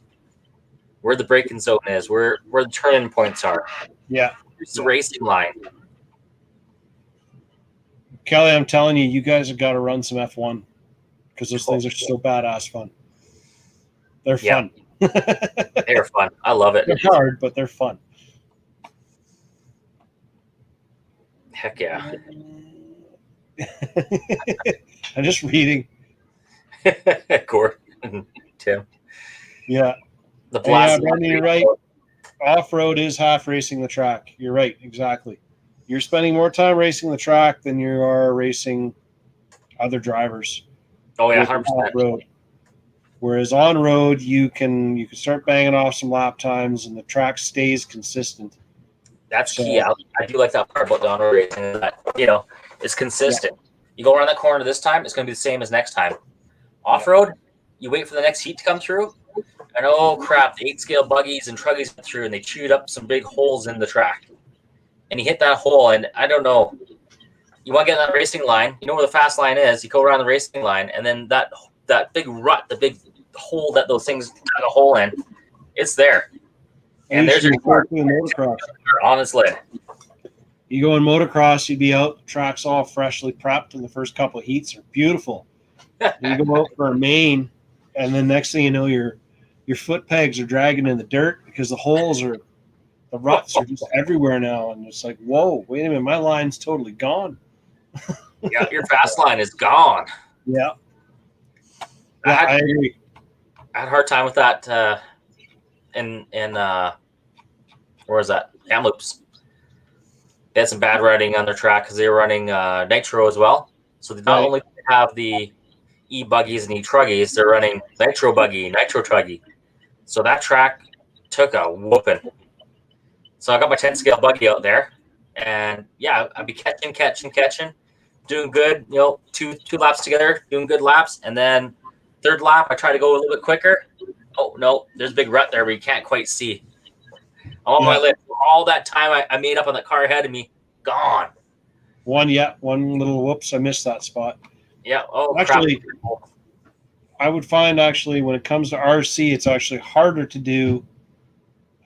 where the braking zone is, where the turn points are. Yeah. Here's the racing line. Kelly, I'm telling you, you guys have got to run some F1 because those things are so badass fun. They're Yeah. fun. They're fun. I love it. They're hard, but they're fun. Heck yeah. I'm just reading. Gordon, Tim. Yeah. The blast. Brandon, you're right. Off-road is half racing the track. You're right, exactly. You're spending more time racing the track than you are racing other drivers. Oh yeah, with 100%. off-road. Whereas on road, you can start banging off some lap times, and the track stays consistent. That's key. I do like that part about the on-road racing. That it's consistent. You go around that corner this time, it's going to be the same as next time. Off-road, you wait for the next heat to come through, and oh crap, the 8-scale buggies and truggies went through, and they chewed up some big holes in the track. And you hit that hole, and I don't know. You want to get in that racing line. You know where the fast line is. You go around the racing line, and then that big rut, the big hole that those things cut a hole in, it's there. And there's your car motocross. on its lid. You go in motocross, you'd be out, the track's all freshly prepped, and the first couple of heats are beautiful. You go out for a main, and then next thing you know, your foot pegs are dragging in the dirt because the ruts are just everywhere now, and it's like, whoa, wait a minute, my line's totally gone. Yeah, your fast line is gone. Yeah. I agree. I had a hard time with that in where was that? Kamloops. They had some bad riding on their track because they were running nitro as well. So they not only have the e-buggies and e-truggies, they're running nitro buggy, nitro truggy. So that track took a whooping. So I got my 10-scale buggy out there, and yeah, I'd be catching, doing good. Two laps together, doing good laps, and then third lap I try to go a little bit quicker. Oh no, there's a big rut there where you can't quite see. I'm on my lip. All that time I made up on that car ahead of me, gone. One little whoops, I missed that spot. Yeah. Oh, actually, crap. I would find when it comes to RC, it's actually harder to do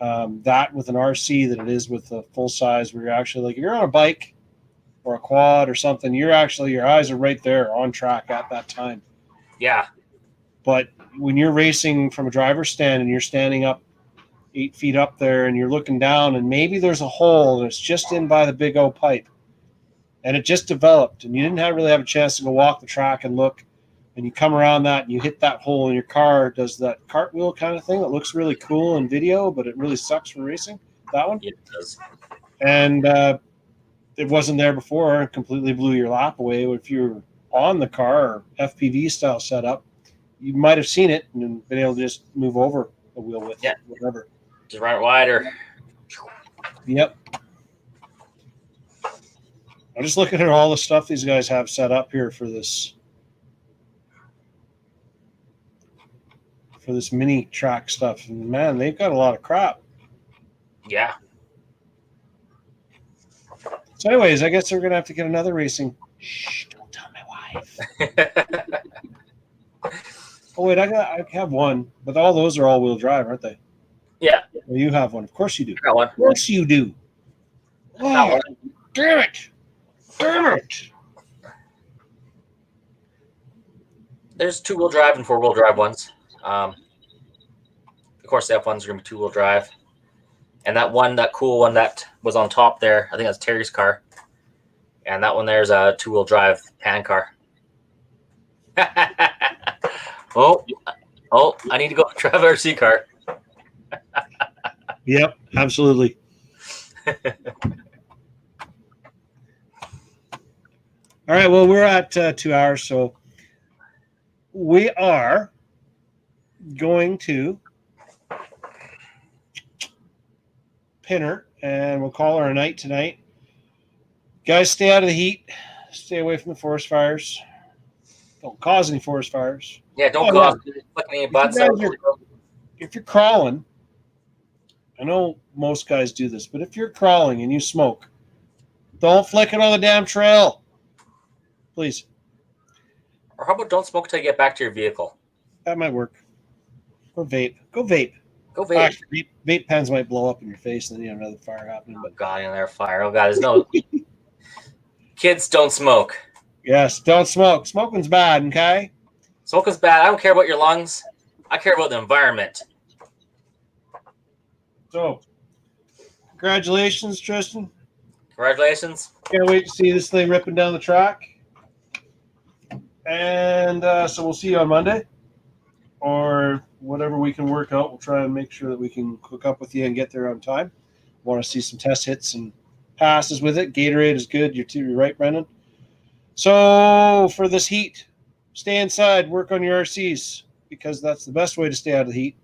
that with an RC than it is with a full size, where you're actually like, if you're on a bike or a quad or something, your eyes are right there on track at that time. Yeah. But when you're racing from a driver's stand and you're standing up 8 feet up there and you're looking down and maybe there's a hole that's just in by the big old pipe and it just developed and you didn't really have a chance to go walk the track and look, and you come around that and you hit that hole and your car does that cartwheel kind of thing that looks really cool in video, but it really sucks for racing. That one? It does. And it wasn't there before. It completely blew your lap away. If you were on the car or FPV style setup, you might have seen it and been able to just move over a wheel with it, whatever. Just run it wider. Yep. I'm just looking at all the stuff these guys have set up here for this mini track stuff. And man, they've got a lot of crap. Yeah. So anyways, I guess we're going to have to get another racing. Shh, don't tell my wife. Oh, wait, I have one. But all those are all-wheel drive, aren't they? Yeah. Well, you have one. Of course you do. Got one. Of course you do. Got Oh, one. damn it. Damn it. There's 2-wheel drive and 4-wheel drive ones. Of course, the F1s are going to be 2-wheel drive. And that cool one that was on top there, I think that's Terry's car. And that one there's a 2-wheel drive pan car. oh, I need to go drive our RC car. Yep, absolutely. All right, well, we're at 2 hours, so we are going to pin her, and we'll call her a night tonight. Guys, stay out of the heat. Stay away from the forest fires. Don't cause any forest fires. Yeah, don't Oh, cause any butts. If you're crawling, I know most guys do this, but if you're crawling and you smoke, don't flick it on the damn trail. Please. Or how about don't smoke until you get back to your vehicle? That might work. Or vape. Go vape. Go vape. Actually, vape pens might blow up in your face and then you have another fire happening. Oh, But God, in there, fire. Oh, God, there's no... Kids, don't smoke. yes, don't smoke. Smoking's bad, okay? Smoking's bad. I don't care about your lungs. I care about the environment. So, congratulations, Tristan. Congratulations. Can't wait to see this thing ripping down the track. And so we'll see you on Monday. Or whatever we can work out. We'll try and make sure that we can hook up with you and get there on time. Want to see some test hits and passes with it. Gatorade is good. You're right, Brendan. So for this heat, stay inside, work on your RCs, because that's the best way to stay out of the heat.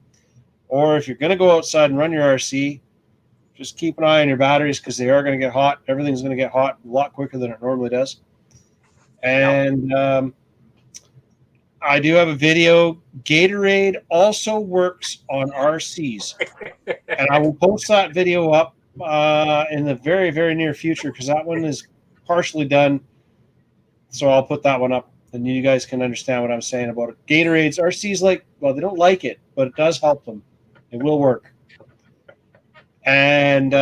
Or if you're going to go outside and run your RC, just keep an eye on your batteries, because they are going to get hot. Everything's going to get hot a lot quicker than it normally does. And I do have a video. Gatorade also works on RCs. And I will post that video up in the very, very near future, because that one is partially done. So I'll put that one up, and you guys can understand what I'm saying about it. Gatorade's RCs, they don't like it, but it does help them. It will work. And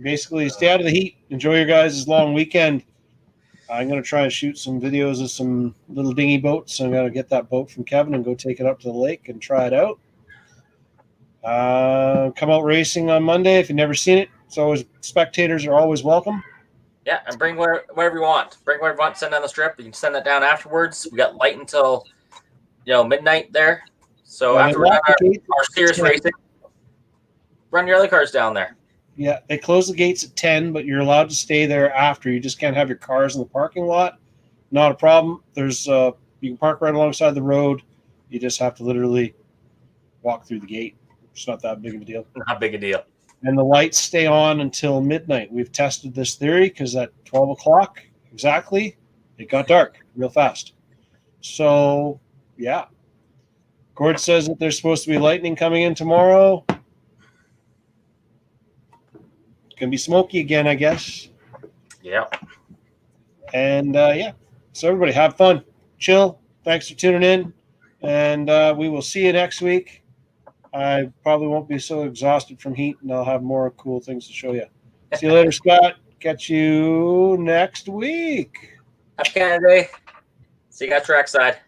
basically stay out of the heat. Enjoy your guys' long weekend. I'm going to try and shoot some videos of some little dinghy boats. I'm going to get that boat from Kevin and go take it up to the lake and try it out. Come out racing on Monday if you've never seen it. It's always, spectators are always welcome. Yeah, and bring whatever you want. Bring whatever you want. Send down the strip. You can send that down afterwards. We got light until midnight there. So after we're done our serious racing, run your other cars down there. Yeah, they close the gates at 10, but you're allowed to stay there after. You just can't have your cars in the parking lot. Not a problem. There's you can park right alongside the road. You just have to literally walk through the gate. It's not that big of a deal. Not big a deal. And the lights stay on until midnight. We've tested this theory because at 12 o'clock exactly, it got dark real fast. So, yeah. Gord says that there's supposed to be lightning coming in tomorrow. It's going to be smoky again, I guess. Yeah. And, so everybody have fun. Chill. Thanks for tuning in. And we will see you next week. I probably won't be so exhausted from heat, and I'll have more cool things to show you. See you later, Scott. Catch you next week. Happy Canada Day. See you guys trackside.